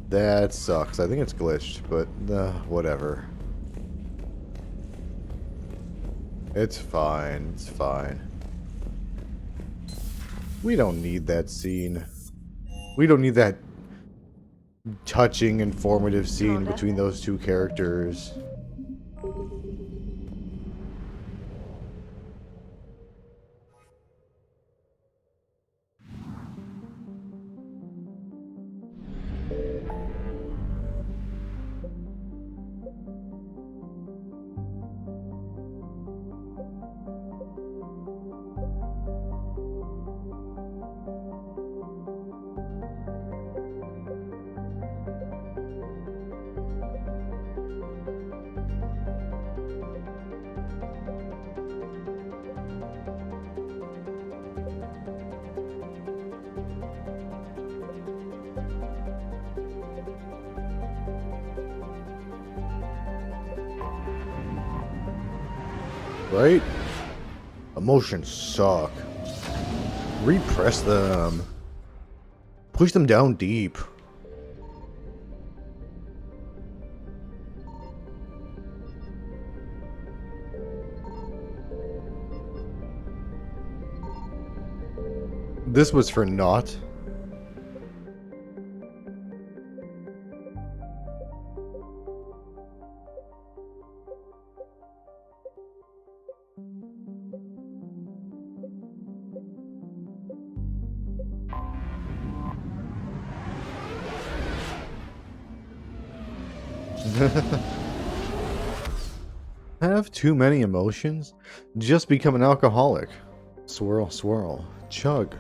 That sucks. I think it's glitched, but whatever. It's fine. It's fine. We don't need that scene. We don't need that touching, informative scene between those two characters. Right? Emotions suck. Repress them. Push them down deep. This was for naught. Have too many emotions? Just become an alcoholic. Swirl, swirl. Chug.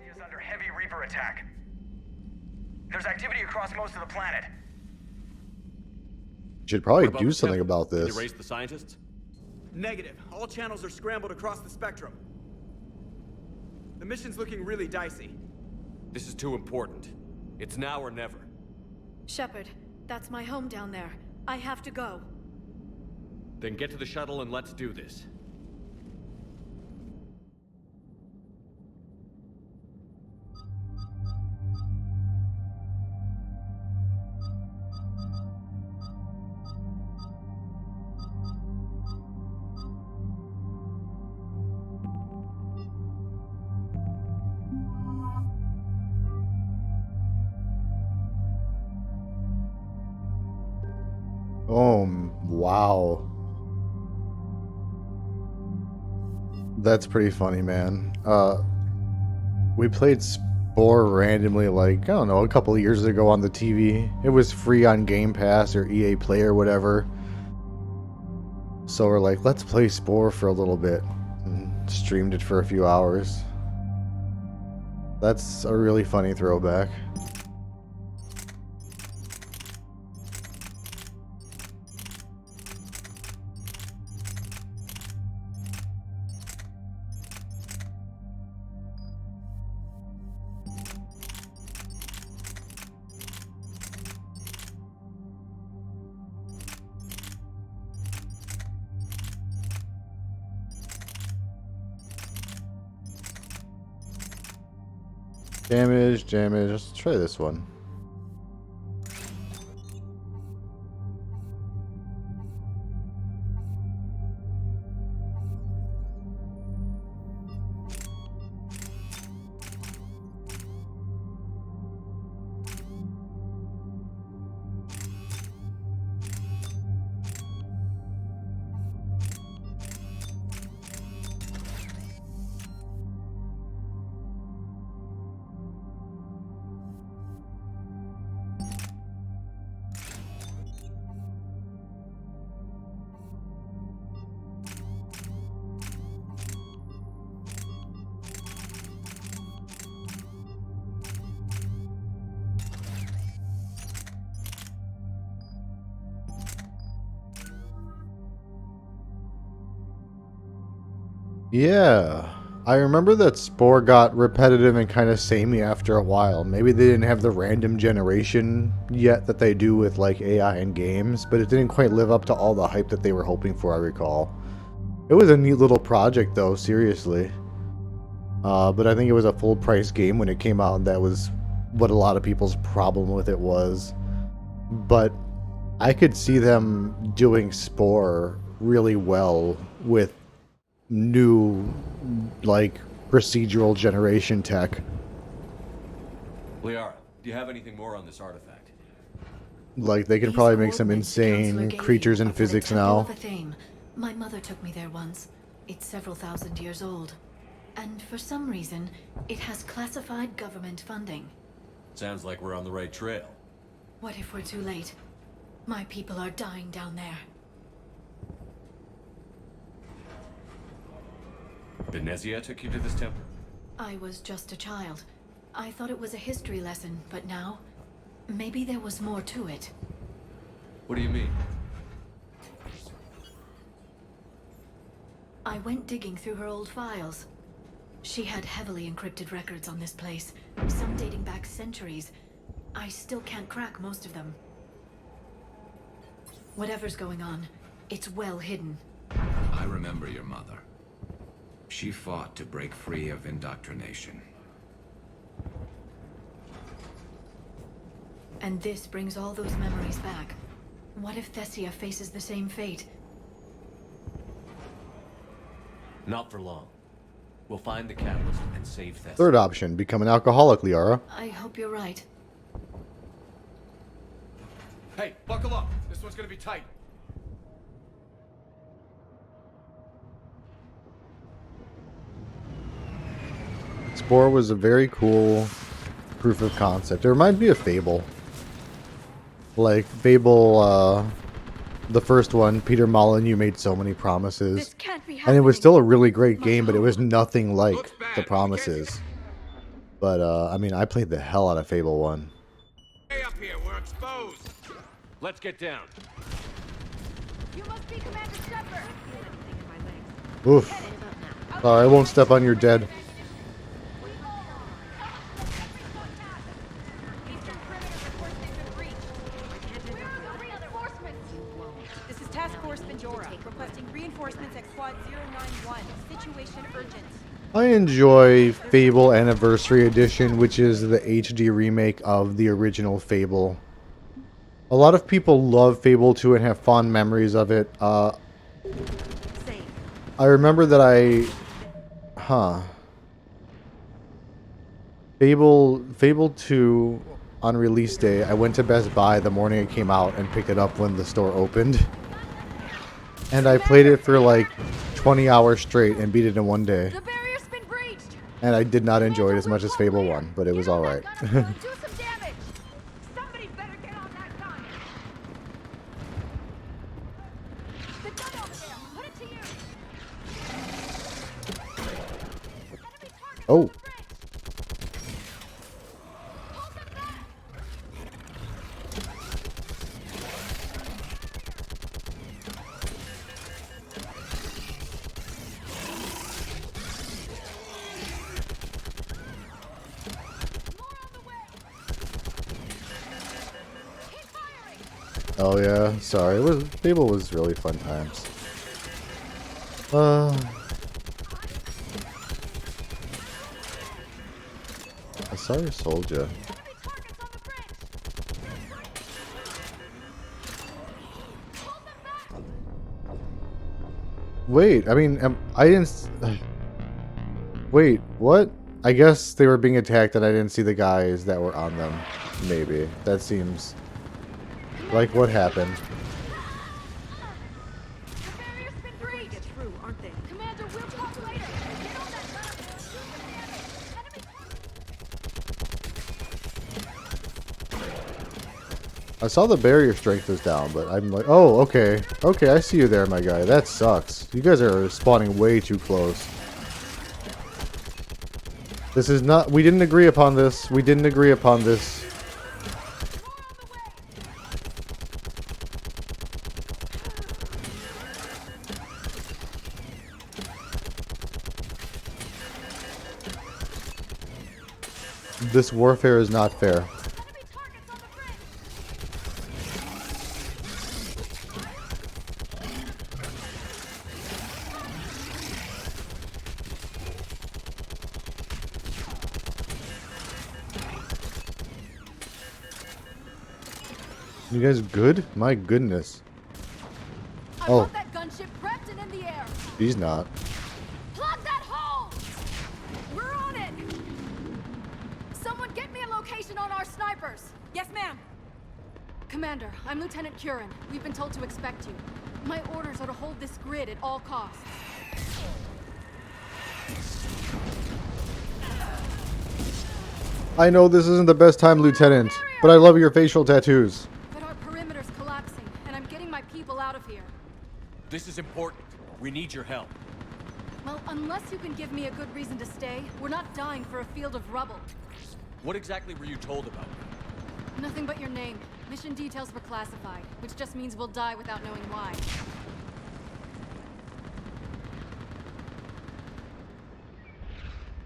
Is under heavy Reaper attack. There's activity across most of the planet. Should probably What about do the something temple? about Did this. you erase the scientists? Negative. All channels are scrambled across the spectrum. The mission's looking really dicey. This is too important. It's now or never. Shepard, that's my home down there. I have to go. Then get to the shuttle and let's do this. Oh, wow. That's pretty funny, man. We played Spore randomly, like, I don't know, a couple of years ago on the TV. It was free on Game Pass or EA Play or whatever. So we're like, let's play Spore for a little bit. And streamed it for a few hours. That's a really funny throwback. Damage, damage. Let's try this one. Yeah, I remember that Spore got repetitive and kind of samey after a while. Maybe they didn't have the random generation yet that they do with like AI in games, but it didn't quite live up to all the hype that they were hoping for, I recall. It was a neat little project though, seriously. But I think it was a full price game when it came out, and that was what a lot of people's problem with it was. But I could see them doing Spore really well with new, like, procedural generation tech. Liara, do you have anything more on this artifact? Like, they can probably make some insane creatures in physics now. My mother took me there once. It's several thousand years old. And for some reason, it has classified government funding. Sounds like we're on the right trail. What if we're too late? My people are dying down there. Benezia took you to this temple? I was just a child. I thought it was a history lesson, but now, maybe there was more to it. What do you mean? I went digging through her old files. She had heavily encrypted records on this place, some dating back centuries. I still can't crack most of them. Whatever's going on, it's well hidden. I remember your mother. She fought to break free of indoctrination. And this brings all those memories back. What if Thessia faces the same fate? Not for long. We'll find the catalyst and save Thessia. Third option, become an alcoholic, Liara. I hope you're right. Hey, buckle up. This one's gonna be tight. Spore was a very cool proof of concept. It reminds me of Fable. Like, Fable, the first one, Peter Molyneux made so many promises. And it was still a really great game, but it was nothing like the promises. But, I mean, I played the hell out of Fable 1. Hey up here, we're exposed. Let's get down. Oof. Sorry, I won't step on your dead. This is Task Force Venjora, requesting reinforcements at Quad 091. Situation urgent. I enjoy Fable Anniversary Edition, which is the HD remake of the original Fable. A lot of people love Fable 2 and have fond memories of it. I remember that Fable 2 on release day, I went to Best Buy the morning it came out and picked it up when the store opened. And I played it for like 20 hours straight and beat it in one day. And I did not enjoy it as much as Fable 1, but it was alright. Oh. Oh yeah, sorry. Fable was really fun times. I saw your soldier. Wait, I mean, I didn't. Wait, what? I guess they were being attacked and I didn't see the guys that were on them. Maybe. That seems like what happened. I saw the barrier strength was down, but I'm like, oh, okay. Okay, I see you there, my guy. That sucks. You guys are spawning way too close. This is not... We didn't agree upon this. We didn't agree upon this. This warfare is not fair. You guys good? My goodness. Oh. That gunship prepped and in the air. She's not. Plug that hole! We're on it! Someone get me a location on our snipers. Yes, ma'am. Commander, I'm Lieutenant Curran. We've been told to expect you. My orders are to hold this grid at all costs. I know this isn't the best time, Lieutenant, but I love your facial tattoos. But our perimeter's collapsing, and I'm getting my people out of here. This is important. We need your help. Well, unless you can give me a good reason to stay, we're not dying for a field of rubble. What exactly were you told about me? Nothing but your name. Mission details were classified, which just means we'll die without knowing why.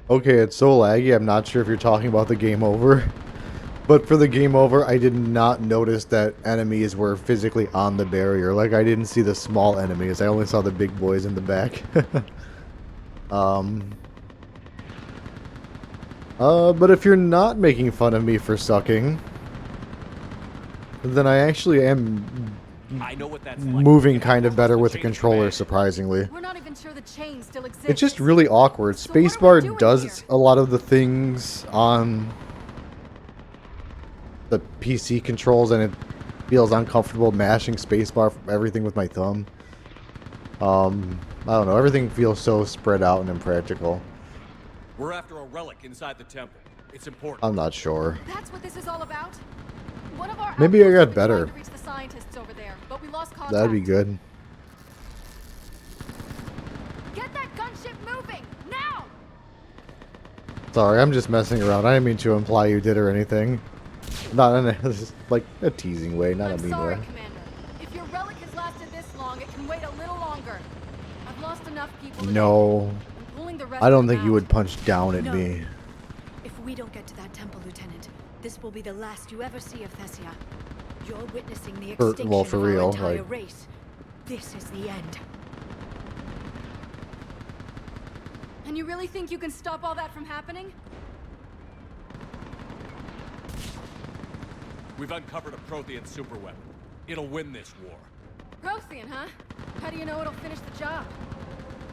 Okay, it's so laggy, I'm not sure if you're talking about the game over. But for the game over, I did not notice that enemies were physically on the barrier. Like, I didn't see the small enemies. I only saw the big boys in the back. But if you're not making fun of me for sucking, then I actually am moving kind of better with the controller, surprisingly. We're not even sure the chain still exists. It's just really awkward. Spacebar does a lot of the things on the PC controls, and it feels uncomfortable mashing spacebar for everything with my thumb. I don't know. Everything feels so spread out and impractical. We're after a relic inside the temple. It's important. I'm not sure. That's what this is all about? One of our Maybe I got better. to reach the scientists over there, but we lost contact. That'd be good. Get that gunship moving now! Sorry, I'm just messing around. I didn't mean to imply you did or anything. Not in a, like a teasing way, not a mean way. Commander. If you're your relic has lasted this long, it can wait a little longer. I've lost enough people. No. I'm pulling the rest I don't of them think you out. would punch down at No. me. If we don't get to that temple, Lieutenant, this will be the last you ever see of Thessia. You're witnessing the For extinction of real, our entire like- race. This is the end. And you really think you can stop all that from happening? We've uncovered a Prothean superweapon. It'll win this war. Prothean, huh? How do you know it'll finish the job?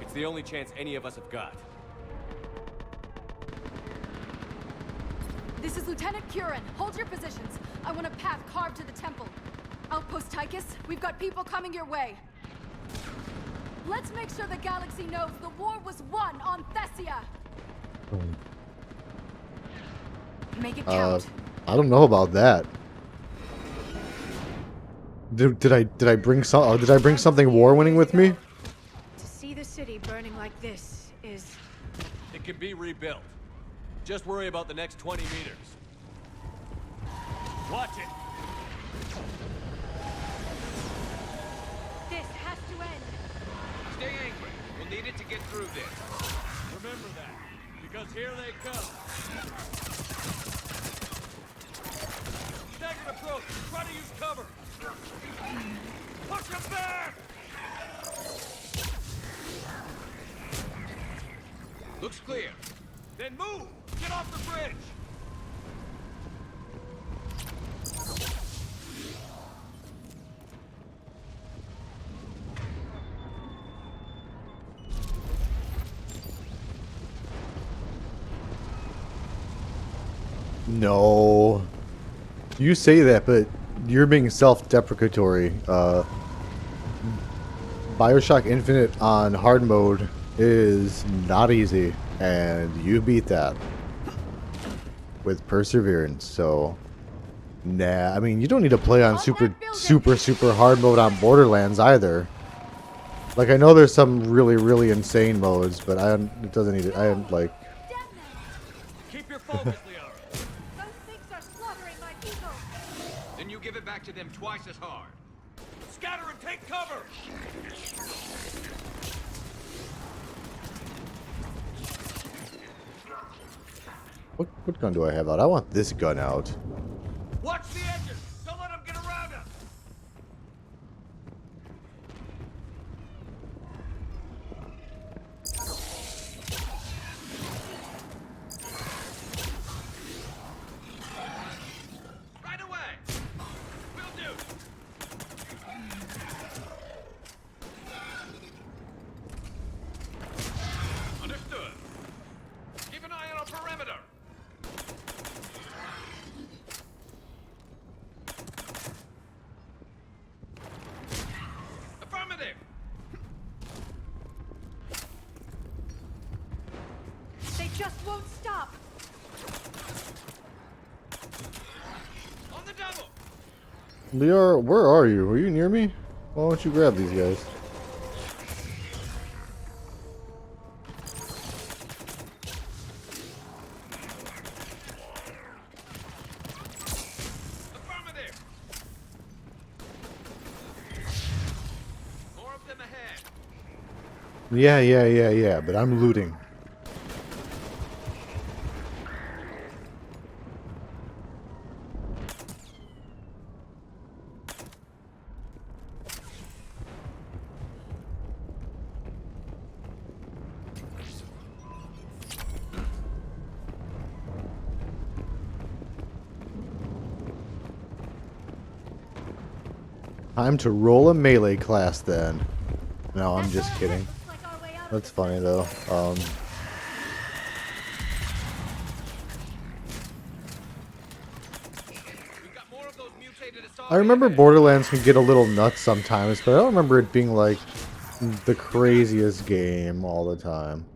It's the only chance any of us have got. This is Lieutenant Curran. Hold your positions. I want a path carved to the temple. Outpost Tychus, we've got people coming your way. Let's make sure the galaxy knows the war was won on Thessia. Make it count. I don't know about that. Did I bring something war-winning with me? To see the city burning like this is... It can be rebuilt. Just worry about the next 20 meters. Watch it. This has to end. Stay angry. We'll need it to get through this. Remember that, because here they come. Staggered approach. Try to use cover. Push him back. Looks clear. Then move. Get off the bridge. No. You say that, but you're being self-deprecatory. BioShock Infinite on hard mode is not easy, and you beat that with perseverance. So, nah. I mean, you don't need to play on super hard mode on Borderlands either. Like, I know there's some really insane modes, but it doesn't need it. I am like. Keep your focus, Liara. Those things are slaughtering my people. Then you give it back to them twice as hard. Scatter and take cover. What gun do I have out? I want this gun out. Watch the edges. Don't let them get around us. Right away. Will do. Understood. Keep an eye on our perimeter. Affirmative. They just won't stop. On the double. Liara, where are you? Are you near me? Why don't you grab these guys? Affirmative. More of them ahead. Yeah, but I'm looting. Time to roll a melee class then. No, I'm just kidding. That's funny though. I remember Borderlands can get a little nuts sometimes, but I don't remember it being like the craziest game all the time.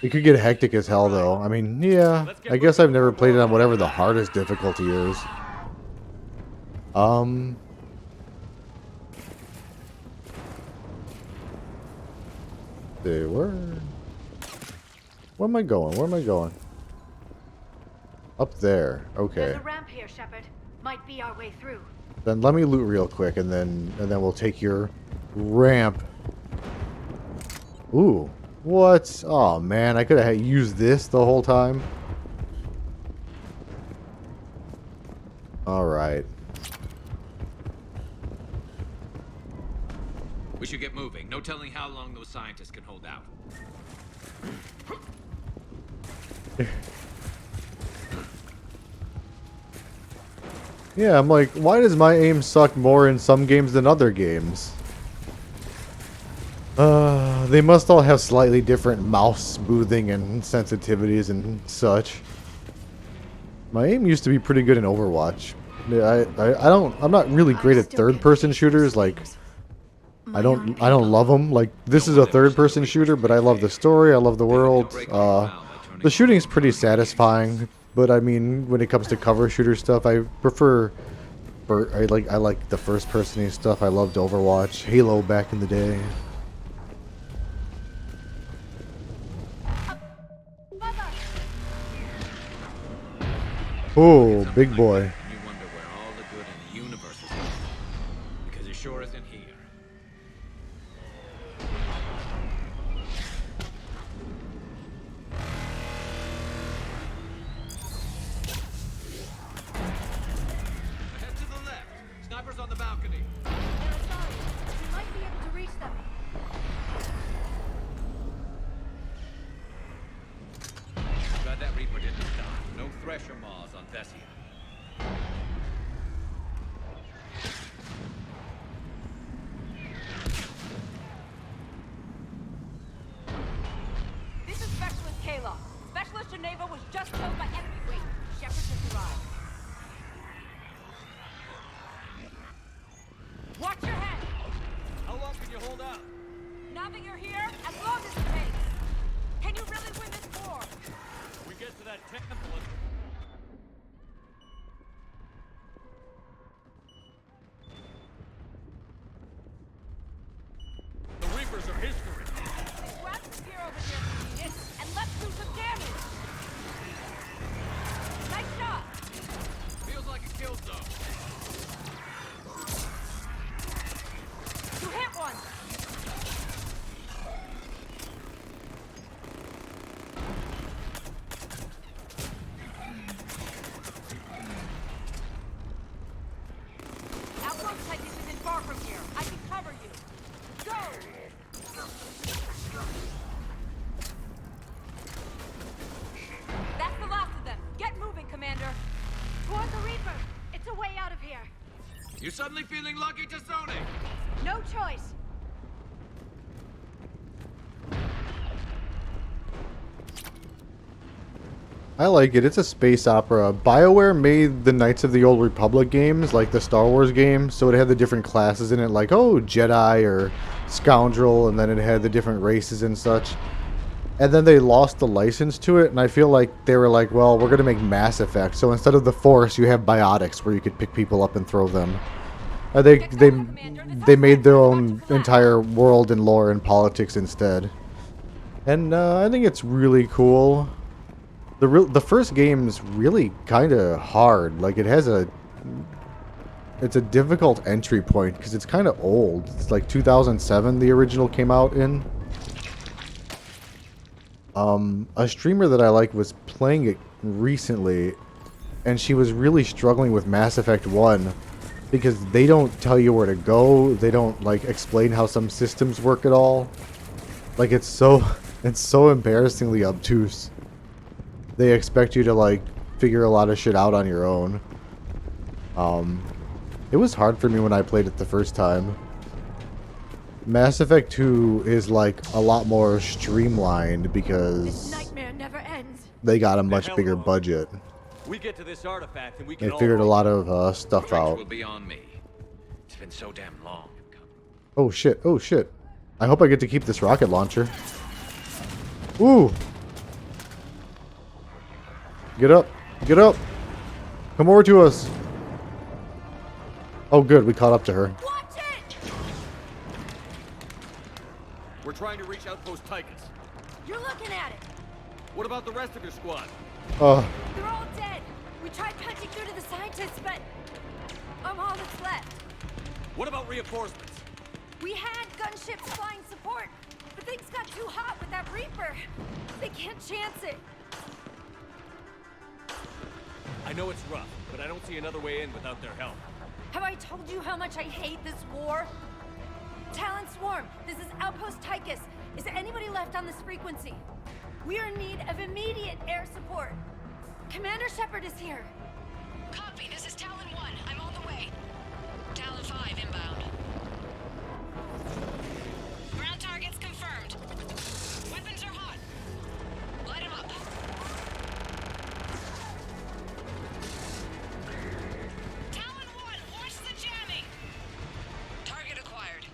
It could get hectic as hell though. I mean, yeah, I guess I've never played it on whatever the hardest difficulty is. They were. Where am I going? Where am I going? Up there. Okay. There's a ramp here, Shepard. Might be our way through. Then let me loot real quick, and then we'll take your ramp. Ooh, what? Oh man, I could have used this the whole time. All right. We should get moving. No telling how long those scientists can hold out. Yeah, I'm like, why does my aim suck more in some games than other games? They must all have slightly different mouse smoothing and sensitivities and such. My aim used to be pretty good in Overwatch. I'm not really great at third-person shooters. Like, I don't love them. Like, this is a third-person shooter, but I love the story. I love the world. The shooting's pretty satisfying. But I mean, when it comes to cover shooter stuff, I prefer. I like the first-person stuff. I loved Overwatch, Halo back in the day. Oh, big boy. You wonder where all the good in the universe is hidden. Because it sure isn't here. Head to the left. Snipers on the balcony. We might be able to reach them. Glad that Reaper didn't die. No Thresher Maws on Thessia. This is Specialist Kayla. Specialist Geneva was just killed by enemy. Wait, Shepard just arrived. Watch your head! How long can you hold out? Now that you're here, as long as it takes. Can you really win this war? We get to that temple. The Reapers are history. Grab the spear over here if you need it, and let's do some damage! Nice shot! Feels like a kill zone. You hit one! Outpost Titan isn't far from here. I can cover you. Go! That's the last of them. Get moving, Commander. Toward the Reaper. It's a way out of here. You suddenly feeling lucky to zone it? No choice. I like it. It's a space opera. BioWare made the Knights of the Old Republic games, like the Star Wars game, so it had the different classes in it, like, oh, Jedi or Scoundrel, and then it had the different races and such. And then they lost the license to it, and I feel like they were like, well, we're going to make Mass Effect, so instead of the Force, you have biotics, where you could pick people up and throw them. They made their own entire world and lore and politics instead. And I think it's really cool. The first game's really kind of hard. Like, it's a difficult entry point because it's kind of old. It's like 2007 the original came out in. A streamer that I like was playing it recently, and she was really struggling with Mass Effect 1 because they don't tell you where to go. They don't like explain how some systems work at all. Like, it's so embarrassingly obtuse. They expect you to like figure a lot of shit out on your own. It was hard for me when I played it the first time. Mass Effect 2 is like a lot more streamlined because Nightmare never ends. they got a much bigger budget. We get to this artifact and we They can all figured a lot of stuff Drinks out. will be on me. It's been so damn long. Oh shit, oh shit. I hope I get to keep this rocket launcher. Ooh! Get up! Get up! Come over to us! Oh good, we caught up to her. We're trying to reach Outpost Tychus. You're looking at it. What about the rest of your squad? They're all dead. We tried punching through to the scientists, but What about reinforcements? We had gunships flying support, but things got too hot with that Reaper. They can't chance it. I know it's rough, but I don't see another way in without their help. Have I told you how much I hate this war? Talon Swarm, this is Outpost Tychus. Is anybody left on this frequency? We are in need of immediate air support. Commander Shepard is here. Copy, this is Talon 1. I'm on the way. Talon 5 inbound. Ground targets confirmed. Weapons are hot. Light them up. Talon 1, watch the jamming. Target acquired.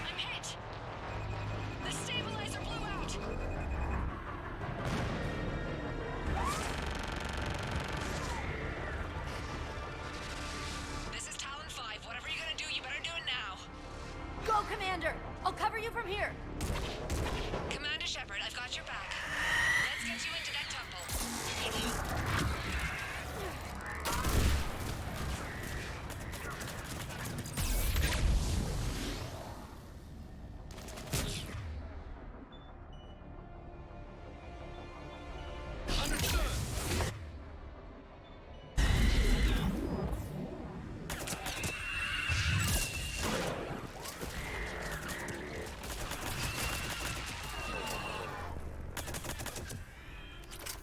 I'm hit. The stabilizer blew out. This is Talon 5. Whatever you're gonna do, you better do it now. Go, Commander! I'll cover you from here. Commander Shepard, I've got your back. Let's get you into that temple.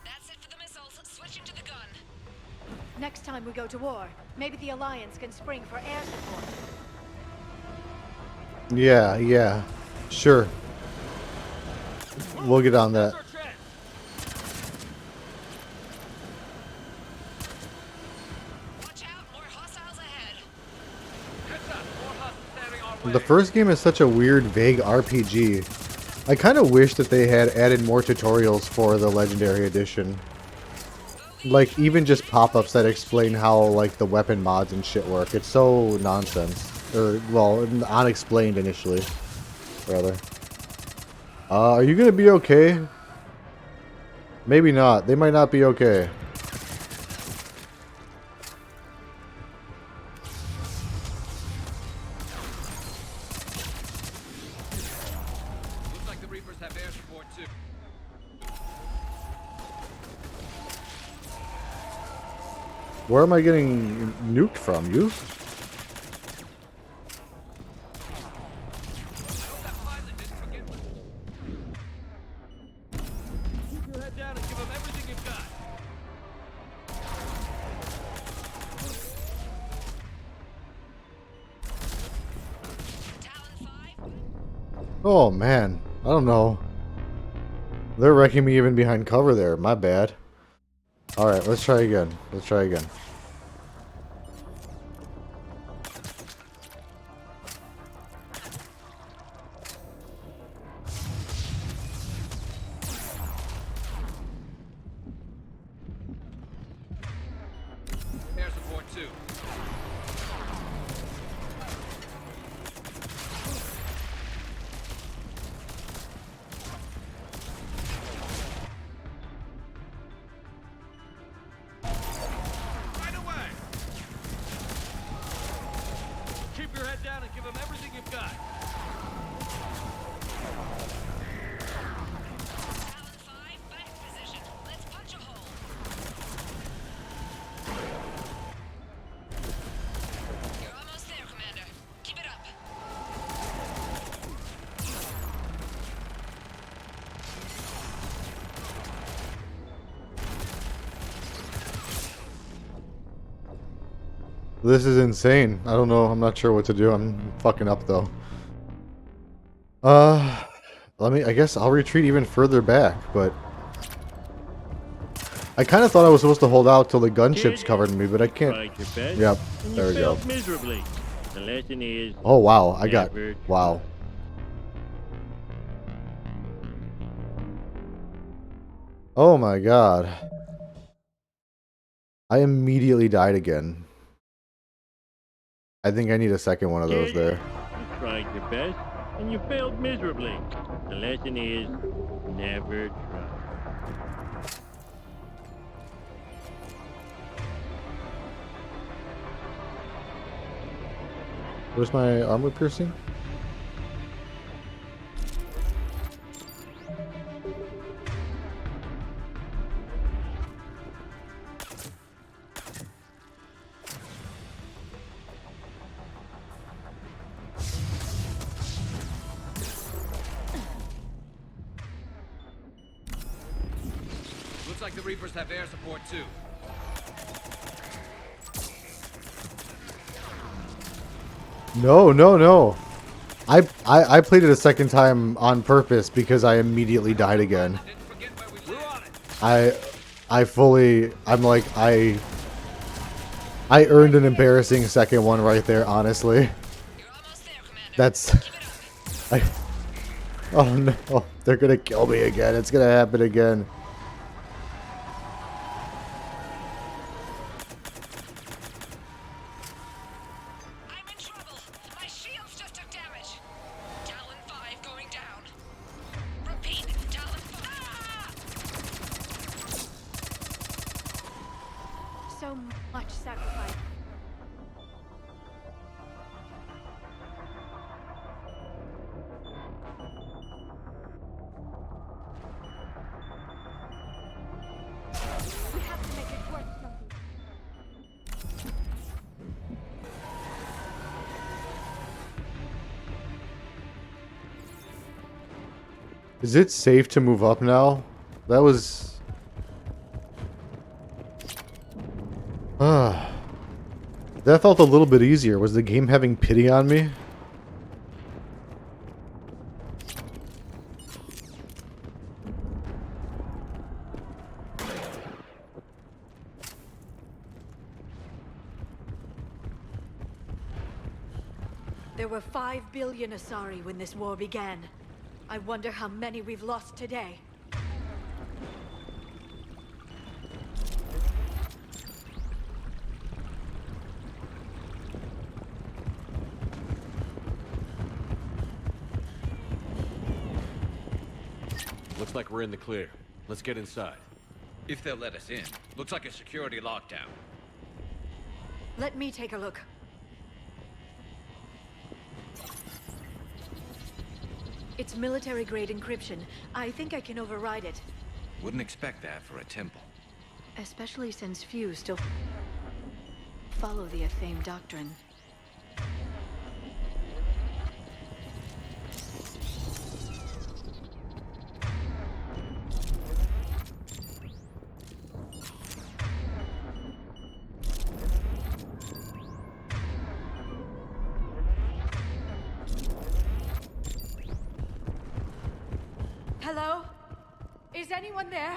That's it for the missiles. Switching to the gun. Next time we go to war, maybe the Alliance can spring for air support. Yeah. Sure. We'll get on that. The first game is such a weird, vague RPG. I kind of wish that they had added more tutorials for the Legendary Edition. Like, even just pop-ups that explain how, like, the weapon mods and shit work. It's so nonsense. Or, well, unexplained initially, rather. Are you gonna be okay? Maybe not. They might not be okay. Looks like the Reapers have air support too. Where am I getting nuked from? You? Keep your head down and give them everything you've got. Oh man, I don't know. They're wrecking me even behind cover there. My bad. Alright, let's try again. Let's try again. Air support too. Right away. Keep your head down and give them everything you've got. You're almost there, Commander. Keep it up. This is insane. I don't know. I'm not sure what to do. I'm fucking up though. I guess I'll retreat even further back, but I kind of thought I was supposed to hold out till the gunships covered me, but I can't. Yep, there we go. Miserably. The lesson is. Oh wow, I got wow. Oh my god. I immediately died again. I think I need a second one of those there. You tried your best, and you failed miserably. The lesson is never try. Where's my armor piercing? Looks like the Reapers have air support too. No, no, no. I played it a second time on purpose because I immediately died again. I'm like, I earned an embarrassing second one right there, honestly. That's... oh no, they're gonna kill me again. It's gonna happen again. So much sacrifice. We have to make it worth something. Is it safe to move up now? That was... that felt a little bit easier. Was the game having pity on me? There were 5 billion Asari when this war began. I wonder how many we've lost today. Looks like we're in the clear. Let's get inside. If they'll let us in. Looks like a security lockdown. Let me take a look. It's military-grade encryption. I think I can override it. Wouldn't expect that for a temple. Especially since few still follow the Athame doctrine. Hello? Is anyone there?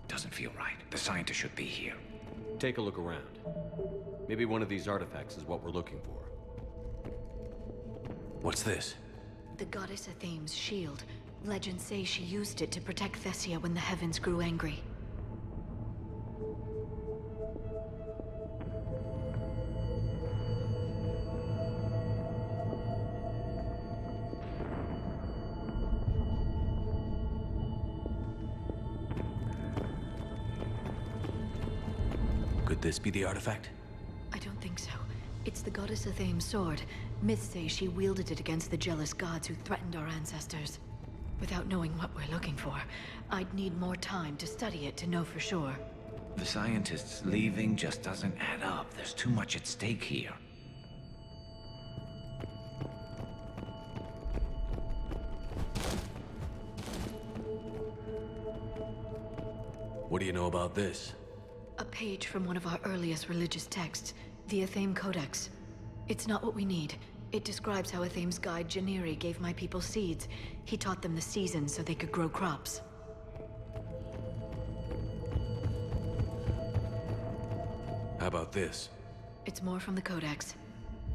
Doesn't feel right. The scientist should be here. Take a look around. Maybe one of these artifacts is what we're looking for. What's this? The goddess Athame's shield. Legends say she used it to protect Thessia when the heavens grew angry. Could this be the artifact? I don't think so. It's the goddess Athame's sword. Myths say she wielded it against the jealous gods who threatened our ancestors. Without knowing what we're looking for, I'd need more time to study it to know for sure. The scientist's leaving just doesn't add up. There's too much at stake here. What do you know about this? A page from one of our earliest religious texts, the Athame Codex. It's not what we need. It describes how Athame's guide Janiri gave my people seeds. He taught them the seasons so they could grow crops. How about this? It's more from the Codex.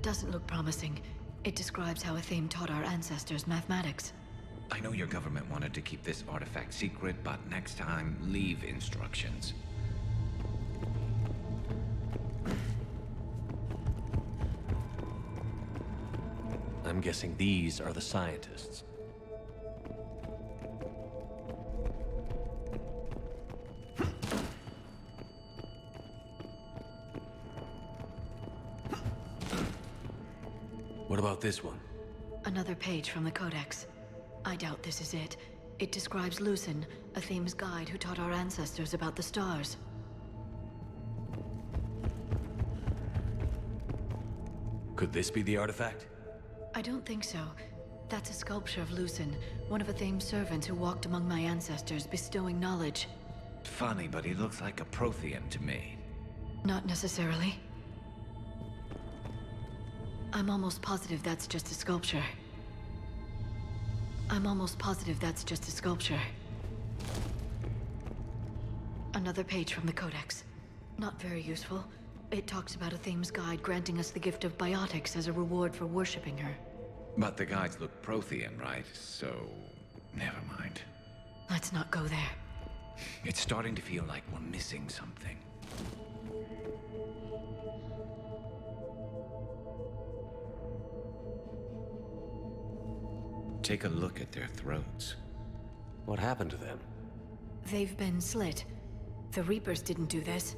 Doesn't look promising. It describes how Athame taught our ancestors mathematics. I know your government wanted to keep this artifact secret, but next time, leave instructions. I'm guessing these are the scientists. What about this one? Another page from the Codex. I doubt this is it. It describes Lucen, a Thames guide who taught our ancestors about the stars. Could this be the artifact? I don't think so. That's a sculpture of Lucen, one of a Thames servants who walked among my ancestors, bestowing knowledge. Funny, but he looks like a Prothean to me. Not necessarily. I'm almost positive that's just a sculpture. Another page from the Codex. Not very useful. It talks about a Thames guide granting us the gift of biotics as a reward for worshipping her. But the guides look Prothean, right? So, never mind. Let's not go there. It's starting to feel like we're missing something. Take a look at their throats. What happened to them? They've been slit. The Reapers didn't do this.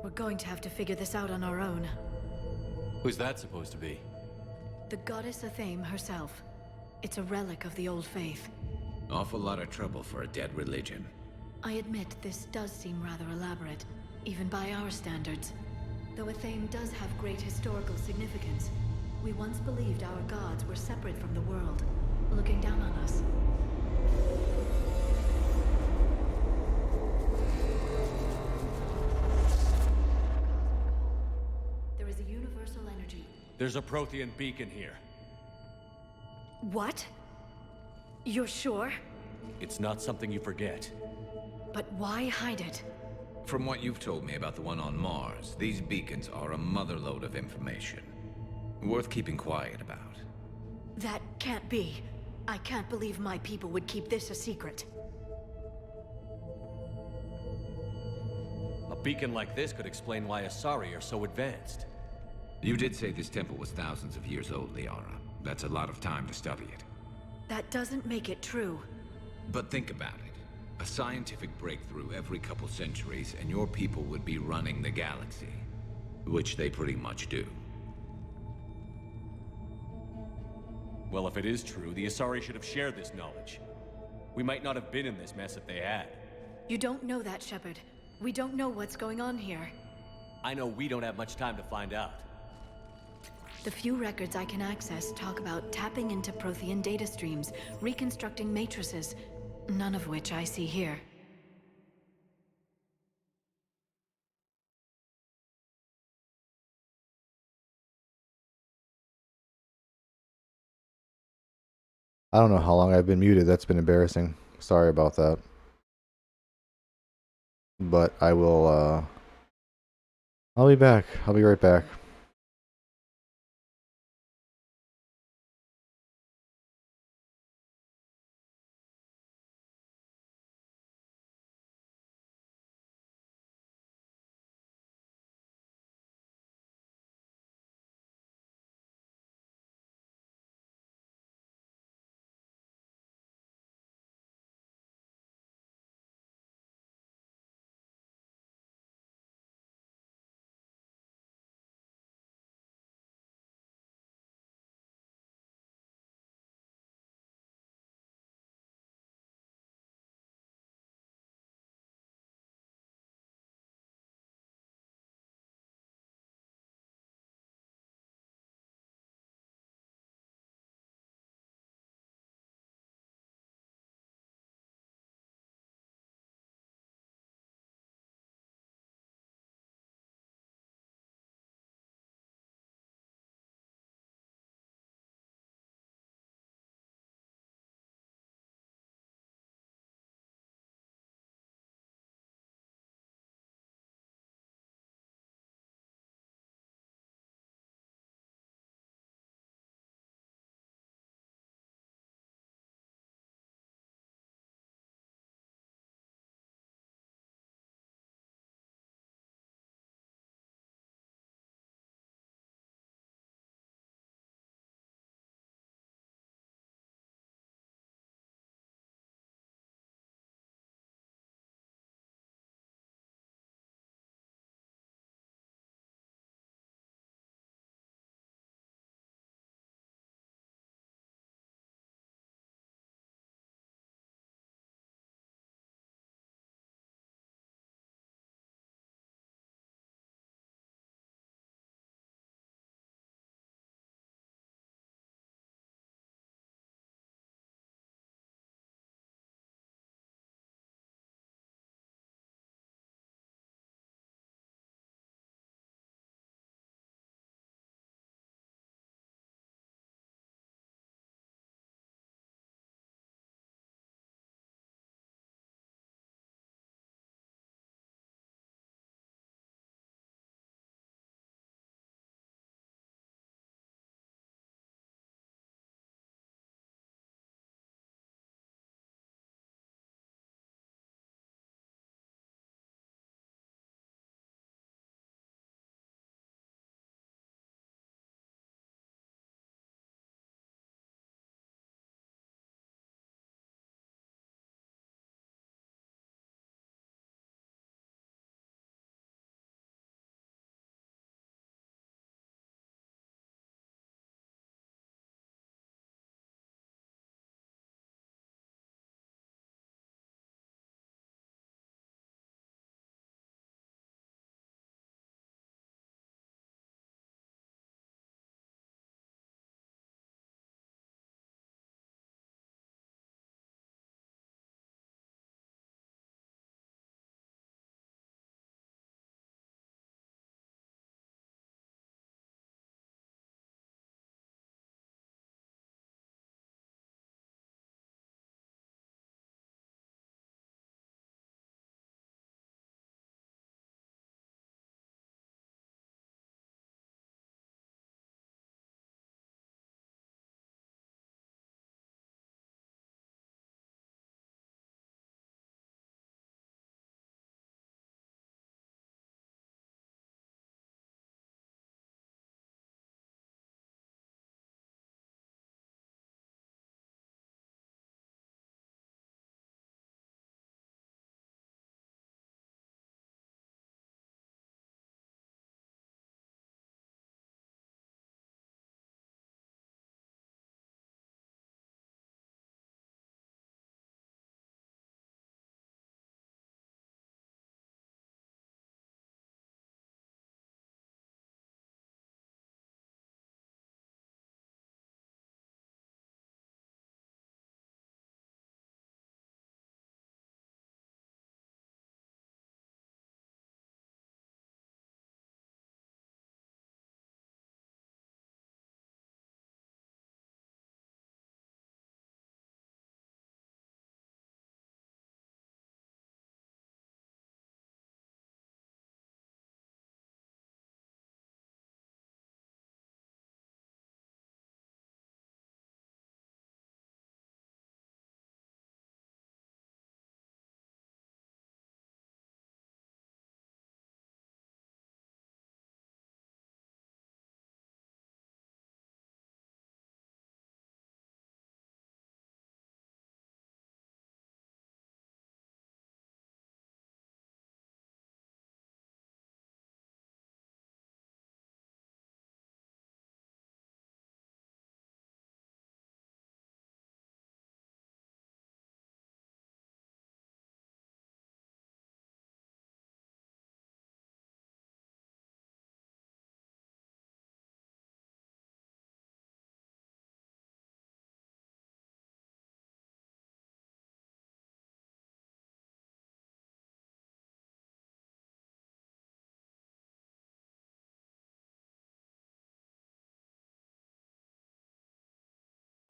We're going to have to figure this out on our own. Who's that supposed to be? The goddess Athame herself. It's a relic of the old faith. Awful lot of trouble for a dead religion. I admit this does seem rather elaborate, even by our standards. Though Athame does have great historical significance. We once believed our gods were separate from the world, looking down on us. There is a universal energy. There's a Prothean beacon here. What? You're sure? It's not something you forget. But why hide it? From what you've told me about the one on Mars, these beacons are a motherlode of information. Worth keeping quiet about. That can't be. I can't believe my people would keep this a secret. A beacon like this could explain why Asari are so advanced. You did say this temple was thousands of years old, Liara. That's a lot of time to study it. That doesn't make it true. But think about it. A scientific breakthrough every couple centuries, and your people would be running the galaxy. Which they pretty much do. Well, if it is true, the Asari should have shared this knowledge. We might not have been in this mess if they had. You don't know that, Shepard. We don't know what's going on here. I know we don't have much time to find out. The few records I can access talk about tapping into Prothean data streams, reconstructing matrices, none of which I see here. I don't know how long I've been muted. That's been embarrassing. Sorry about that. But I will, I'll be back. I'll be right back.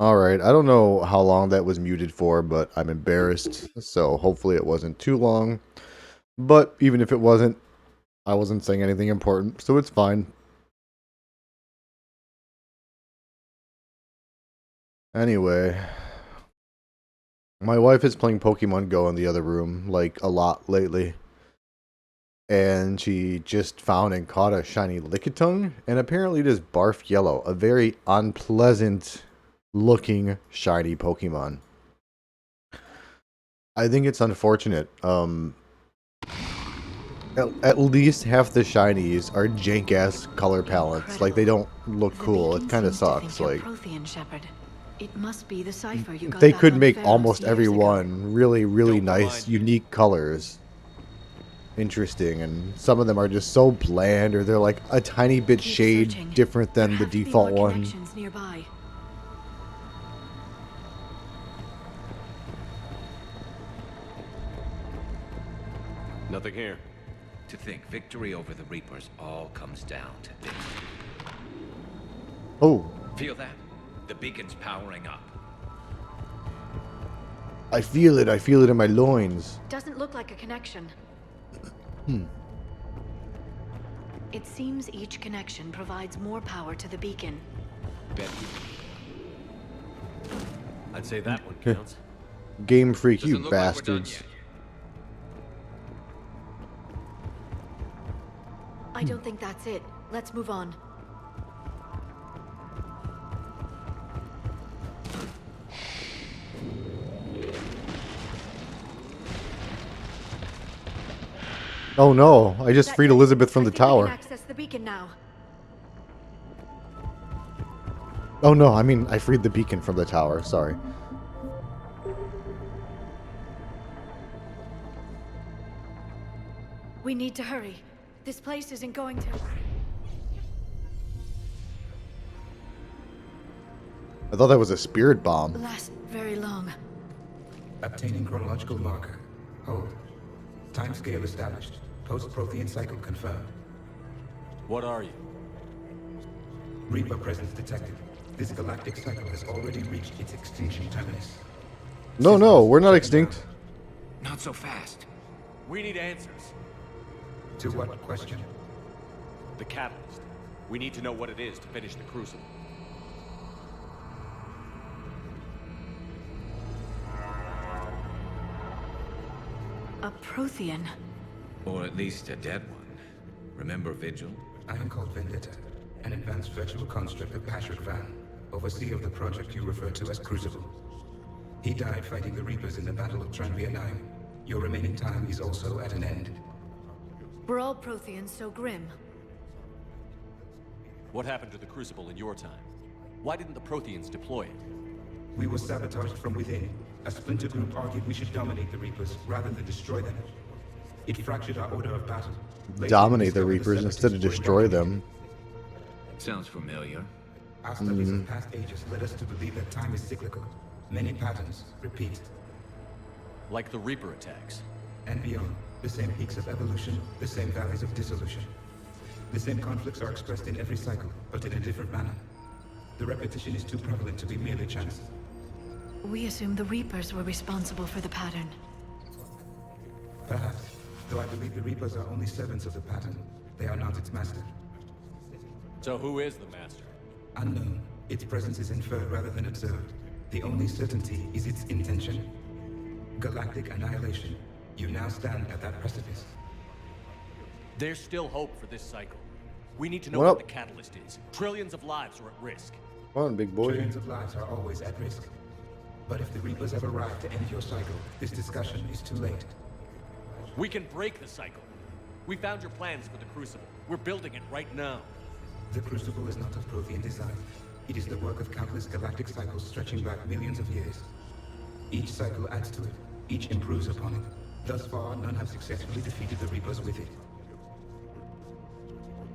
Alright, I don't know how long that was muted for, but I'm embarrassed, so hopefully it wasn't too long. But even if it wasn't, I wasn't saying anything important, so it's fine. Anyway, my wife is playing Pokemon Go in the other room, like, a lot lately. And she just found and caught a shiny Lickitung, and apparently it is Barf Yellow, a very unpleasant looking shiny Pokemon. I think it's unfortunate. At least half the shinies are jank-ass color palettes. Like, they don't look cool. It kind of sucks. Like, Prothean, Shepard. It must be the cipher you got they back could on make Ferox almost years every ago. one really nice, unique colors. Interesting, and some of them are just so bland, or they're like a tiny bit shade different than the default one. Connections nearby. Nothing here. To think victory over the Reapers all comes down to this. Oh, Feel that? The beacon's powering up. I feel it. I feel it in my loins. Doesn't look like a connection. Hmm. It seems each connection provides more power to the beacon. I'd say that one counts. Game Freak, Doesn't you look like we're done bastards. yet. I don't think that's it. Let's move on. Oh no, I just freed Elizabeth from the I can tower. access the beacon now. Oh no, I mean, I freed the beacon from the tower, sorry. We need to hurry. This place isn't going to... I thought that was a spirit bomb. last very long. Obtaining chronological marker. Hold. Timescale established. Post-Prothean cycle confirmed. What are you? Reaper presence detected. This galactic cycle has already reached its extinction terminus. No, we're not extinct. Not so fast. We need answers. To what question? The catalyst. We need to know what it is to finish the Crucible. A Prothean. Or at least a dead one. Remember Vigil? I am called Vendetta, an advanced virtual construct of Patrick Van, overseer of the project you refer to as Crucible. He died fighting the Reapers in the Battle of Tranvia 9. Your remaining time is also at an end. Were all Protheans so grim? What happened to the Crucible in your time? Why didn't the Protheans deploy it? We were sabotaged from within. A splinter group argued we should dominate the Reapers rather than destroy them. It fractured our order of battle. Later, Dominate the we discovered Reapers instead of separatists were destroy indoctrinated. them. Sounds familiar. Our studies of past ages led us to believe that time is cyclical. Many patterns repeat. Like the Reaper attacks. And beyond, the same peaks of evolution, the same valleys of dissolution. The same conflicts are expressed in every cycle, but in a different manner. The repetition is too prevalent to be merely chance. We assumed the Reapers were responsible for the pattern. Perhaps, though I believe the Reapers are only servants of the pattern. They are not its master. So who is the master? Unknown. Its presence is inferred rather than observed. The only certainty is its intention. Galactic annihilation. You now stand at that precipice. There's still hope for this cycle. We need to know What what up? the catalyst is. Trillions of lives are at risk. Come on, big boy. Trillions of lives are always at risk. But if the Reapers have arrived to end your cycle, this discussion is too late. We can break the cycle. We found your plans for the Crucible. We're building it right now. The Crucible is not of Prothean design. It is the work of countless galactic cycles stretching back millions of years. Each cycle adds to it. Each improves upon it. Thus far, none have successfully defeated the Reapers with it.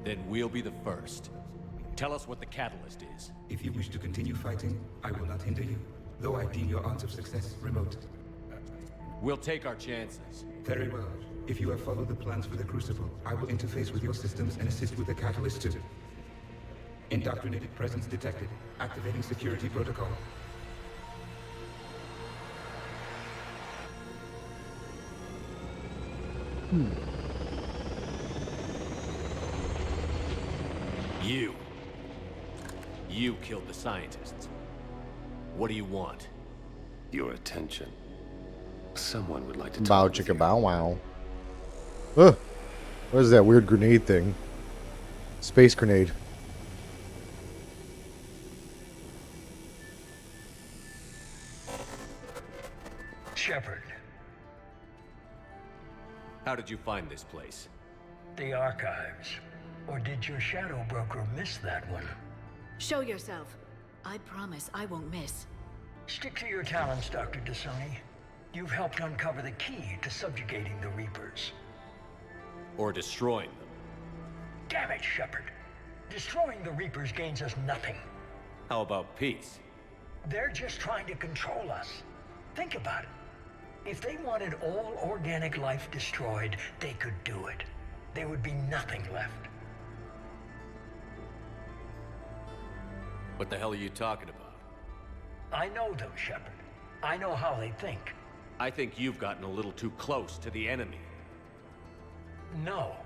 Then we'll be the first. Tell us what the catalyst is. If you wish to continue fighting, I will not hinder you, though I deem your odds of success remote. We'll take our chances. Very well. If you have followed the plans for the Crucible, I will interface with your systems and assist with the catalyst too. Indoctrinated presence detected. Activating security protocol. You killed the scientists. What do you want? Your attention. Someone would like to Bow talk with chicka you. bow wow. Ugh. What is that weird grenade thing? Space grenade. Shepard, How did you find this place? the archives. Or did your shadow broker miss that one? Show yourself. I promise I won't miss. Stick to your talents, Dr. Dasani. You've helped uncover the key to subjugating the Reapers. Or destroying them? Damn it, Shepard. Destroying the Reapers gains us nothing. How about peace? They're just trying to control us. Think about it. If they wanted all organic life destroyed, they could do it. There would be nothing left. What the hell are you talking about? I know them, Shepard. I know how they think. I think you've gotten a little too close to the enemy. No.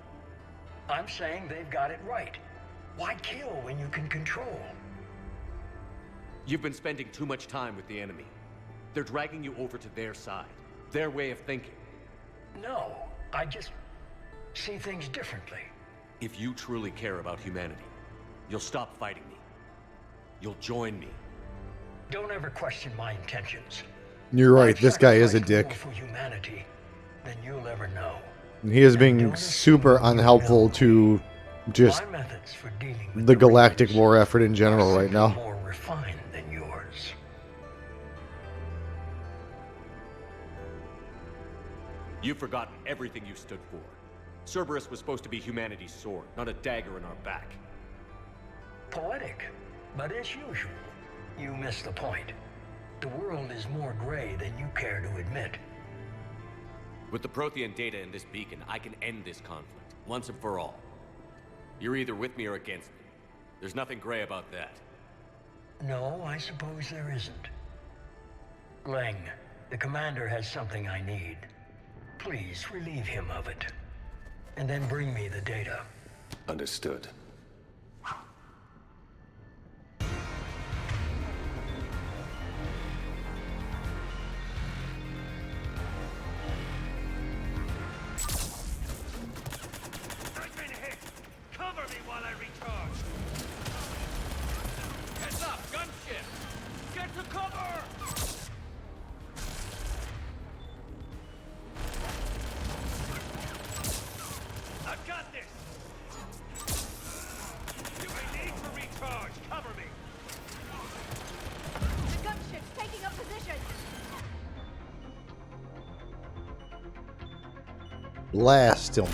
I'm saying they've got it right. Why kill when you can control? You've been spending too much time with the enemy. They're dragging you over to their side. Their way of thinking. No, I just see things differently. If you truly care about humanity, you'll stop fighting me. You'll join me. Don't ever question my intentions. You're right, this guy is a dick. For humanity, then you'll ever know. He is being super unhelpful to just My methods for dealing the galactic war effort in general right now. more refined than yours. You've forgotten everything you stood for. Cerberus was supposed to be humanity's sword, not a dagger in our back. Poetic, but as usual, you miss the point. The world is more gray than you care to admit. With the Prothean data in this beacon, I can end this conflict, once and for all. You're either with me or against me. There's nothing gray about that. No, I suppose there isn't. Leng, the commander has something I need. Please relieve him of it. And then bring me the data. Understood. I've been hit! Cover me while I recharge! Heads up, gunship! Get to cover! I've got this! You may need to recharge! Cover me! The gunship's taking up position. Blast him.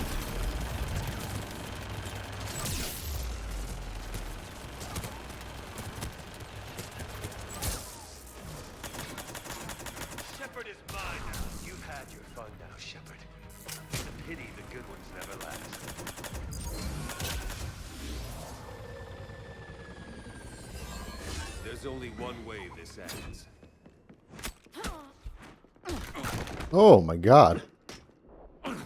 Shepard is mine now. You've had your fun now, Shepard. It's a pity the good ones never last. There's only one way this ends. Oh my god.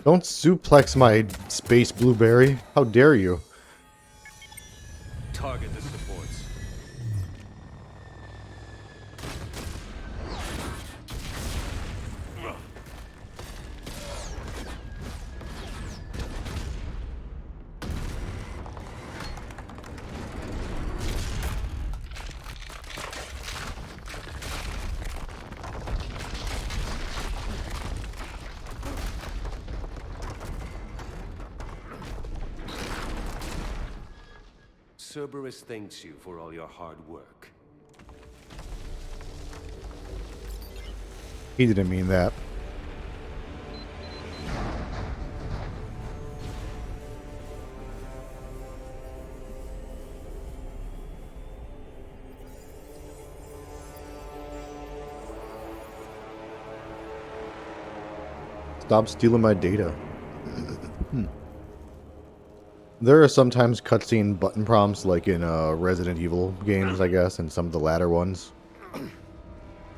Don't suplex my space blueberry. How dare you? Target the supports. Cerberus thanks you for all your hard work. He didn't mean that. Stop stealing my data. There are sometimes cutscene button prompts, like in Resident Evil games, I guess, and some of the latter ones.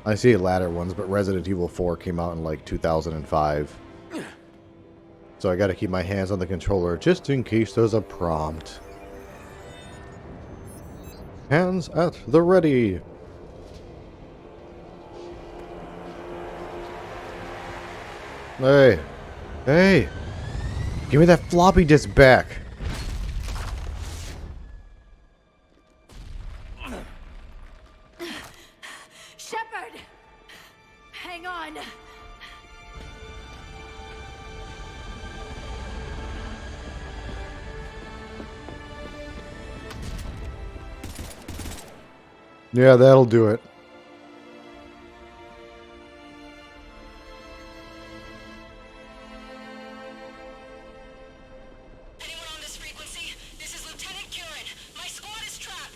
I say latter ones, but Resident Evil 4 came out in like 2005. So I gotta keep my hands on the controller just in case there's a prompt. Hands at the ready. Hey. Hey. Give me that floppy disk back. Shepard! Hang on! Yeah, that'll do it.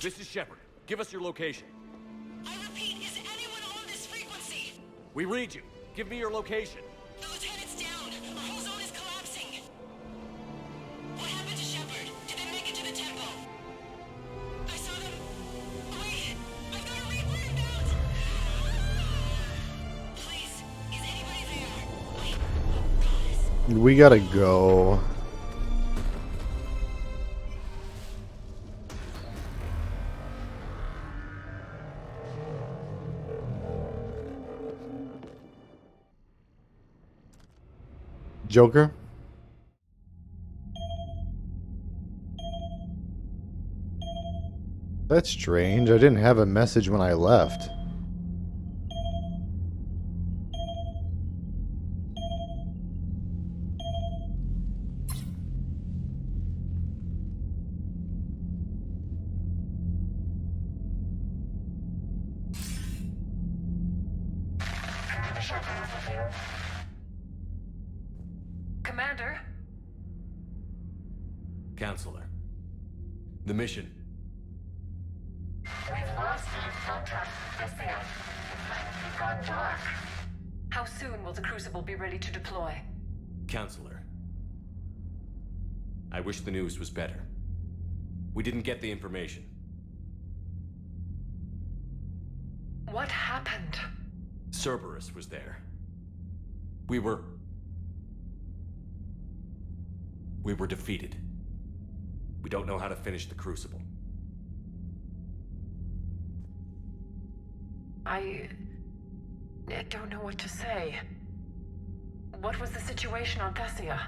This is Shepard. Give us your location. I repeat, is anyone on this frequency? We read you. Give me your location. The lieutenant's down. Our whole zone is collapsing. What happened to Shepard? Did they make it to the temple? I saw them. Wait, I've got a Reaper inbound. Please, is anybody there? Wait, We gotta go. Joker? That's strange. I didn't have a message when I left. Commander? Counselor. The mission. We've lost contact with the It's gone dark. How soon will the Crucible be ready to deploy? Counselor. I wish the news was better. We didn't get the information. What happened? Cerberus was there. We were defeated. We don't know how to finish the Crucible. I don't know what to say. What was the situation on Thessia?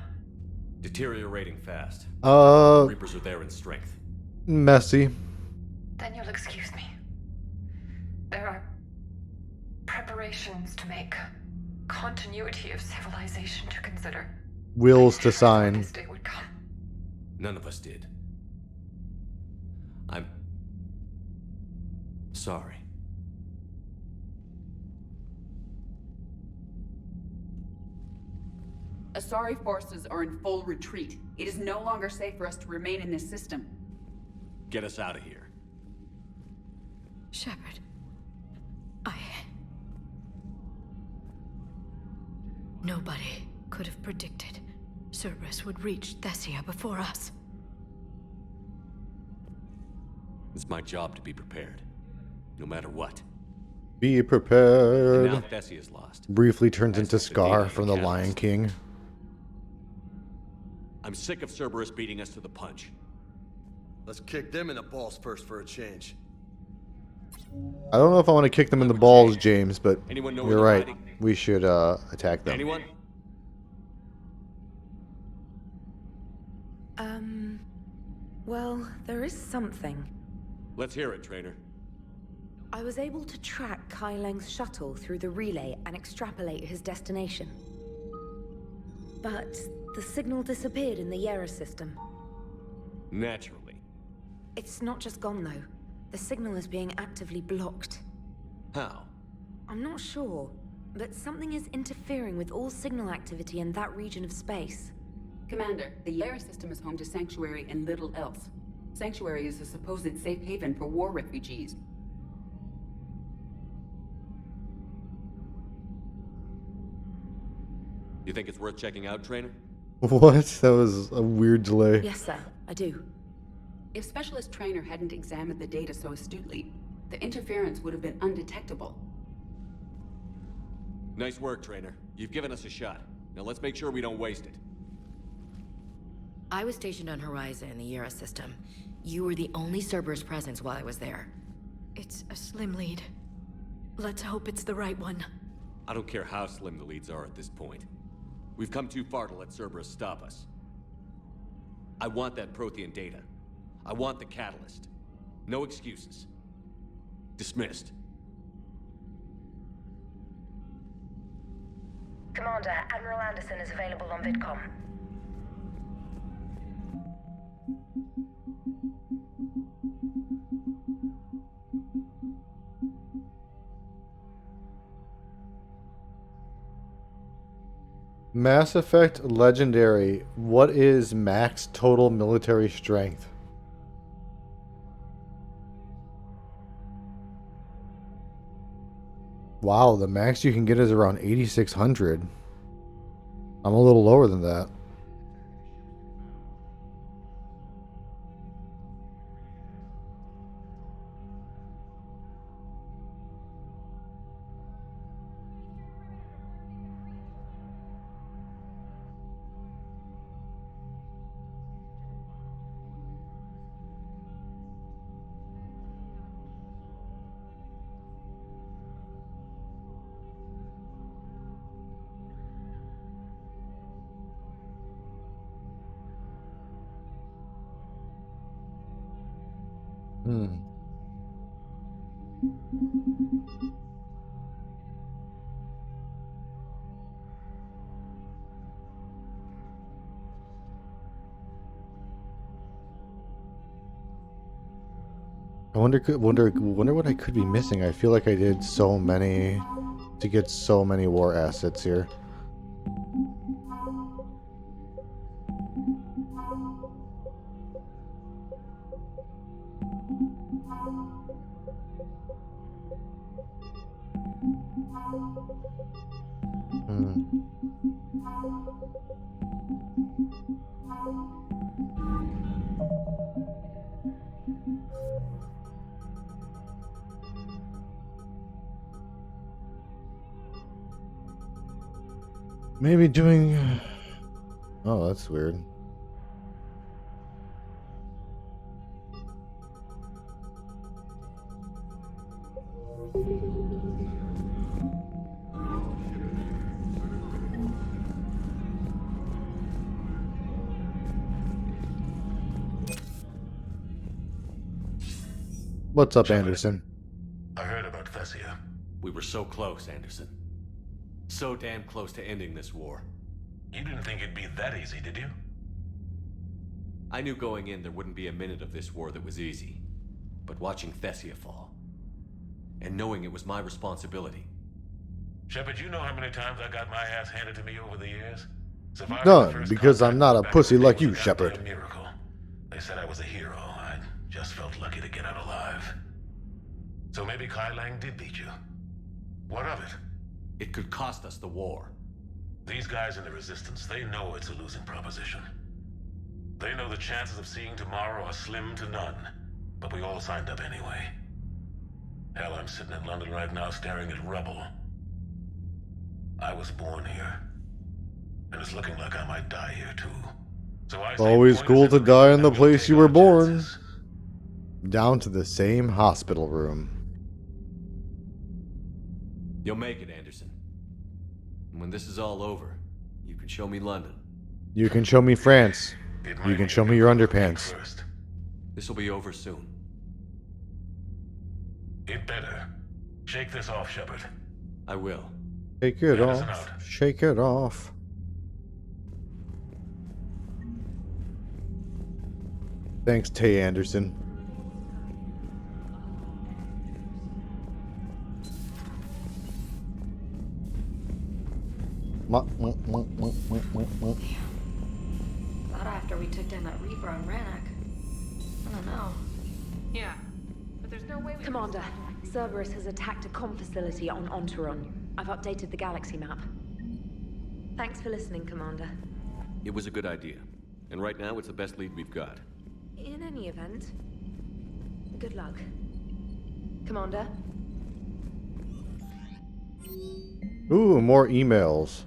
Deteriorating fast. Reapers are there in strength. Messy. Then you'll excuse me. There are preparations to make. Continuity of civilization to consider. Wills to sign. This day would come. None of us did. I'm sorry. Asari forces are in full retreat. It is no longer safe for us to remain in this system. Get us out of here. Shepard. Nobody could have predicted Cerberus would reach Thessia before us. It's my job to be prepared. No matter what. Be prepared. And now Thessia's lost. Briefly turns into Scar from The Lion King. I'm sick of Cerberus beating us to the punch. Let's kick them in the balls first for a change. I don't know if I want to kick them in the balls, James, but Anyone know where you're they're right. hiding? We should attack them. Anyone? Well, there is something. Let's hear it, Trainer. I was able to track Kai Leng's shuttle through the relay and extrapolate his destination. But the signal disappeared in the Yera system. Naturally. It's not just gone, though. The signal is being actively blocked. How? I'm not sure, but something is interfering with all signal activity in that region of space. Commander, the Yera system is home to Sanctuary and little else. Sanctuary is a supposed safe haven for war refugees. You think it's worth checking out, Trainer? What? That was a weird delay. Yes, sir. I do. If Specialist Trainer hadn't examined the data so astutely, the interference would have been undetectable. Nice work, Trainer. You've given us a shot. Now let's make sure we don't waste it. I was stationed on Horizon in the Yera system. You were the only Cerberus presence while I was there. It's a slim lead. Let's hope it's the right one. I don't care how slim the leads are at this point. We've come too far to let Cerberus stop us. I want that Prothean data. I want the catalyst. No excuses. Dismissed. Commander, Admiral Anderson is available on VidCom. Mass Effect Legendary. What is max total military strength? Wow, the max you can get is around 8,600. I'm a little lower than that. I wonder what I could be missing. I feel like I did so many to get so many war assets here. Maybe doing... Oh, that's weird. What's up, Anderson? I heard about Thessia. We were so close, Anderson. So damn close to ending this war. You didn't think it'd be that easy, did you? I knew going in there wouldn't be a minute of this war that was easy. But watching Thessia fall, and knowing it was my responsibility. Shepard, you know how many times I got my ass handed to me over the years? None, because I'm not a pussy like you, Shepard. Miracle. They said I was a hero. I just felt lucky to get out alive. So maybe Kai Lang did beat you. What of it? It could cost us the war. These guys in the Resistance, they know it's a losing proposition. They know the chances of seeing tomorrow are slim to none. But we all signed up anyway. Hell, I'm sitting in London right now staring at rubble. I was born here. And it's looking like I might die here too. So I Always cool to die in the place you were born. Down to the same hospital room. You'll make it, Anderson. And when this is all over, you can show me London. You can show me France. You can show me your underpants. This will be over soon. It better. Shake this off, Shepard. I will. Shake it off. Shake it off. Thanks, Tay Anderson. Not after we took down that Reaper on Rannoch. I don't know. Yeah, but there's no way we... Commander, Cerberus has attacked a comm facility on Ontaron. I've updated the galaxy map. Thanks for listening, Commander. It was a good idea. And right now, it's the best lead we've got. In any event, good luck. Commander? Ooh, more emails.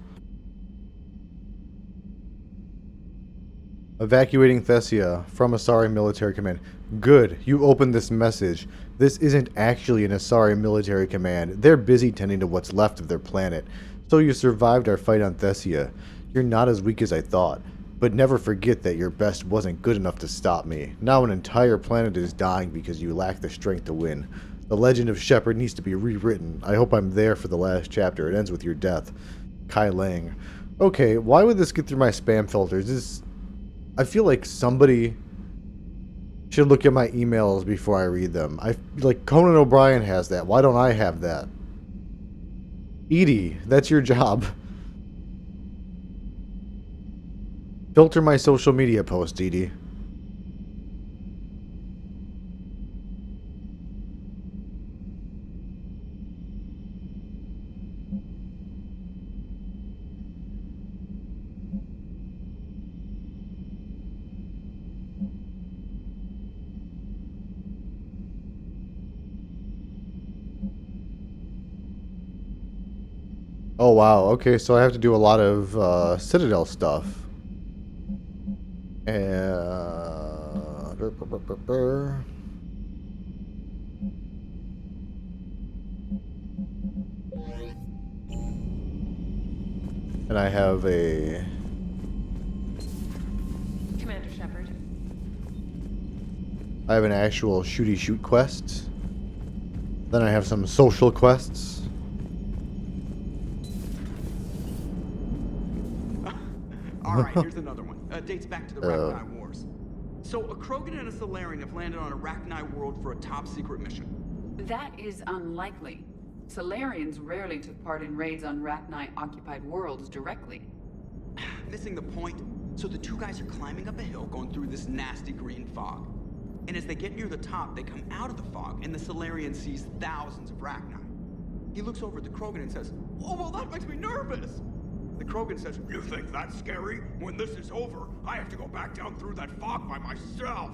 Evacuating Thessia from Asari military command. Good, you opened this message. This isn't actually an Asari military command. They're busy tending to what's left of their planet. So you survived our fight on Thessia. You're not as weak as I thought. But never forget that your best wasn't good enough to stop me. Now an entire planet is dying because you lack the strength to win. The legend of Shepard needs to be rewritten. I hope I'm there for the last chapter. It ends with your death. Kai Lang. Okay, why would this get through my spam filters? I feel like somebody should look at my emails before I read them. Like Conan O'Brien has that. Why don't I have that? Edie, that's your job. Filter my social media posts, Edie. Oh wow, okay, so I have to do a lot of Citadel stuff. And I have a... Commander Shepard. I have an actual shooty shoot quest. Then I have some social quests. Alright, here's another one. Dates back to the Rachni Wars. So, a Krogan and a Solarian have landed on a Rachni world for a top-secret mission. That is unlikely. Solarians rarely took part in raids on Rachni-occupied worlds directly. Missing the point. So the two guys are climbing up a hill going through this nasty green fog. And as they get near the top, they come out of the fog, and the Solarian sees thousands of Rachni. He looks over at the Krogan and says, "Oh, well, that makes me nervous." The Krogan says, "You think that's scary? When this is over, I have to go back down through that fog by myself."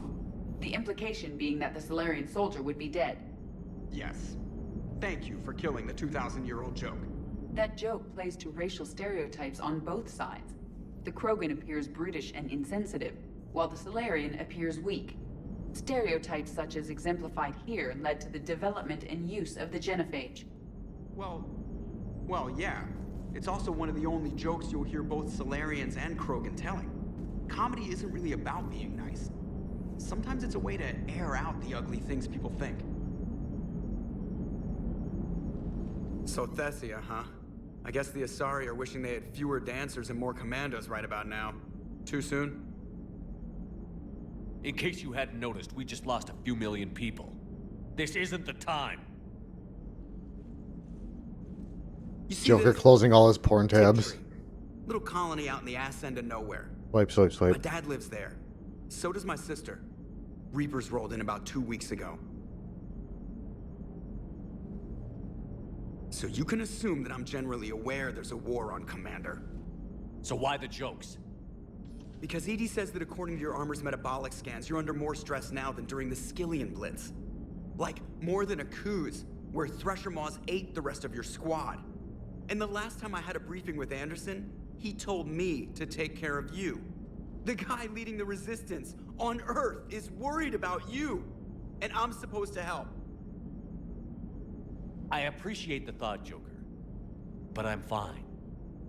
The implication being that the Solarian soldier would be dead. Yes. Thank you for killing the 2,000-year-old joke. That joke plays to racial stereotypes on both sides. The Krogan appears brutish and insensitive, while the Solarian appears weak. Stereotypes such as exemplified here led to the development and use of the genophage. Well, yeah. It's also one of the only jokes you'll hear both Solarians and Krogan telling. Comedy isn't really about being nice. Sometimes it's a way to air out the ugly things people think. So Thessia, huh? I guess the Asari are wishing they had fewer dancers and more commandos right about now. Too soon? In case you hadn't noticed, we just lost a few million people. This isn't the time. Joker closing all his porn tabs. Little colony out in the ass end of nowhere. Swipe, swipe, My swipe. dad lives there. So does my sister. Reapers rolled in about 2 weeks ago. So you can assume that I'm generally aware there's a war on, Commander. So why the jokes? Because EDI says that according to your armor's metabolic scans, you're under more stress now than during the Skillian Blitz. Like, more than a Kuz, where Thresher Maws ate the rest of your squad. And the last time I had a briefing with Anderson, he told me to take care of you. The guy leading the resistance on Earth is worried about you, and I'm supposed to help. I appreciate the thought, Joker, but I'm fine.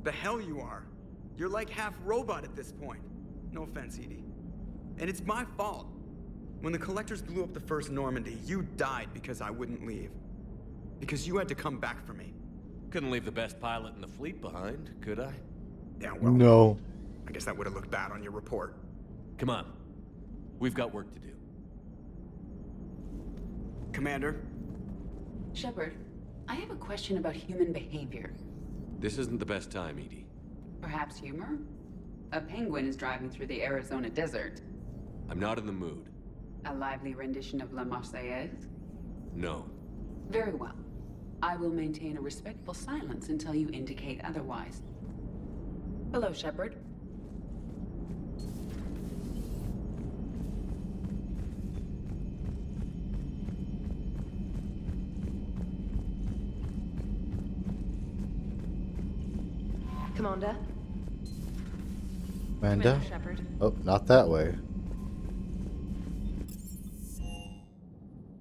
The hell you are. You're like half robot at this point. No offense, EDI. And it's my fault. When the Collectors blew up the first Normandy, you died because I wouldn't leave. Because you had to come back for me. Couldn't leave the best pilot in the fleet behind, could I? Yeah, well... No. I guess that would have looked bad on your report. Come on. We've got work to do. Commander? Shepard, I have a question about human behavior. This isn't the best time, EDI. Perhaps humor? A penguin is driving through the Arizona desert. I'm not in the mood. A lively rendition of La Marseillaise? No. Very well. I will maintain a respectful silence until you indicate otherwise. Hello, Shepard. Commander? Amanda? Shepard. Oh, not that way.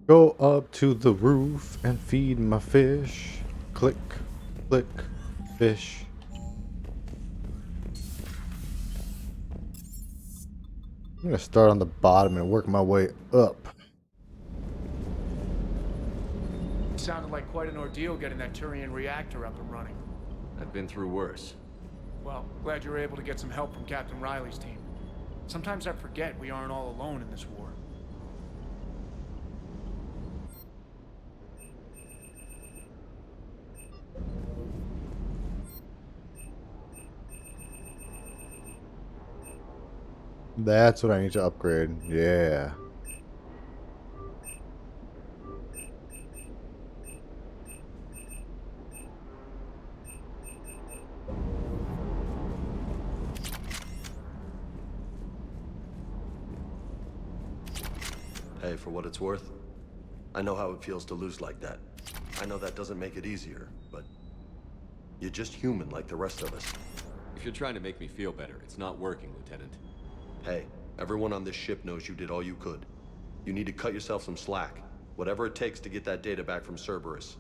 Go up to the roof and feed my fish. Click, click, fish. I'm gonna start on the bottom and work my way up. Sounded like quite an ordeal getting that Turian reactor up and running. I've been through worse. Well, glad you were able to get some help from Captain Riley's team. Sometimes I forget we aren't all alone in this war. That's what I need to upgrade. Yeah. Hey, for what it's worth, I know how it feels to lose like that. I know that doesn't make it easier, but you're just human like the rest of us. If you're trying to make me feel better, it's not working, Lieutenant. Hey, everyone on this ship knows you did all you could. You need to cut yourself some slack. Whatever it takes to get that data back from Cerberus.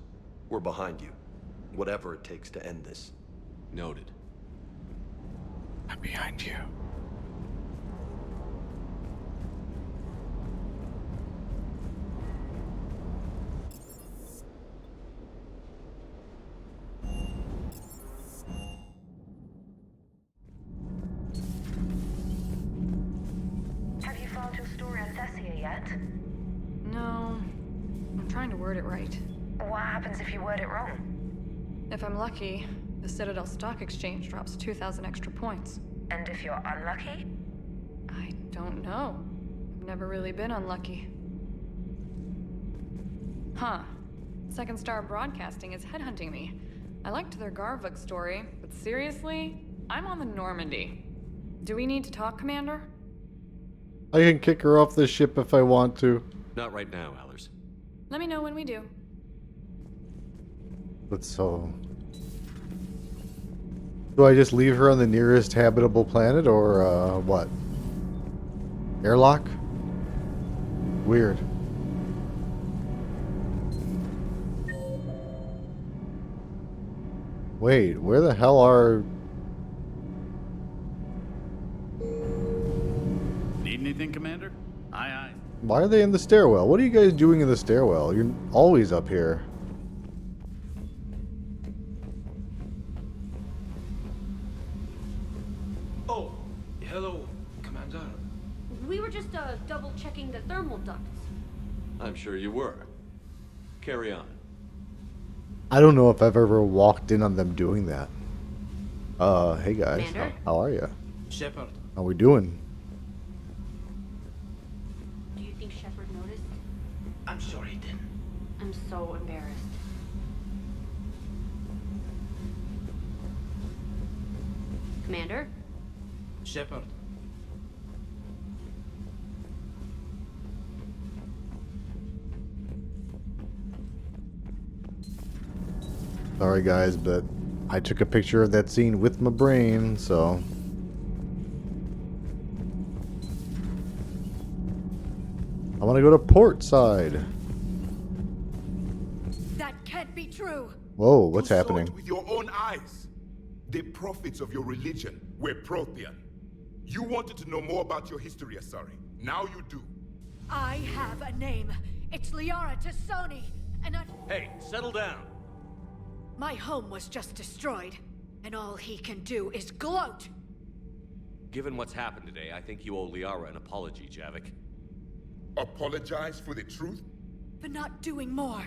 We're behind you. Whatever it takes to end this. Noted. I'm behind you. Have you filed your story on Thessia yet? No. I'm trying to word it right. What happens if you word it wrong? If I'm lucky, the Citadel Stock Exchange drops 2,000 extra points. And if you're unlucky? I don't know. I've never really been unlucky. Huh. Second Star Broadcasting is headhunting me. I liked their Garvuk story, but seriously, I'm on the Normandy. Do we need to talk, Commander? I can kick her off the ship if I want to. Not right now, Allers. Let me know when we do. But so... Do I just leave her on the nearest habitable planet, or, what? Airlock? Weird. Wait, where the hell are... Need anything, Commander? Aye, aye. Why are they in the stairwell? What are you guys doing in the stairwell? You're always up here. Oh, hello, Commander. We were just double checking the thermal ducts. I'm sure you were. Carry on. I don't know if I've ever walked in on them doing that. Hey guys. Commander? How are you? Shepard. How we doing? Do you think Shepard noticed? I'm sure he didn't. I'm so embarrassed. Commander? Shepard. Sorry guys, but I took a picture of that scene with my brain, so... I want to go to port side. That can't be true. Whoa, what's You saw happening? it with your own eyes. The prophets of your religion were Prothean. You wanted to know more about your history, Asari. Now you do. I have a name. It's Liara Tassoni, and Hey, settle down. my home was just destroyed, and all he can do is gloat. Given what's happened today, I think you owe Liara an apology, Javik. Apologize for the truth? For not doing more.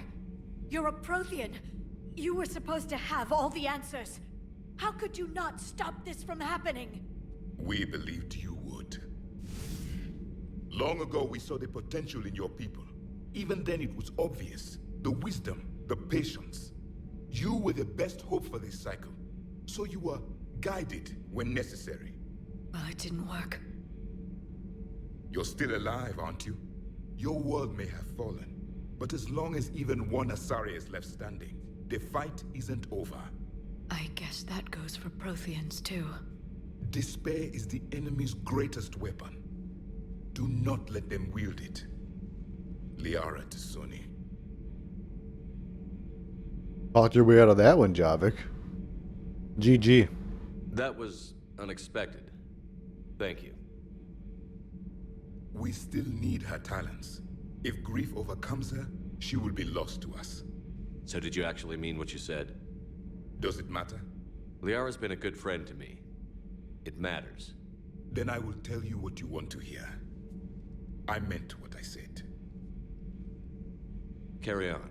You're a Prothean. You were supposed to have all the answers. How could you not stop this from happening? We believed you would. Long ago, we saw the potential in your people. Even then, it was obvious. The wisdom, the patience. You were the best hope for this cycle. So you were guided when necessary. Well, it didn't work. You're still alive, aren't you? Your world may have fallen, but as long as even one Asari is left standing, the fight isn't over. I guess that goes for Protheans, too. Despair is the enemy's greatest weapon. Do not let them wield it. Liara to Sony. Talked your way out of that one, Javik. GG. That was unexpected. Thank you. We still need her talents. If grief overcomes her, she will be lost to us. So did you actually mean what you said? Does it matter? Liara's been a good friend to me. It matters. Then I will tell you what you want to hear. I meant what I said. Carry on.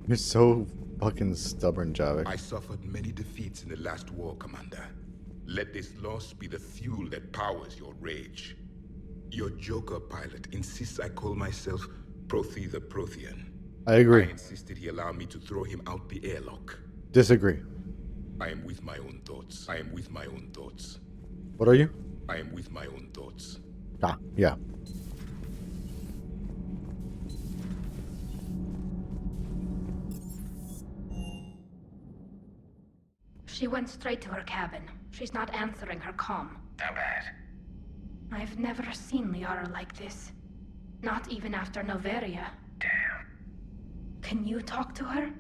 You're so fucking stubborn, Javik. I suffered many defeats in the last war, Commander. Let this loss be the fuel that powers your rage. Your Joker pilot insists I call myself Prothee the Prothean. I agree. I insisted he allow me to throw him out the airlock. Disagree. I am with my own thoughts. I am with my own thoughts. What are you? I am with my own thoughts. Ah, yeah. She went straight to her cabin. She's not answering her comm. How bad? I've never seen Liara like this. Not even after Noveria. Damn. Can you talk to her?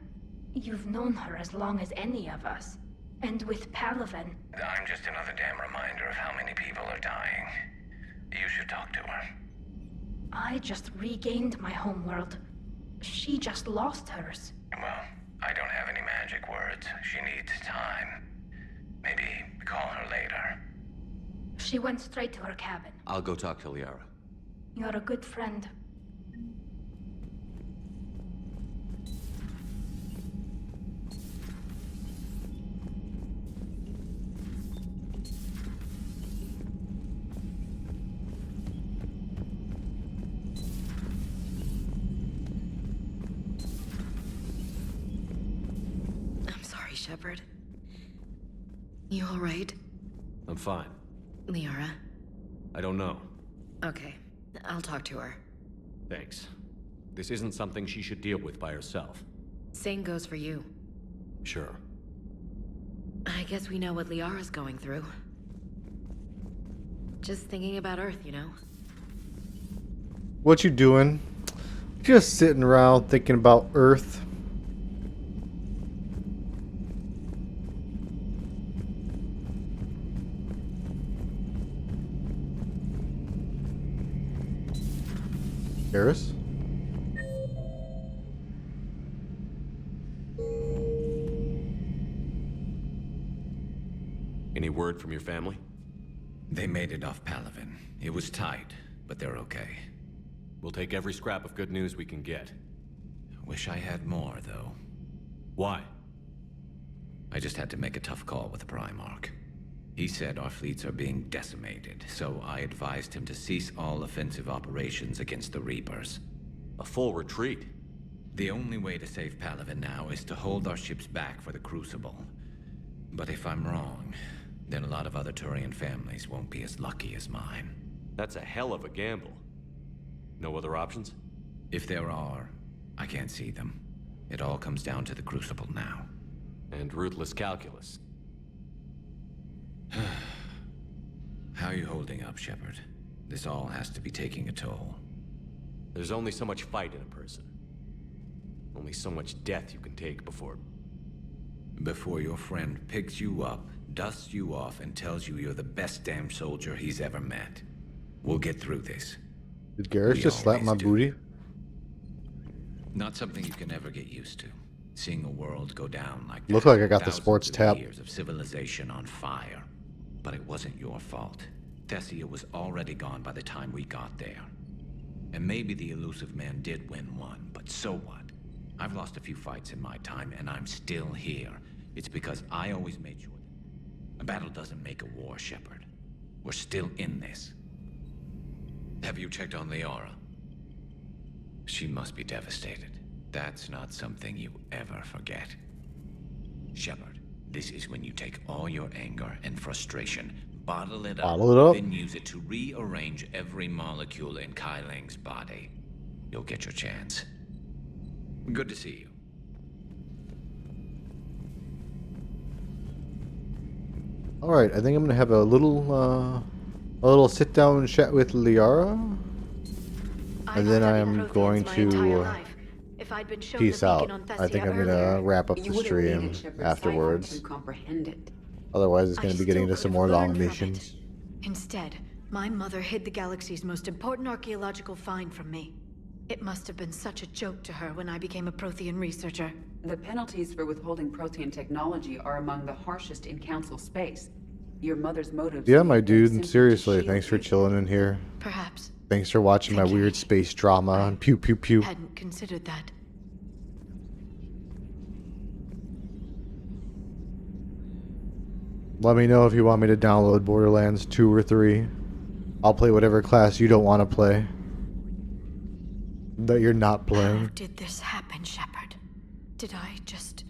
You've known her as long as any of us. And with Palaven. I'm just another damn reminder of how many people are dying. You should talk to her. I just regained my homeworld. She just lost hers. Well, I don't have any magic words. She needs time. Maybe call her later. She went straight to her cabin. I'll go talk to Liara. You're a good friend. I'm sorry, Shepard. You all right? I'm fine. Liara? I don't know. Okay, I'll talk to her. Thanks. This isn't something she should deal with by herself. Same goes for you. Sure. I guess we know what Liara's going through. Just thinking about Earth, you know? What you doing? Just sitting around thinking about Earth. Garrus? Any word from your family? They made it off Palaven. It was tight, but they're okay. We'll take every scrap of good news we can get. Wish I had more, though. Why? I just had to make a tough call with the Primarch. He said our fleets are being decimated, so I advised him to cease all offensive operations against the Reapers. A full retreat? The only way to save Palaven now is to hold our ships back for the Crucible. But if I'm wrong, then a lot of other Turian families won't be as lucky as mine. That's a hell of a gamble. No other options? If there are, I can't see them. It all comes down to the Crucible now. And ruthless calculus. How are you holding up, Shepard? This all has to be taking a toll. There's only so much fight in a person. Only so much death you can take before... Before your friend picks you up, dusts you off, and tells you you're the best damn soldier he's ever met. We'll get through this. Did Garrus just slap my booty? Not something you can ever get used to. Seeing a world go down like that. Looked like I got the Thousands sports of tab. Years of civilization on fire. But it wasn't your fault. Thessia was already gone by the time we got there. And maybe the elusive man did win one, but so what? I've lost a few fights in my time, and I'm still here. It's because I always made sure that a battle doesn't make a war, Shepard. We're still in this. Have you checked on Liara? She must be devastated. That's not something you ever forget. Shepard, this is when you take all your anger and frustration, bottle it up, then use it to rearrange every molecule in Kai Ling's body. You'll get your chance. Good to see you. Alright, I think I'm gonna have a little sit down chat with Liara. And then I am going to peace out. I think I'm gonna wrap up the stream afterwards. Comprehend it. Otherwise, it's gonna be getting into could some have more long learned from it. missions. Instead, my mother hid the galaxy's most important archaeological find from me. It must have been such a joke to her when I became a Prothean researcher. The penalties for withholding Protean technology are among the harshest in Council space. Your mother's motives... Yeah, my dude, seriously, thanks for chilling in here. Perhaps. Thanks for watching my weird space drama and pew pew pew. Hadn't considered that. Let me know if you want me to download Borderlands 2 or 3. I'll play whatever class you don't want to play. That you're not playing. How did this happen, Shepard? Did I just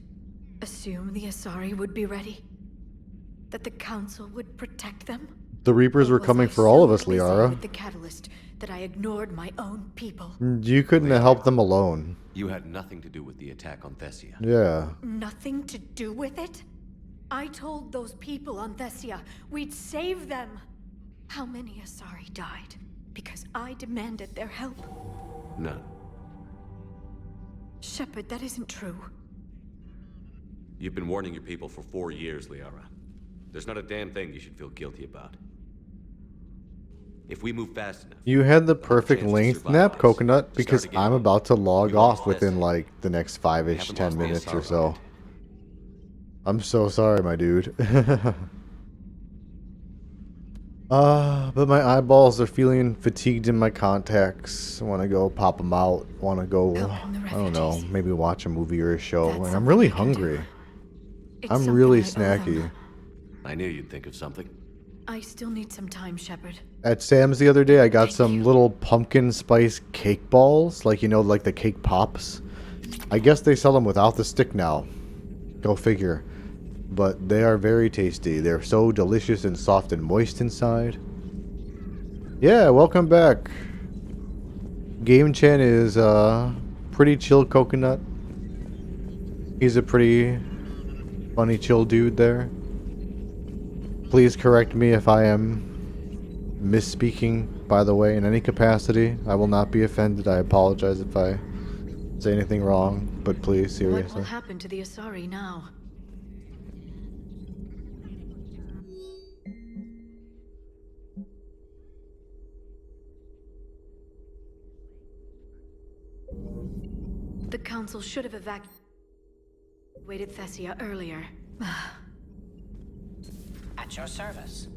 assume the Asari would be ready? That the Council would protect them? The Reapers were coming for all of us, Busy Liara. with the catalyst that I ignored my own people. You couldn't have helped them alone. You had nothing to do with the attack on Thessia. Yeah. Nothing to do with it? I told those people on Thessia we'd save them. How many Asari died because I demanded their help? None. Shepard, that isn't true. You've been warning your people for 4 years, Liara. There's not a damn thing you should feel guilty about. If we move fast enough... You had the perfect length nap, Coconut, because I'm about to log off within like the next 5-ish, 10 minutes or so. I'm so sorry, my dude. But my eyeballs are feeling fatigued in my contacts. I want to go pop them out. Want to go, I don't know, maybe watch a movie or a show. And I'm really hungry. I'm really snacky. I knew you'd think of something. I still need some time, Shepard. At Sam's the other day, I got some little pumpkin spice cake balls. Like, you know, like the cake pops. I guess they sell them without the stick now. Go figure. But they are very tasty. They're so delicious and soft and moist inside. Yeah, welcome back. Game Chan is pretty chill, Coconut. He's a pretty funny, chill dude there. Please correct me if I am misspeaking, by the way, in any capacity. I will not be offended. I apologize if I say anything wrong, but please, seriously. What will happen to the Asari now? The Council should have evacuated Thessia earlier. At your service.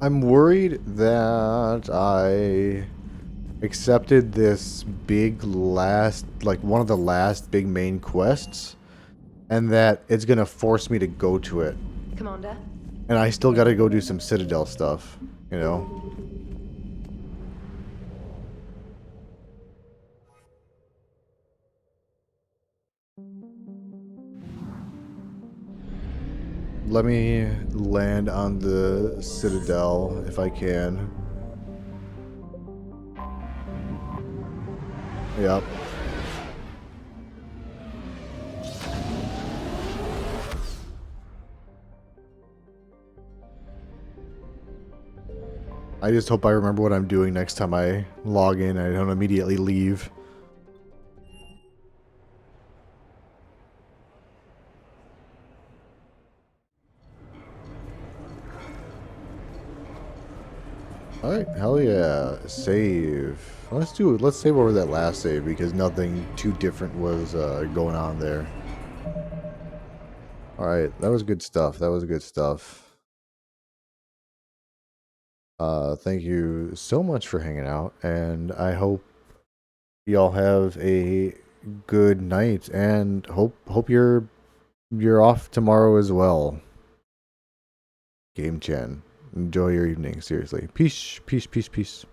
I'm worried that I accepted this big last, like one of the last big main quests, and that it's gonna force me to go to it. Commander? And I still gotta go do some Citadel stuff, you know? Let me land on the Citadel if I can. Yep. I just hope I remember what I'm doing next time I log in. I don't immediately leave. Alright, hell yeah. Save. Let's save over that last save because nothing too different was going on there. Alright, that was good stuff. That was good stuff. Thank you so much for hanging out, and I hope y'all have a good night, and hope you're off tomorrow as well. Game Chan. Enjoy your evening, seriously. Peace, peace, peace, peace.